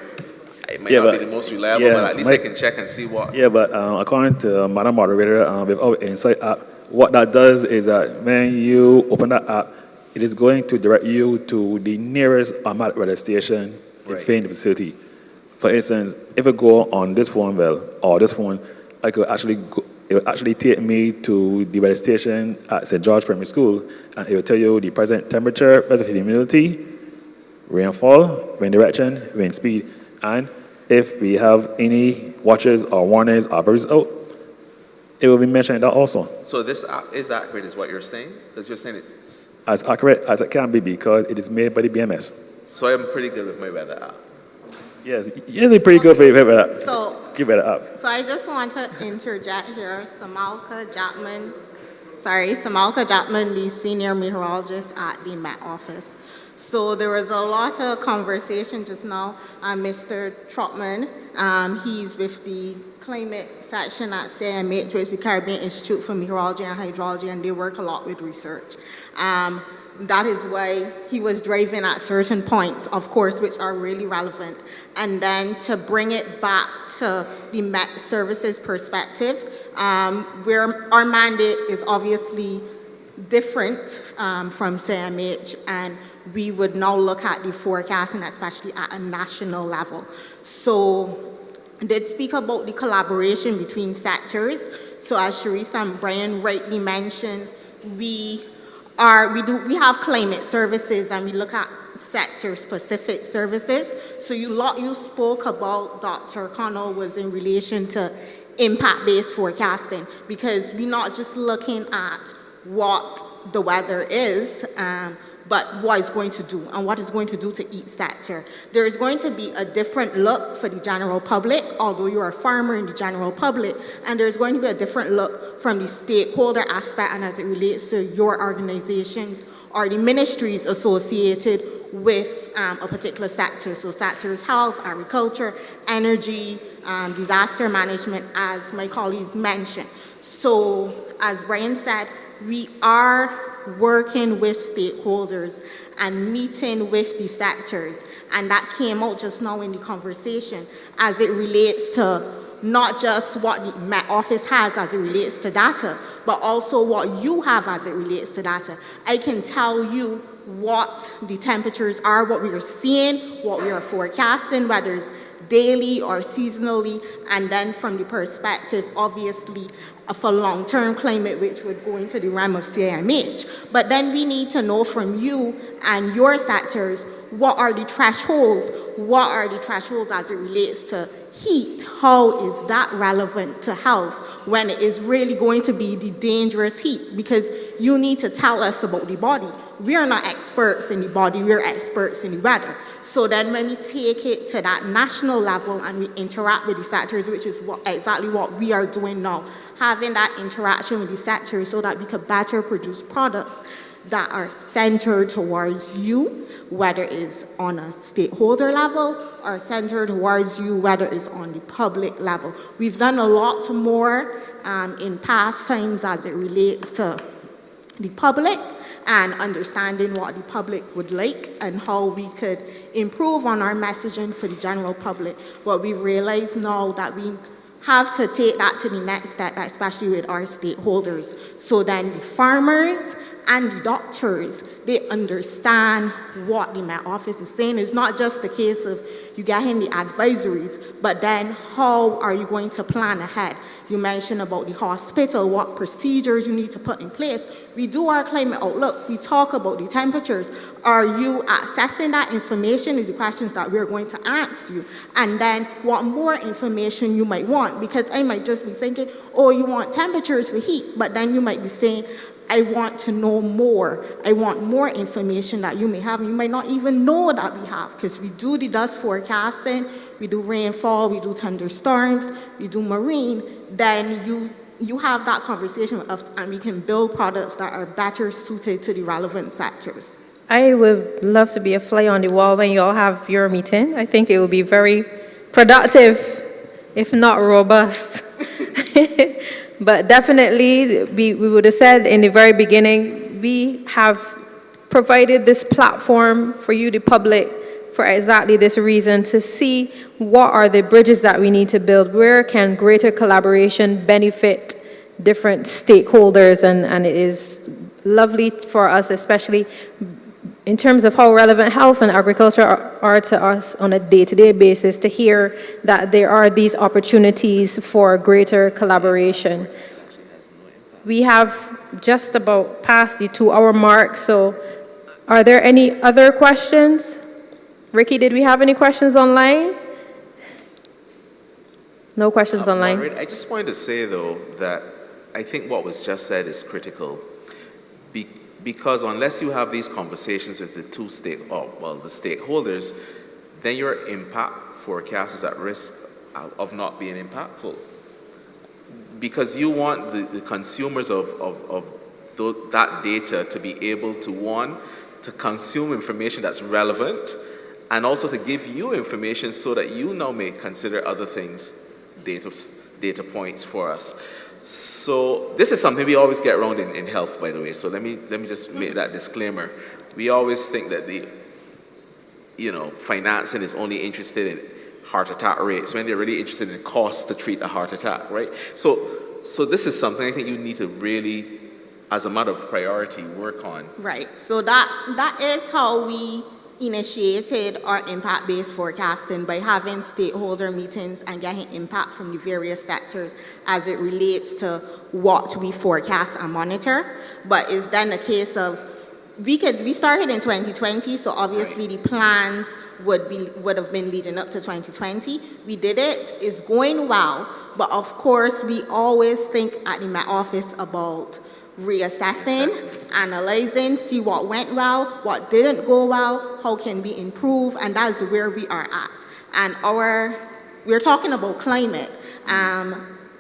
It might not be the most reliable, but at least I can check and see what. Yeah, but according to Madam Moderator, with our Insight app, what that does is that when you open that app, it is going to direct you to the nearest automatic weather station within the facility. For instance, if I go on this phone, or this phone, I could actually it will actually take me to the weather station at St. George Primary School, and it will tell you the present temperature, relative humidity, rainfall, wind direction, wind speed, and if we have any watches or warnings or average out, it will be mentioned that also. So this app is accurate, is what you're saying? Because you're saying it's. As accurate as it can be because it is made by the BMS. So I'm pretty good with my weather app. Yes, it's pretty good for your weather app. Give it up. So I just want to interject here. Samalka Japman, the senior meteorologist at the Met Office. So there was a lot of conversation just now. Mr. Trotman, he's with the climate section at CMH, which is the Caribbean Institute for Meteorology and Hydrology, and they work a lot with research. That is why he was driving at certain points, of course, which are really relevant. And then to bring it back to the Met Services perspective, where our mandate is obviously different from CMH, and we would now look at the forecasting, especially at a national level. So I did speak about the collaboration between sectors. So as Sharice and Brian rightly mentioned, we have climate services and we look at sector-specific services. So you spoke about, Dr. Connell, was in relation to impact-based forecasting, because we're not just looking at what the weather is, but what it's going to do and what it's going to do to each sector. There is going to be a different look for the general public, although you're a farmer in the general public, and there's going to be a different look from the stakeholder aspect and as it relates to your organizations or the ministries associated with a particular sector. So sectors, health, agriculture, energy, disaster management, as my colleagues mentioned. So as Brian said, we are working with stakeholders and meeting with the sectors, and that came out just now in the conversation as it relates to not just what the Met Office has as it relates to data, but also what you have as it relates to data. I can tell you what the temperatures are, what we are seeing, what we are forecasting, whether it's daily or seasonally, and then from the perspective, obviously, for long-term climate, which would go into the realm of CMH. But then we need to know from you and your sectors, what are the thresholds? What are the thresholds as it relates to heat? How is that relevant to health when it is really going to be the dangerous heat? Because you need to tell us about the body. We are not experts in the body, we're experts in the weather. So then when we take it to that national level and we interact with the sectors, which is exactly what we are doing now, having that interaction with the sectors so that we could better produce products that are centered towards you, whether it's on a stakeholder level or centered towards you, whether it's on the public level. We've done a lot more in past times as it relates to the public and understanding what the public would like and how we could improve on our messaging for the general public. But we realize now that we have to take that to the next step, especially with our stakeholders. So then the farmers and the doctors, they understand what the Met Office is saying. It's not just the case of you getting the advisories, but then how are you going to plan ahead? You mentioned about the hospital, what procedures you need to put in place. We do our climate outlook. We talk about the temperatures. Are you accessing that information is the questions that we're going to ask you. And then what more information you might want, because I might just be thinking, oh, you want temperatures for heat, but then you might be saying, I want to know more. I want more information that you may have. You might not even know that we have, because we do the dust forecasting, we do rainfall, we do thunderstorms, we do marine. Then you have that conversation with us, and we can build products that are better suited to the relevant sectors. I would love to be a fly on the wall when you all have your meeting. I think it will be very productive, if not robust. But definitely, we would have said in the very beginning, we have provided this platform for you, the public, for exactly this reason, to see what are the bridges that we need to build, where can greater collaboration benefit different stakeholders, and it is lovely for us, especially in terms of how relevant health and agriculture are to us on a day-to-day basis, to hear that there are these opportunities for greater collaboration. We have just about passed the 2-hour mark, so are there any other questions? Ricky, did we have any questions online? No questions online. Margaret, I just wanted to say, though, that I think what was just said is critical. Because unless you have these conversations with the the stakeholders, then your impact forecast is at risk of not being impactful. Because you want the consumers of that data to be able to, one, to consume information that's relevant, and also to give you information so that you now may consider other things, data points for us. So this is something we always get around in health, by the way. So let me just make that disclaimer. We always think that financing is only interested in heart attack rates when they're really interested in costs to treat a heart attack, right? So this is something I think you need to really, as a matter of priority, work on. Right. So that is how we initiated our impact-based forecasting, by having stakeholder meetings and getting impact from the various sectors as it relates to what we forecast and monitor. But it's then a case of, we started in 2020, so obviously the plans would have been leading up to 2020. We did it, it's going well, but of course we always think at the Met Office about reassessing, analyzing, see what went well, what didn't go well, how can we improve, and that's where we are at. And we're talking about climate.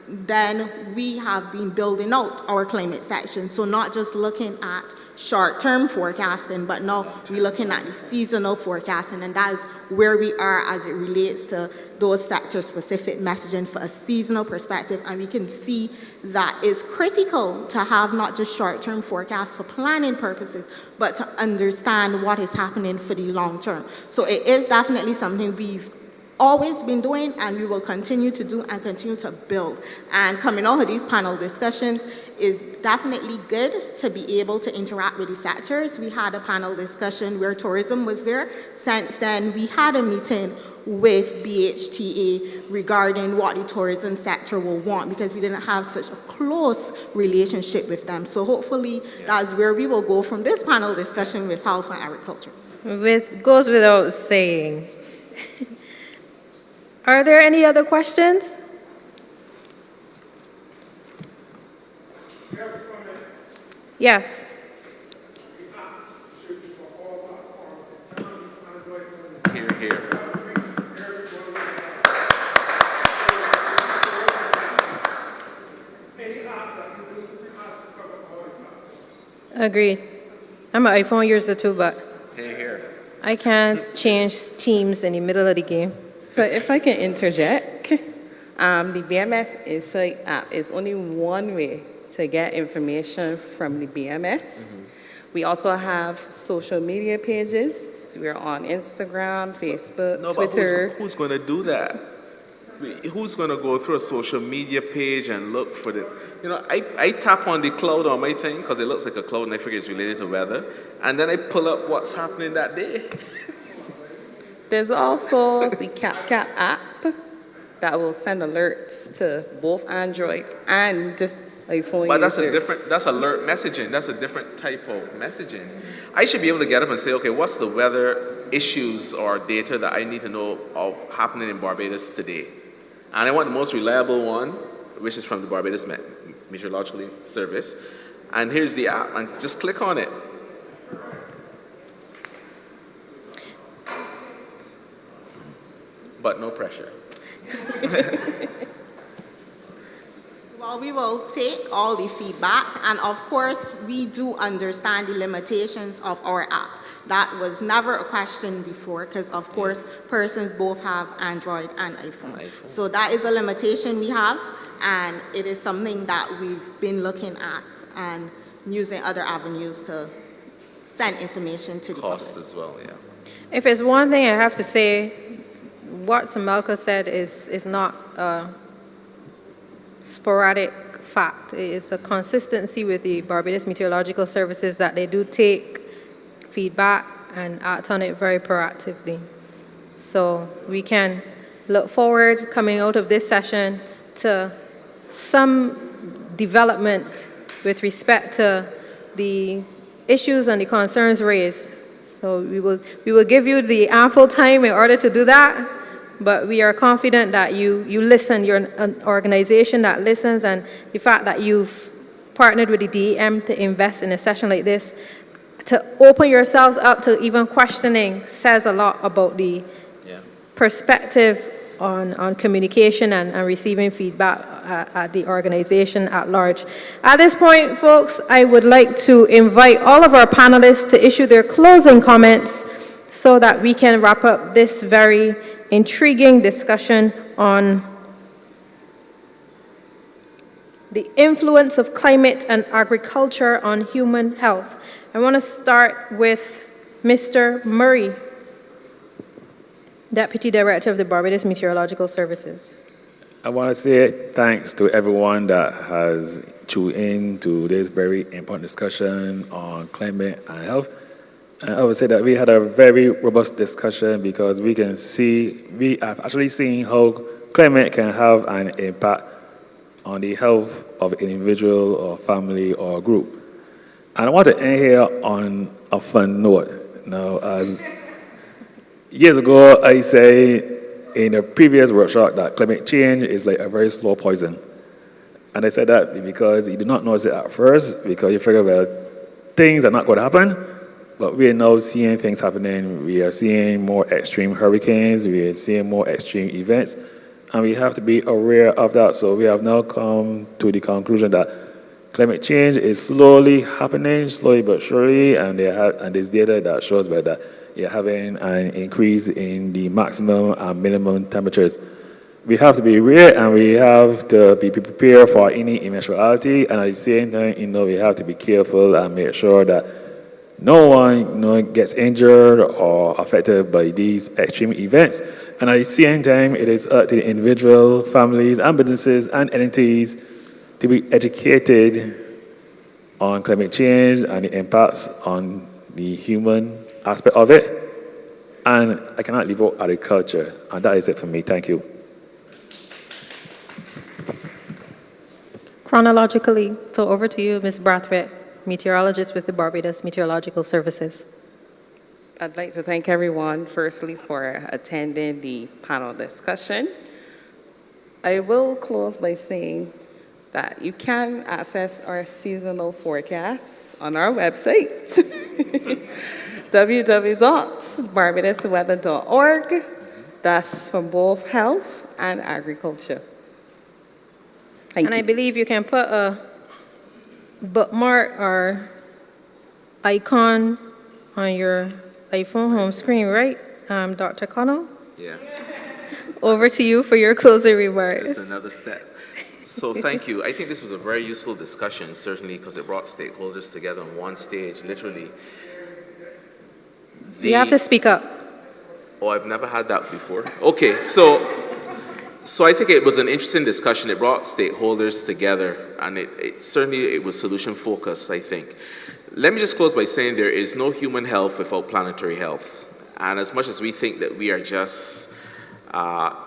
Then we have been building out our climate section, so not just looking at short-term forecasting, but now we're looking at the seasonal forecasting, and that is where we are as it relates to those sector-specific messaging for a seasonal perspective. And we can see that it's critical to have not just short-term forecasts for planning purposes, but to understand what is happening for the long term. So it is definitely something we've always been doing, and we will continue to do and continue to build. And coming out of these panel discussions is definitely good to be able to interact with the sectors. We had a panel discussion where tourism was there. Since then, we had a meeting with BHTA regarding what the tourism sector will want, because we didn't have such a close relationship with them. So hopefully that's where we will go from this panel discussion with health and agriculture. Goes without saying. Are there any other questions? Here here. Agreed. I'm an iPhone user too, but Here, here. I can't change teams in the middle of the game. So if I can interject, the BMS Insight app is only one way to get information from the BMS. We also have social media pages. We're on Instagram, Facebook, No, but Twitter. who's going to do that? Who's going to go through a social media page and look for the, I tap on the cloud on my thing because it looks like a cloud and I figure it's related to weather. And then I pull up what's happening that day. There's also the CapCap app that will send alerts to both Android and iPhone But that's users. that's alert messaging. That's a different type of messaging. I should be able to get up and say, okay, what's the weather issues or data that I need to know of happening in Barbados today? And I want the most reliable one, which is from the Barbados Meteorological Service. And here's the app, and just click on it. But no pressure. Well, we will take all the feedback, and of course, we do understand the limitations of our app. That was never a question before, because of course, persons both have Android and iPhone. So that is a limitation we have, and it is something that we've been looking at and using other avenues to send information to the Cost public. as well, yeah. If it's one thing I have to say, what Samelka said is not a sporadic fact. It is a consistency with the Barbados Meteorological Services that they do take feedback and act on it very proactively. So we can look forward, coming out of this session, to some development with respect to the issues and the concerns raised. So we will give you the ample time in order to do that, but we are confident that you listen. You're an organization that listens, and the fact that you've partnered with the DEM to invest in a session like this, to open yourselves up to even questioning, says a lot about the perspective on communication and receiving feedback at the organization at large. At this point, folks, I would like to invite all of our panelists to issue their closing comments so that we can wrap up this very intriguing discussion on the influence of climate and agriculture on human health. I want to start with Mr. Murray, Deputy Director of the Barbados Meteorological Services. I want to say thanks to everyone that has tuned in to this very important discussion on climate and health. And I would say that we had a very robust discussion because we have actually seen how climate can have an impact on the health of an individual or family or group. And I want to end here on a fun note. Now, as years ago, I say in a previous workshop that climate change is like a very slow poison. And I said that because you do not notice it at first, because you figure, well, things are not going to happen, but we are now seeing things happening. We are seeing more extreme hurricanes, we are seeing more extreme events, and we have to be aware of that. So we have now come to the conclusion that climate change is slowly happening, slowly but surely, and there's data that shows that you're having an increase in the maximum and minimum temperatures. We have to be aware, and we have to be prepared for any eventuality, and at the same time, we have to be careful and make sure that no one gets injured or affected by these extreme events. And at the same time, it is up to the individual, families, and businesses and entities to be educated on climate change and the impacts on the human aspect of it. And I cannot leave out agriculture. And that is it for me. Thank you. Chronologically, so over to you, Ms. Brathwaite, meteorologist with the Barbados Meteorological Services. I'd like to thank everyone, firstly, for attending the panel discussion. I will close by saying that you can access our seasonal forecasts on our website. www.barbadosweather.org. That's for both health and agriculture. Thank And you. I believe you can put a bookmark or icon on your iPhone home screen, right, Dr. Connell? Yeah, Over to you for your closing just remarks. another step. So thank you. I think this was a very useful discussion, certainly because it brought stakeholders together on one stage, literally. You have to speak up. Oh, I've never had that before. Okay, so I think it was an interesting discussion. It brought stakeholders together, and it certainly it was solution focused, I think. Let me just close by saying there is no human health without planetary health. And as much as we think that we are just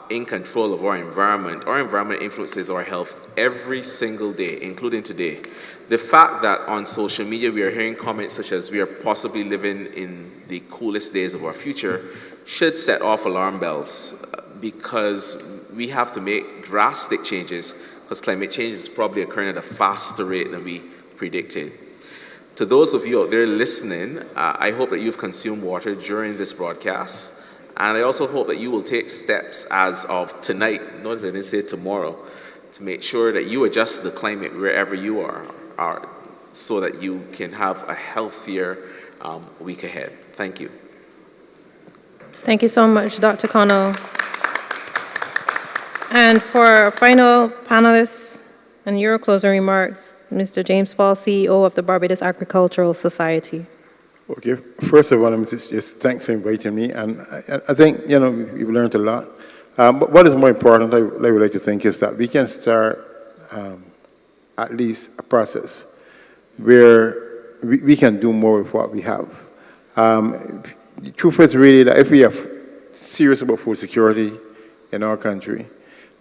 in control of our environment influences our health every single day, including today. The fact that on social media we are hearing comments such as we are possibly living in the coolest days of our future should set off alarm bells because we have to make drastic changes because climate change is probably occurring at a faster rate than we predicted. To those of you out there listening, I hope that you've consumed water during this broadcast. And I also hope that you will take steps as of tonight, notice I didn't say tomorrow, to make sure that you adjust the climate wherever you are so that you can have a healthier week ahead. Thank you. Thank you so much, Dr. Connell. And for our final panelists and your closing remarks, Mr. James Paul, CEO of the Barbados Agricultural Society. Okay, first of all, I'm just thanks for inviting me, and I think, we've learned a lot. But what is more important, I would like to think, is that we can start at least a process where we can do more with what we have. The truth is really that if we are serious about food security in our country,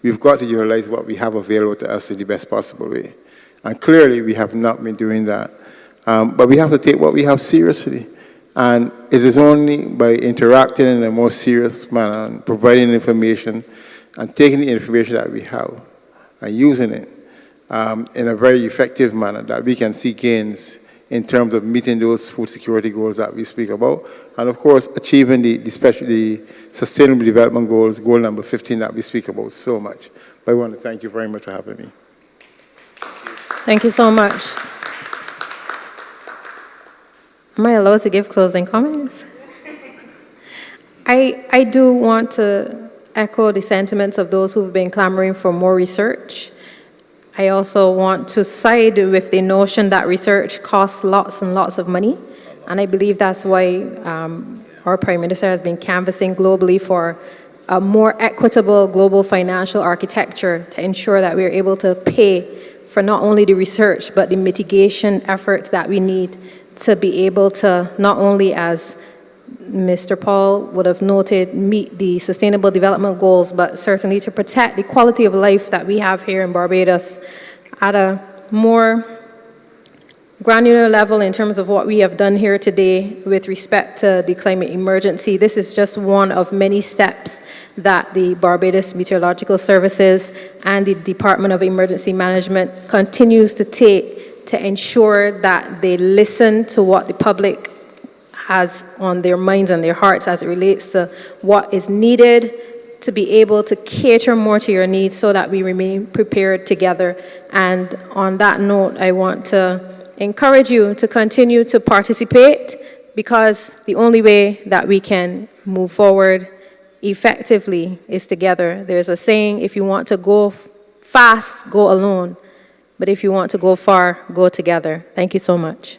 we've got to utilize what we have available to us in the best possible way. And clearly, we have not been doing that. But we have to take what we have seriously. And it is only by interacting in a more serious manner and providing information and taking the information that we have and using it in a very effective manner that we can see gains in terms of meeting those food security goals that we speak about. And of course, achieving the Sustainable Development Goals, goal number 15 that we speak about so much. But I want to thank you very much for having me. Thank you so much. Am I allowed to give closing comments? I do want to echo the sentiments of those who've been clamoring for more research. I also want to side with the notion that research costs lots and lots of money. And I believe that's why our Prime Minister has been canvassing globally for a more equitable global financial architecture to ensure that we're able to pay for not only the research, but the mitigation efforts that we need to be able to not only, as Mr. Paul would have noted, meet the Sustainable Development Goals, but certainly to protect the quality of life that we have here in Barbados at a more granular level in terms of what we have done here today with respect to the climate emergency. This is just one of many steps that the Barbados Meteorological Services and the Department of Emergency Management continues to take to ensure that they listen to what the public has on their minds and their hearts as it relates to what is needed to be able to cater more to your needs so that we remain prepared together. And on that note, I want to encourage you to continue to participate, because the only way that we can move forward effectively is together. There's a saying, if you want to go fast, go alone. But if you want to go far, go together. Thank you so much.